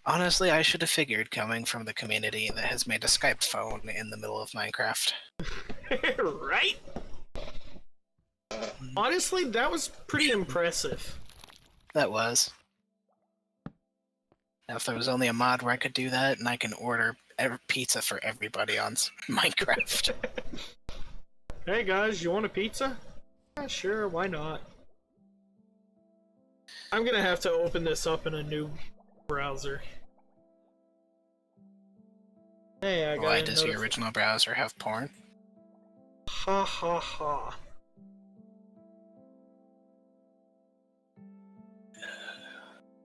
Honestly, I should have figured coming from the community that has made a Skype phone in the middle of Minecraft. Right? Honestly, that was pretty impressive. That was. Now, if there was only a mod where I could do that, and I can order pizza for everybody on Minecraft. Hey guys, you want a pizza? Yeah, sure, why not? I'm gonna have to open this up in a new browser. Hey, I got Why a does your original browser have porn? Ha ha ha.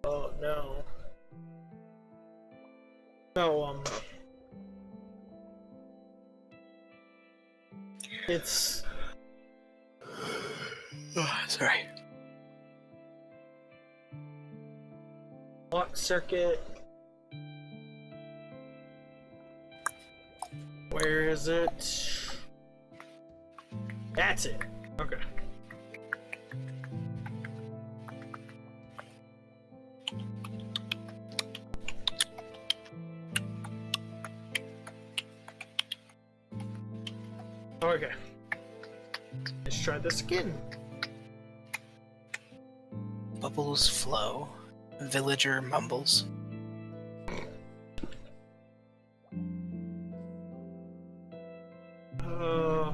Oh no. No, it's Oh, sorry. lock circuit. Where is it? That's it. Okay. Okay. Let's try this again. Bubbles flow. Villager mumbles. Uh...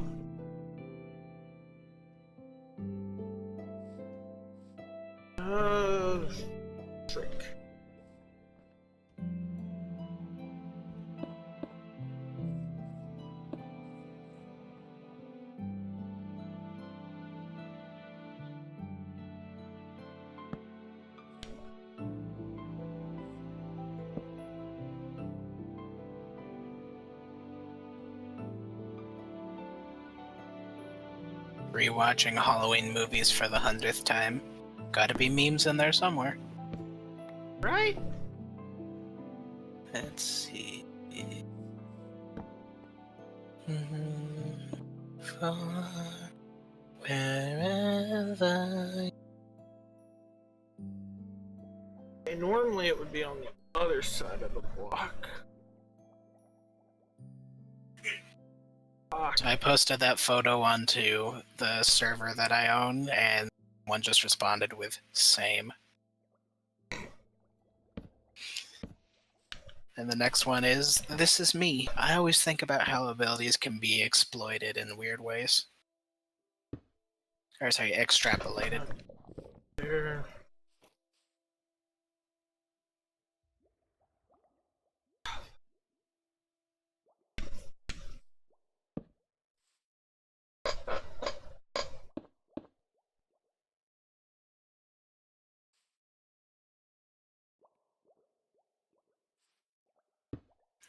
Trick. Rewatching Halloween movies for the 100th time. Gotta be memes in there somewhere. Right? Let's see. far, wherever. And normally it would be on the other side of the block. So I posted that photo onto the server that I own, and one just responded with same. And the next one is, this is me. I always think about how abilities can be exploited in weird ways. Or sorry, extrapolated. There.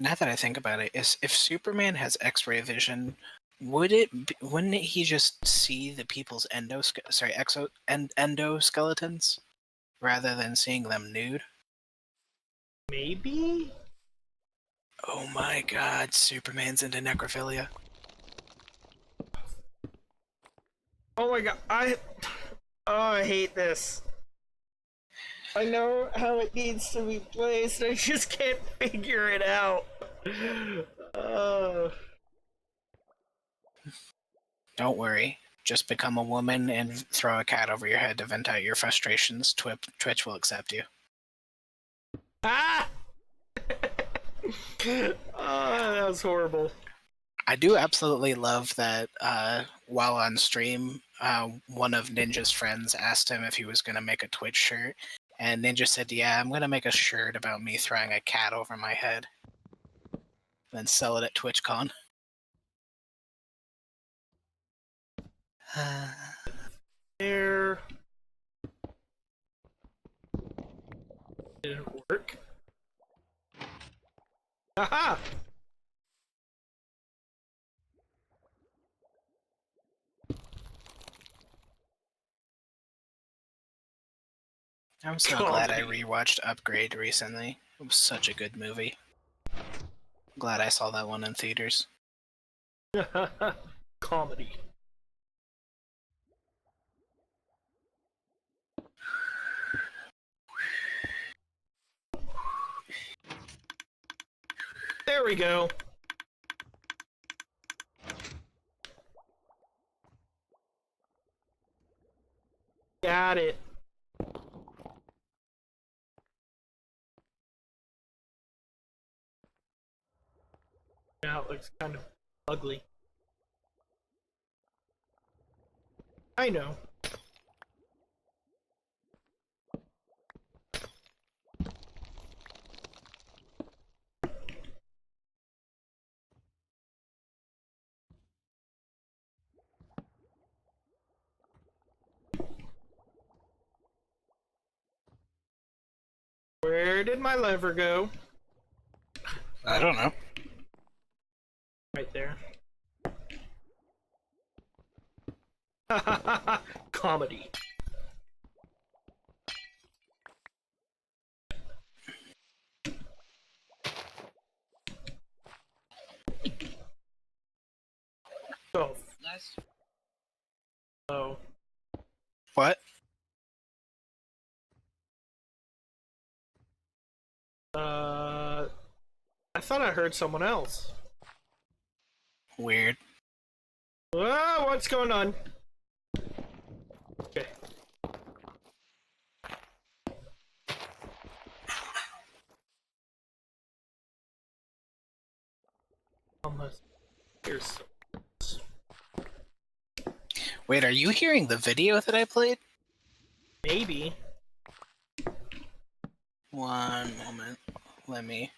Now that I think about it, if Superman has X-ray vision, wouldn't he just see the people's endoskeletons rather than seeing them nude? Maybe? Oh my god, Superman's into necrophilia. Oh my god, I hate this. I know how it needs to be placed, I just can't figure it out. Don't worry. Just become a woman and throw a cat over your head to vent out your frustrations. Twitch will accept you. Ah! That was horrible. I do absolutely love that while on stream, one of Ninja's friends asked him if he was going to make a Twitch shirt, and Ninja said, yeah, I'm going to make a shirt about me throwing a cat over my head. Then sell it at TwitchCon. There. Didn't work. Haha! I'm so glad I rewatched Upgrade recently. It was such a good movie. Glad I saw that one in theaters. Comedy. There we go. Got it. Now it looks kind of ugly. I know. Where did my lever go? I don't know. Right there. Comedy. Oh. Oh. What? I thought I heard someone else. Weird. Ah, what's going on? Okay. Unless here's Wait, are you hearing the video that I played? maybe. One moment. Let me...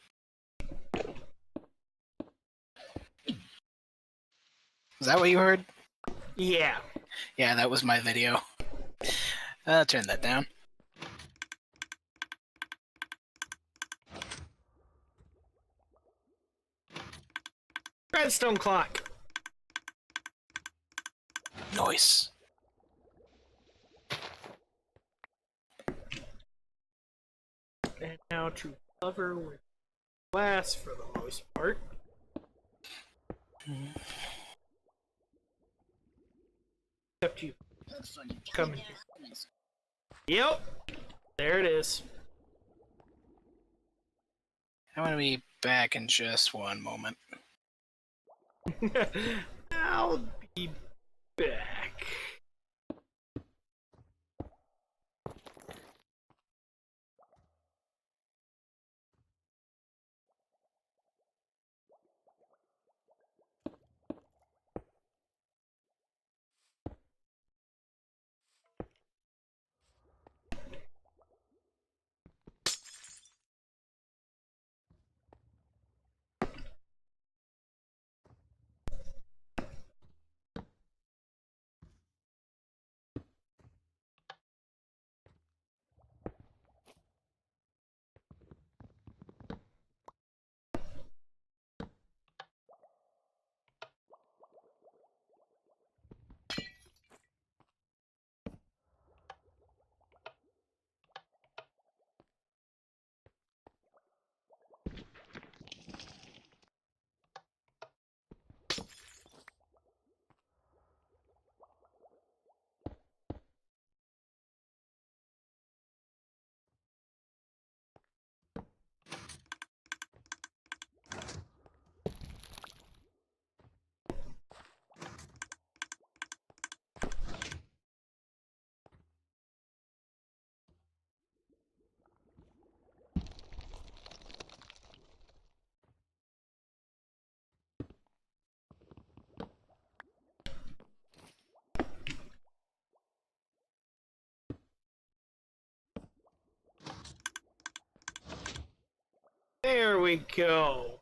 Is that what you heard? Yeah. Yeah, that was my video. Turn that down. Redstone clock. Nice. And now to cover with glass for the most part. Except you. Come in here. Yep. There it is. I'm gonna be back in just one moment. I'll be back. There we go.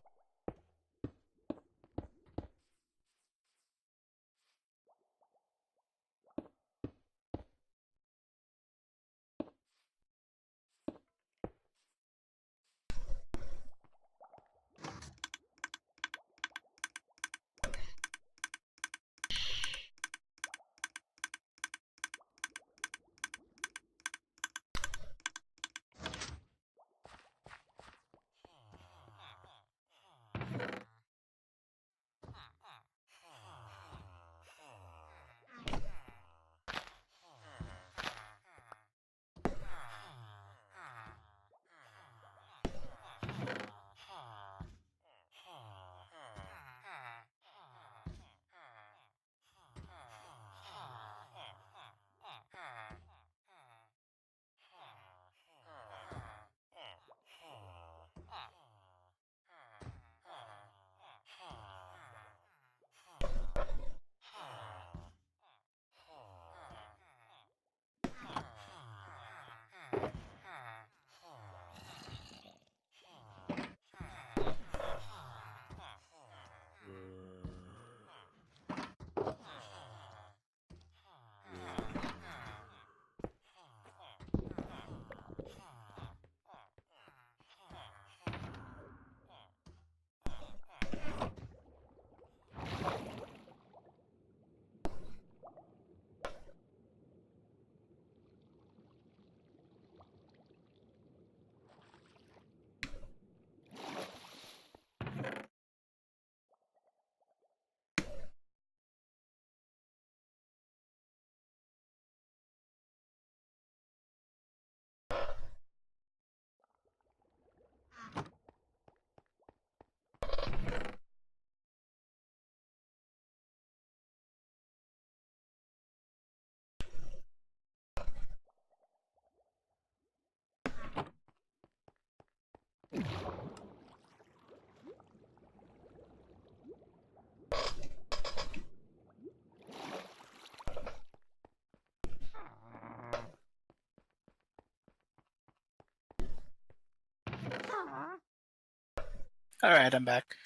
Alright, I'm back.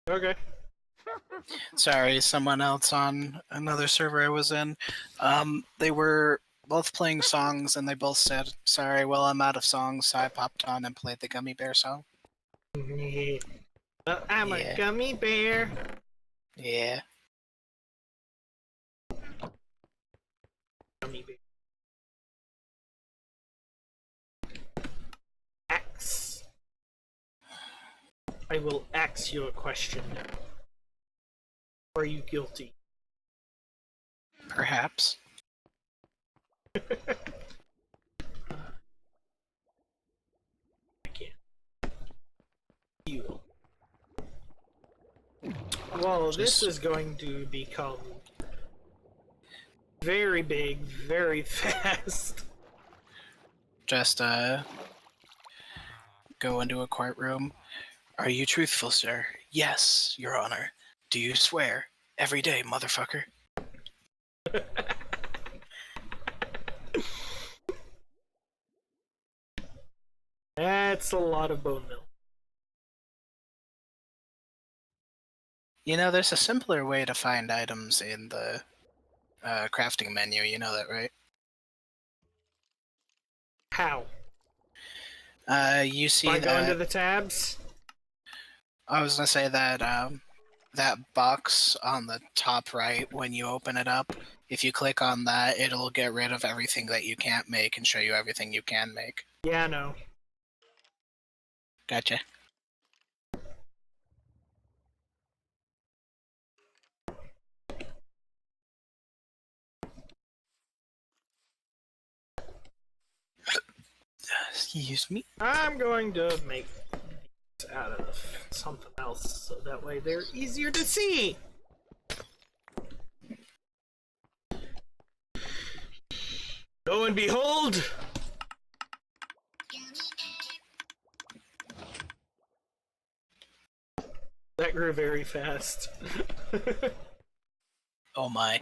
Okay. Sorry, someone else on another server I was in. They were both playing songs and they both said, sorry, well, I'm out of songs, so I popped on and played the Gummy Bear song. Well, I'm Yeah. a gummy bear. Yeah. Gummy bear. Axe. I will ask you a question now. Are you guilty? Perhaps. I can't. You. Well, this is going to become very big, very fast. Just, go into a courtroom. Are you truthful, sir? Yes, Your Honor. Do you swear? Every day, motherfucker. That's a lot of bone meal. You know, there's a simpler way to find items in the crafting menu. You know that, right? How? You see By going to that... the tabs? I was gonna say that, that box on the top right, when you open it up, if you click on that, it'll get rid of everything that you can't make and show you everything you can make. Yeah, no. Gotcha. Excuse me. I'm going to make these out of something else so that way they're easier to see. Lo and behold! That grew very fast. Oh my.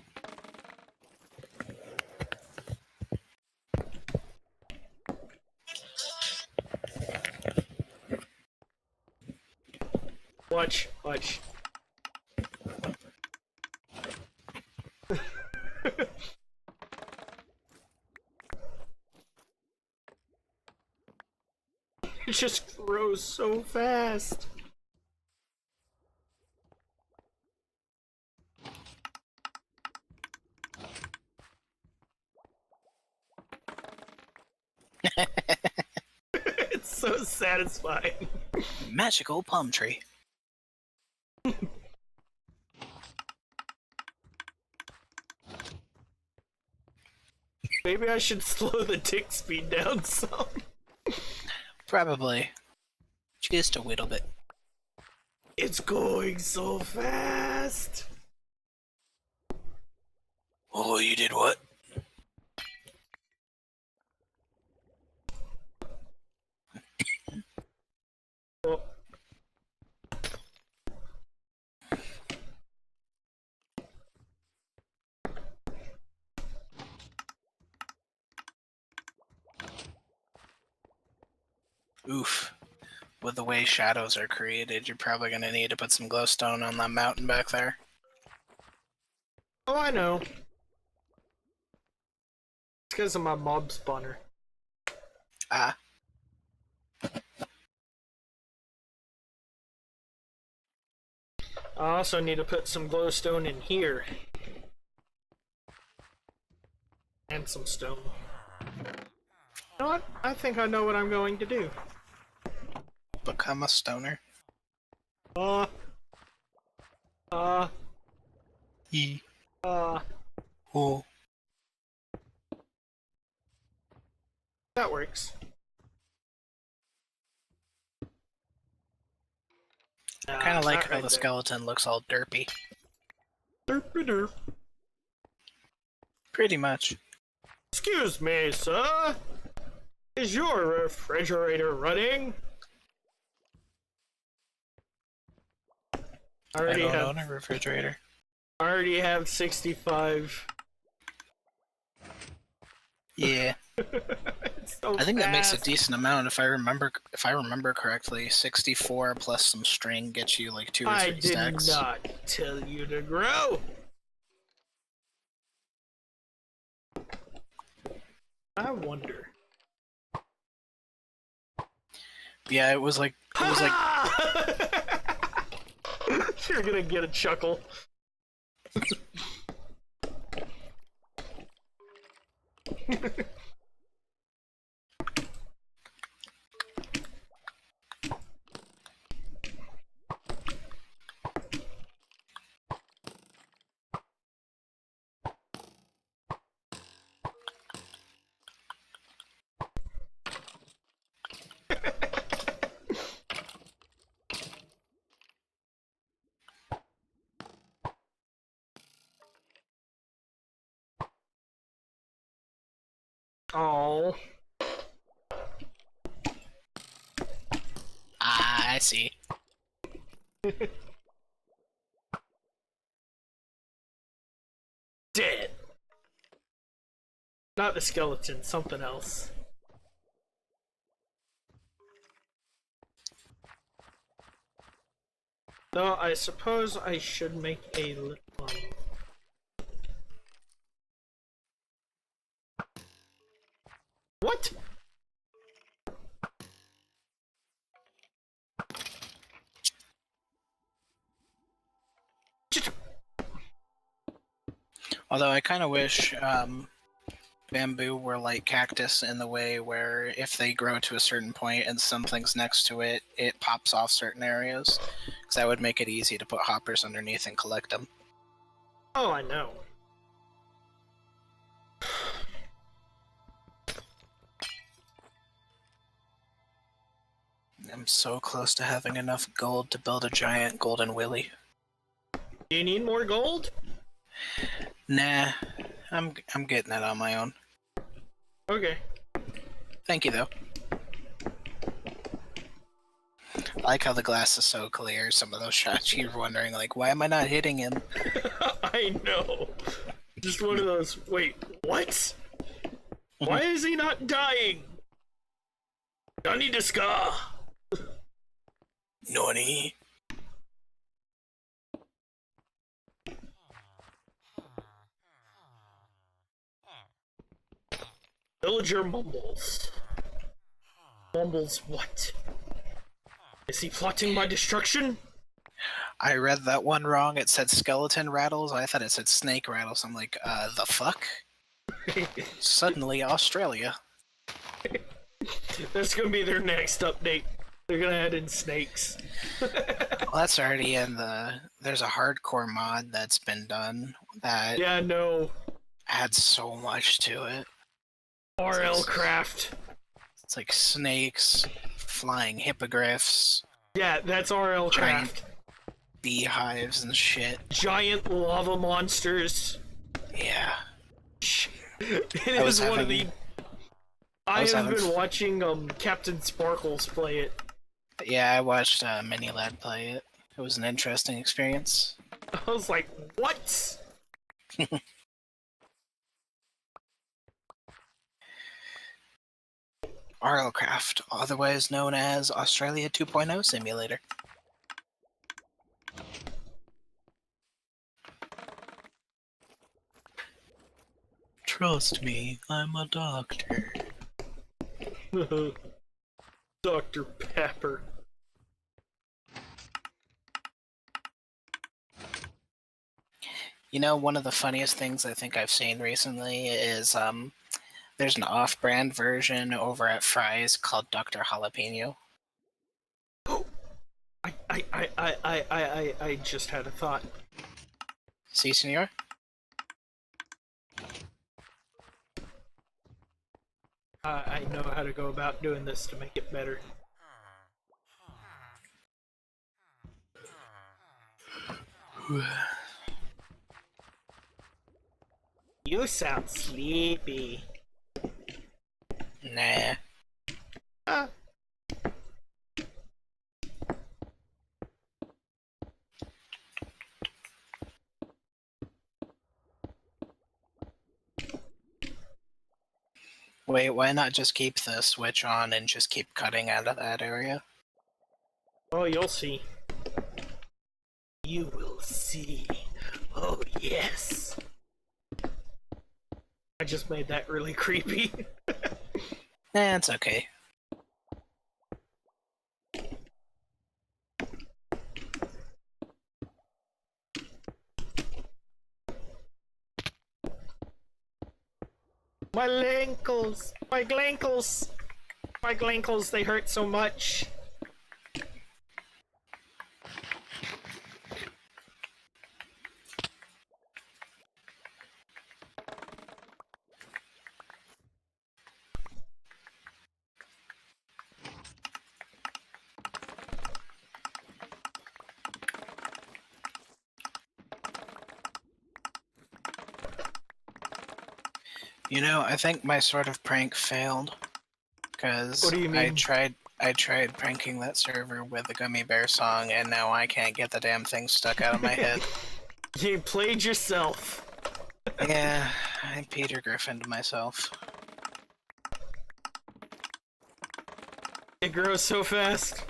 Watch, watch. It just grows so fast. It's so satisfying. Magical palm tree. Maybe I should slow the tick speed down some. Probably. Just a little bit. It's going so fast. Oh, you did what? Oh. Oof. With the way shadows are created, you're probably gonna need to put some glowstone on that mountain back there. Oh, I know. It's because of my mob spawner. Ah. I also need to put some glowstone in here. And some stone. You know what? I think I know what I'm going to do. Become a stoner. E. Oh. That works. I kind of like not how right the there. skeleton looks all derpy. Derp-a-derp. Pretty much. Excuse me, sir. Is your refrigerator running? I I don't own a refrigerator. already have 65. Yeah. It's so I think that makes a fast. decent amount if I remember correctly. 64 plus some string gets you like 2 or 3 I did stacks. not tell you to grow. I wonder. Yeah, it was like You're gonna get a chuckle. Oh, Ah, I see. dead. Not the skeleton, something else. Though I suppose I should make a little one. What? Although I kind of wish bamboo were like cactus in the way where if they grow to a certain point and something's next to it, it pops off certain areas. Because that would make it easy to put hoppers underneath and collect them. Oh, I know. I'm so close to having enough gold to build a giant golden willy. Do you need more gold? Nah, I'm getting it on my own. Okay. Thank you though. I like how the glass is so clear. Some of those shots you're wondering like, why am I not hitting him? I know. Just one of those. Wait, what? Why is he not dying? Nani desu ka? Nani? Villager mumbles. Mumbles what? Is he plotting my destruction? I read that one wrong. It said skeleton rattles. I thought it said snake rattles. I'm like, the fuck? Suddenly, Australia. That's gonna be their next update. They're gonna add in snakes. Well, that's already in the... There's a hardcore mod that's been done that Yeah, no. adds so much to it. RL Craft. It's like snakes, flying hippogriffs, Yeah, that's RL Giant. Craft. beehives and shit. Giant lava monsters. Yeah. It I was is one of the. having- I was have having been watching Captain Sparkles play it. Yeah, I watched Mini Lad play it. It was an interesting experience. I was like, what? Arlcraft, otherwise known as Australia 2.0 Simulator. Trust me, I'm a doctor. Dr. Pepper. You know, one of the funniest things I think I've seen recently is there's an off-brand version over at Fry's called Dr. Jalapeno. I just had a thought. Si, senor? I know how to go about doing this to make it better. You sound sleepy. Nah. Ah. Wait, why not just keep the switch on and just keep cutting out of that area? Oh, you'll see. You will see. Oh, yes. I just made that really creepy. Nah, it's okay. My ankles! My glankles! My glankles, they hurt so much. You know, I think my sort of prank failed. Because What do you mean? I tried pranking that server with the Gummy Bear song, and now I can't get the damn thing stuck out of my head. You played yourself. Yeah, I Peter Griffined myself. It grows so fast.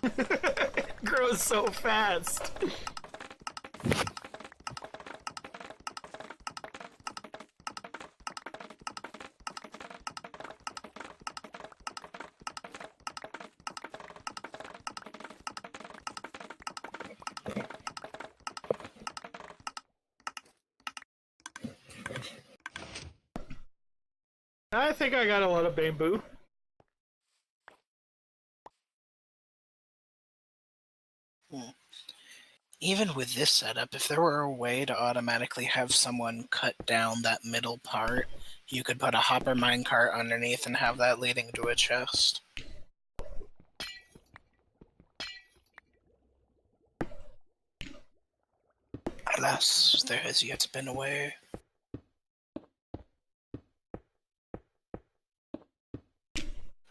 It grows so fast. I think I got a lot of bamboo. Even with this setup, if there were a way to automatically have someone cut down that middle part, you could put a hopper minecart underneath and have that leading to a chest. Alas, there has yet been a way.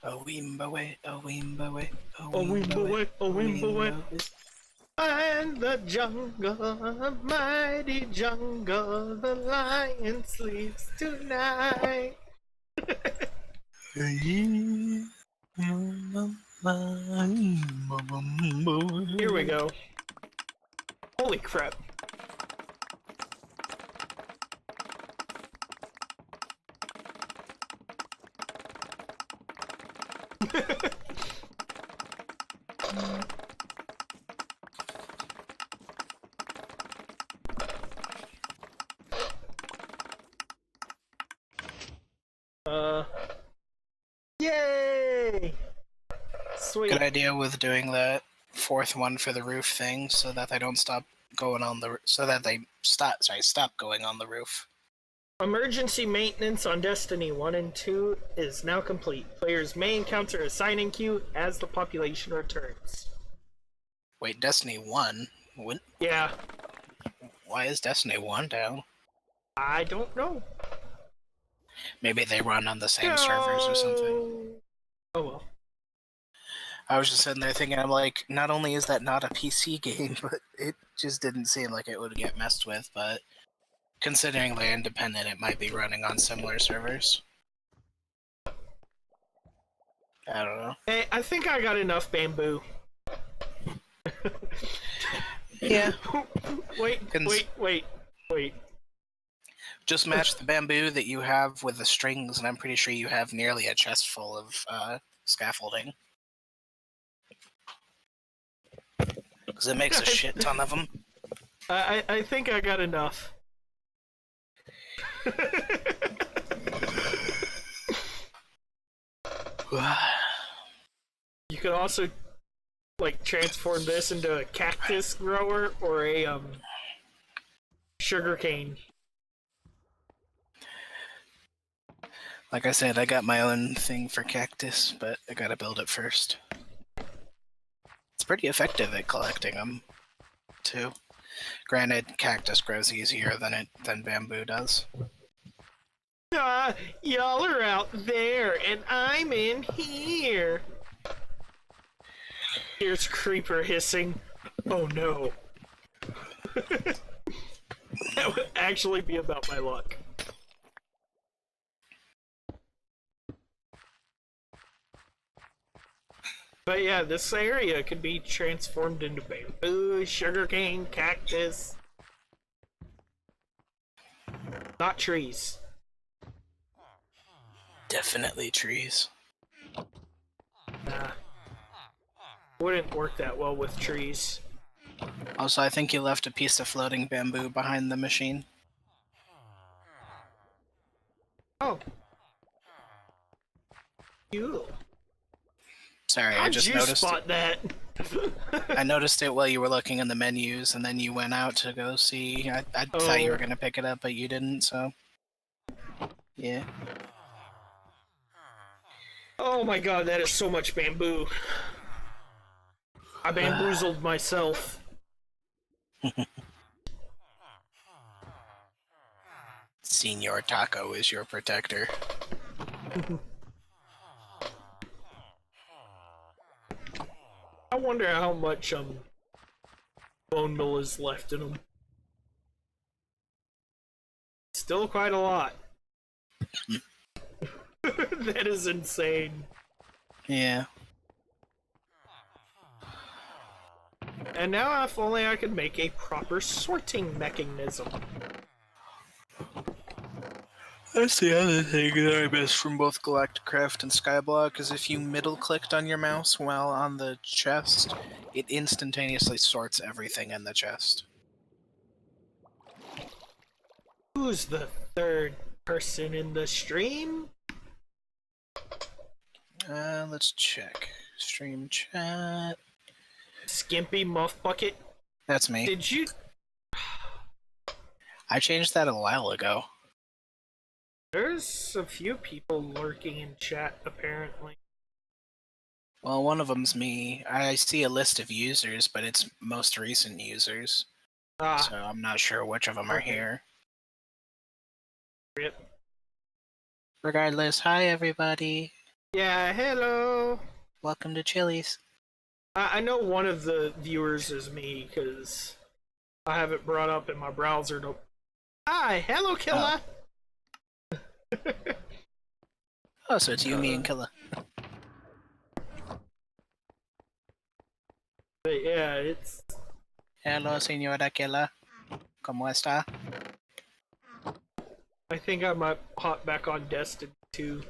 A weemba way, a weemba way, a weemba way, a weemba way. And the jungle, mighty jungle, the lion sleeps tonight. Here we go. Holy crap. Yay! Sweet. Good idea with doing that fourth one for the roof thing, so that they don't stop going on the, so that they stop going on the roof. Emergency maintenance on Destiny 1 and 2 is now complete. Players may encounter a sign-in queue as the population returns. Wait, Destiny 1? What? Yeah, Why is Destiny 1 down? I don't know. Maybe they run on the same servers or something. Oh well. I was just sitting there thinking, I'm like, not only is that not a PC game, but it just didn't seem like it would get messed with, but considering they're independent, it might be running on similar servers. I don't know. Hey, I think I got enough bamboo. Yeah. Wait. Just match the bamboo that you have with the strings, and I'm pretty sure you have nearly a chest full of scaffolding. Because it makes a shit ton of them. I think I got enough. You could also like transform this into a cactus grower or a sugarcane. Like I said, I got my own thing for cactus, but I gotta build it first. It's pretty effective at collecting them, too. Granted, cactus grows easier than bamboo does. Y'all are out there, and I'm in here. Here's Creeper hissing. Oh no. That would actually be about my luck. But yeah, this area could be transformed into bamboo, sugarcane, cactus. Not trees. Definitely trees. Nah. Wouldn't work that well with trees. Also, I think you left a piece of floating bamboo behind the machine. Oh. You. Sorry, I How'd just you noticed spot it. that? I noticed it while you were looking in the menus, and then you went out to go see. I thought you were gonna pick it up, but you didn't, so... Yeah. Oh my god, that is so much bamboo. I bamboozled myself. Senor Taco is your protector. I wonder how much bone meal is left in them. Still quite a lot. That is insane. Yeah. And now if only I could make a proper sorting mechanism. That's the other thing that I miss from both Galacticraft and Skyblock is if you middle-clicked on your mouse while on the chest, it instantaneously sorts everything in the chest. Who's the third person in the stream? Let's check. Stream chat. Skimpy Muff Bucket. That's me. Did you? I changed that a while ago. There's a few people lurking in chat, apparently. Well, one of them's me. I see a list of users, but it's most recent users. Ah, So I'm not sure which of them are Okay. here. rip. Regardless, hi everybody. Yeah, hello. Welcome to Chili's. I know one of the viewers is me, because I have it brought up in my browser to... Hi, hello, Killa! Oh, so it's you, me, and Killa. But yeah, it's... Hello, señora Killa. ¿Cómo está? I think I might hop back on Destiny 2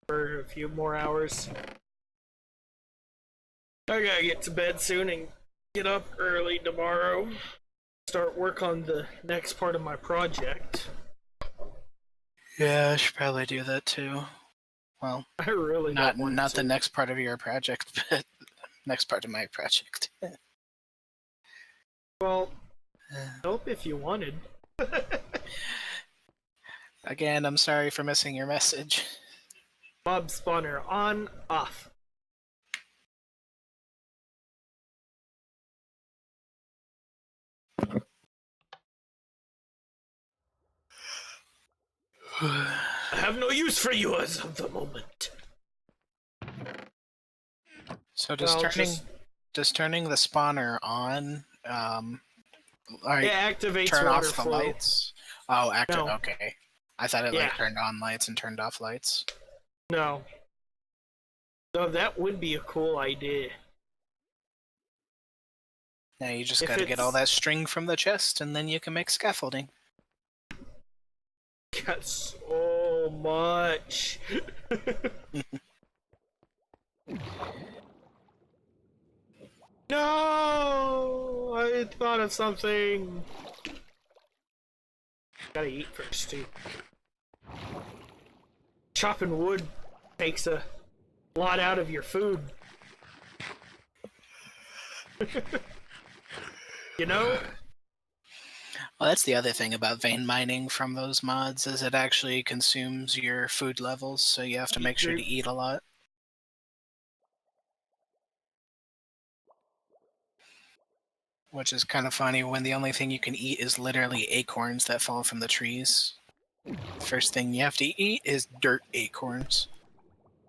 for a few more hours. I gotta get to bed soon and get up early tomorrow. Start work on the next part of my project. Yeah, I should probably do that too. Well, I really not don't want not to. the next part of your project, but next part of my project. Well, help if you wanted. Again, I'm sorry for missing your message. Mob spawner on, off. I have no use for you as of the moment. So does Well, turning the spawner on It activates turn water off the flow. lights? Oh, No. okay. I thought it Yeah. turned on lights and turned off lights. No. No, that would be a cool idea. Now you just If gotta get all it's- that string from the chest and then you can make scaffolding. Got so much. No! I thought of something. Gotta eat first, too. Chopping wood takes a lot out of your food. You know? Well, that's the other thing about vein mining from those mods is it actually consumes your food levels, so you have to make sure to eat a lot. Which is kind of funny when the only thing you can eat is literally acorns that fall from the trees. First thing you have to eat is dirt acorns.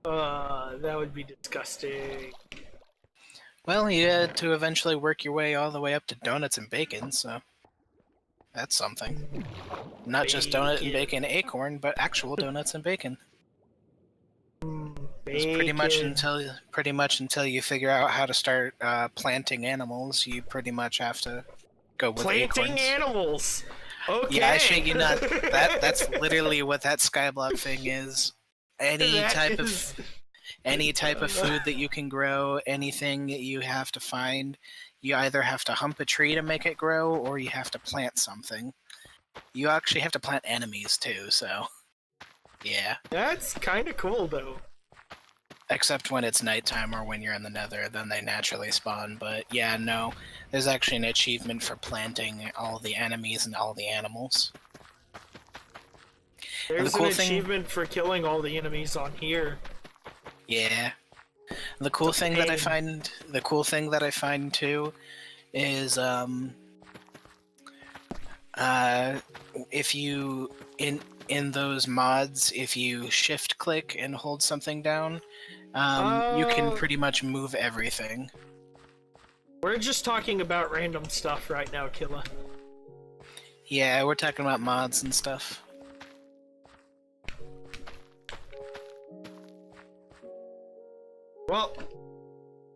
That would be disgusting. Well, you had to eventually work your way all the way up to donuts and bacon, so that's something. Not just donut and bacon acorn, but actual donuts and bacon. It's pretty much until you figure out how to start planting animals, you pretty much have to go with Planting acorns. animals! Okay! Yeah, I shit you not. That's literally what that skyblock thing is. Any type of food that you can grow, anything you have to find, you either have to hump a tree to make it grow, or you have to plant something. You actually have to plant enemies too, so yeah. That's kind of cool, though. Except when it's nighttime or when you're in the nether, then they naturally spawn. But yeah, no, there's actually an achievement for planting all the enemies and all the animals. There's cool an thing- achievement for killing all the enemies on here. Yeah. The cool It's a thing that I pain. find too is if you in those mods, if you shift click and hold something down, you can Uh, pretty much move everything. we're just talking about random stuff right now, Killa. Yeah, we're talking about mods and stuff. Well,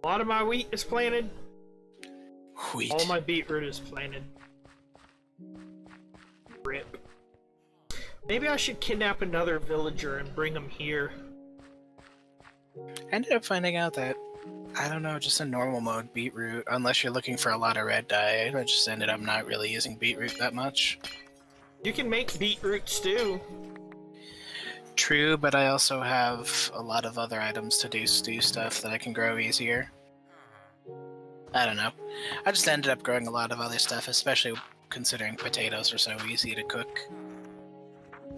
a lot of my wheat is planted. Wheat. All my beetroot is planted. Rip. Maybe I should kidnap another villager and bring him here. I ended up finding out that, I don't know, just a normal mode beetroot, unless you're looking for a lot of red dye, I just ended up not really using beetroot that much. You can make beetroot stew. True, but I also have a lot of other items to do stew stuff that I can grow easier. I don't know. I just ended up growing a lot of other stuff, especially considering potatoes are so easy to cook.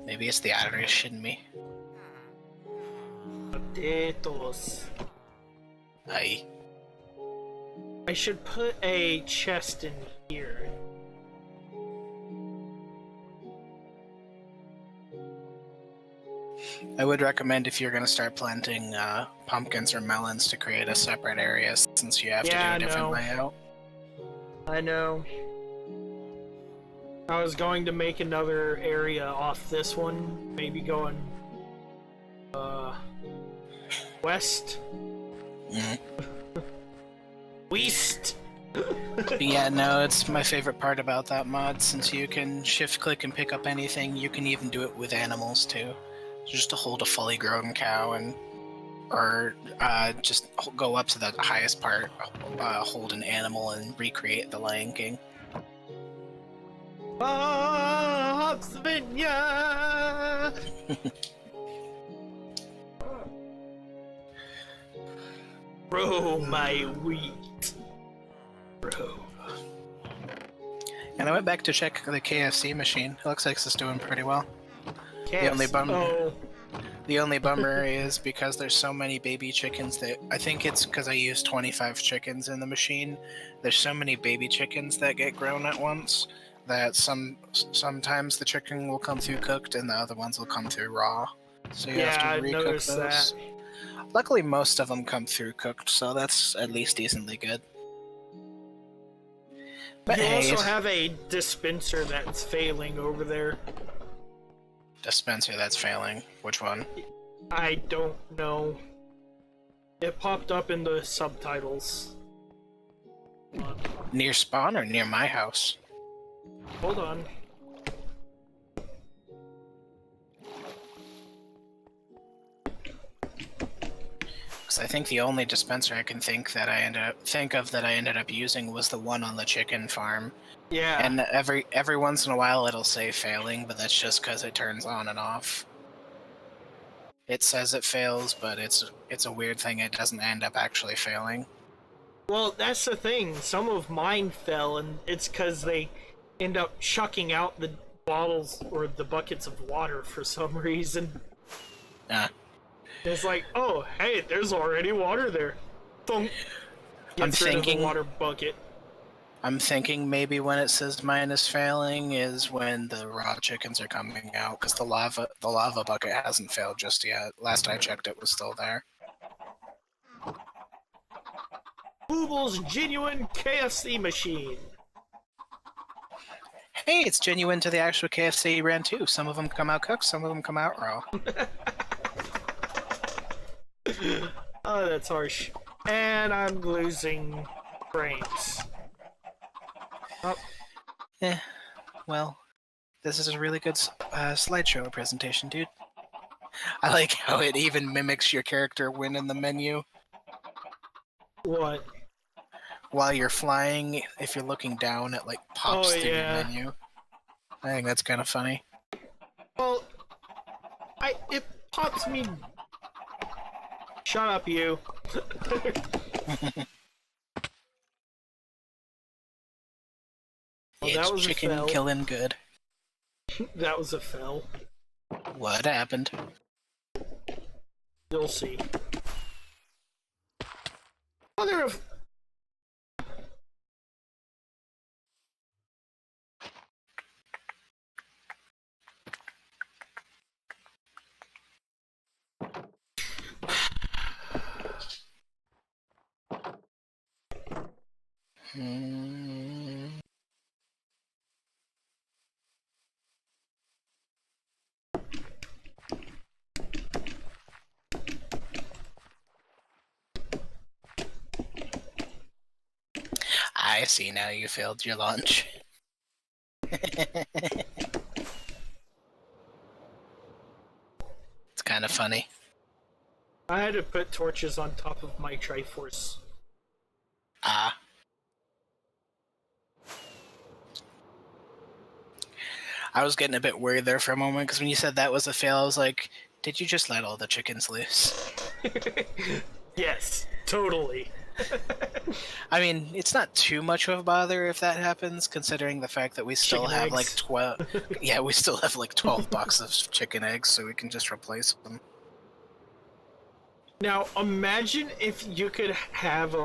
Maybe it's the Irish in me. Potatoes. Aye. I should put a chest in here. I would recommend if you're going to start planting pumpkins or melons to create a separate area, since you have to do Yeah, a different no. layout. I know. I was going to make another area off this one, maybe going west. West. But yeah, no, it's my favorite part about that mod, since you can shift click and pick up anything. You can even do it with animals too. Just to hold a fully grown cow or just go up to the highest part, hold an animal and recreate the Lion King. Bob's Vineyard. Bro, my wheat. Bro. And I went back to check the KFC machine. It looks like it's doing pretty well. Cats. The only bummer is because there's so many baby chickens that I think it's because I used 25 chickens in the machine. There's so many baby chickens that get grown at once that sometimes the chicken will come through cooked and the other ones will come through raw. So you have to I recook noticed those. that. Luckily, most of them come through cooked, so that's at least decently good. But You hey, also have a dispenser that's failing over there. dispenser that's failing. Which one? I don't know. It popped up in the subtitles. Near spawn or near my house? Hold on. Because I think the only dispenser I can think of that I ended up using was the one on the chicken farm. Yeah. And every once in a while it'll say failing, but that's just because it turns on and off. It says it fails, but it's a weird thing. It doesn't end up actually failing. Well, that's the thing. Some of mine fell, and it's because they end up chucking out the bottles or the buckets of water for some reason. It's like, oh, hey, there's already water there. Thunk. Gets rid of the water bucket. I'm thinking maybe when it says mine is failing is when the raw chickens are coming out, because the lava bucket hasn't failed just yet. Last I checked, it was still there. Google's genuine KFC machine. Hey, it's genuine to the actual KFC brand too. Some of them come out cooked, some of them come out raw. Oh, that's harsh. And I'm losing frames. Oh. Well, this is a really good slideshow presentation, dude. I like how it even mimics your character when in the menu. What? While you're flying, if you're looking down, it like pops through the menu. I think that's kind of funny. Well, it pops me. Shut up, you. Well, it's that was chicken a fail. killing good. That was a fail. What happened? You'll see. Mother of... Hmm. I see now you failed your launch. It's kind of funny. I had to put torches on top of my Triforce. Ah. I was getting a bit worried there for a moment, because when you said that was a fail, I was like, did you just let all the chickens loose? Yes, totally. I mean, it's not too much of a bother if that happens, considering the fact that we still Chicken have eggs. like 12... Yeah, we still have like 12 boxes of chicken eggs, so we can just replace them. Now, imagine if you could have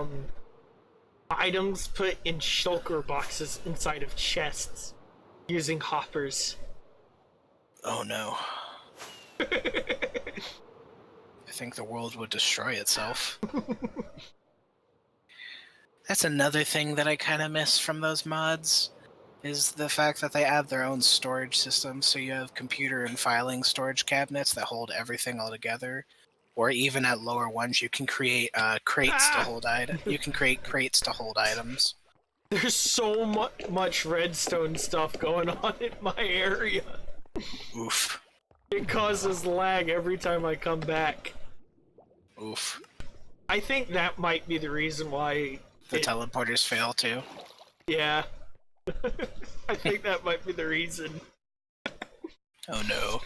items put in shulker boxes inside of chests using hoppers. Oh no. I think the world would destroy itself. That's another thing that I kind of miss from those mods, is the fact that they add their own storage system, so you have computer and filing storage cabinets that hold everything all together. Or even at lower ones, you can create crates to hold You can create crates to hold items. There's so much redstone stuff going on in my area. Oof. It causes lag every time I come back. Oof. I think that might be the reason why The teleporters fail too. Yeah. I think that might be the reason. Oh no.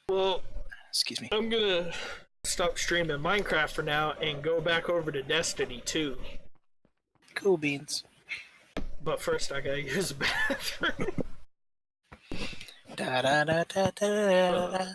Well, Excuse me. I'm gonna stop streaming Minecraft for now and go back over to Destiny 2. Cool beans. But first, I gotta use the bathroom. Da da da da da da.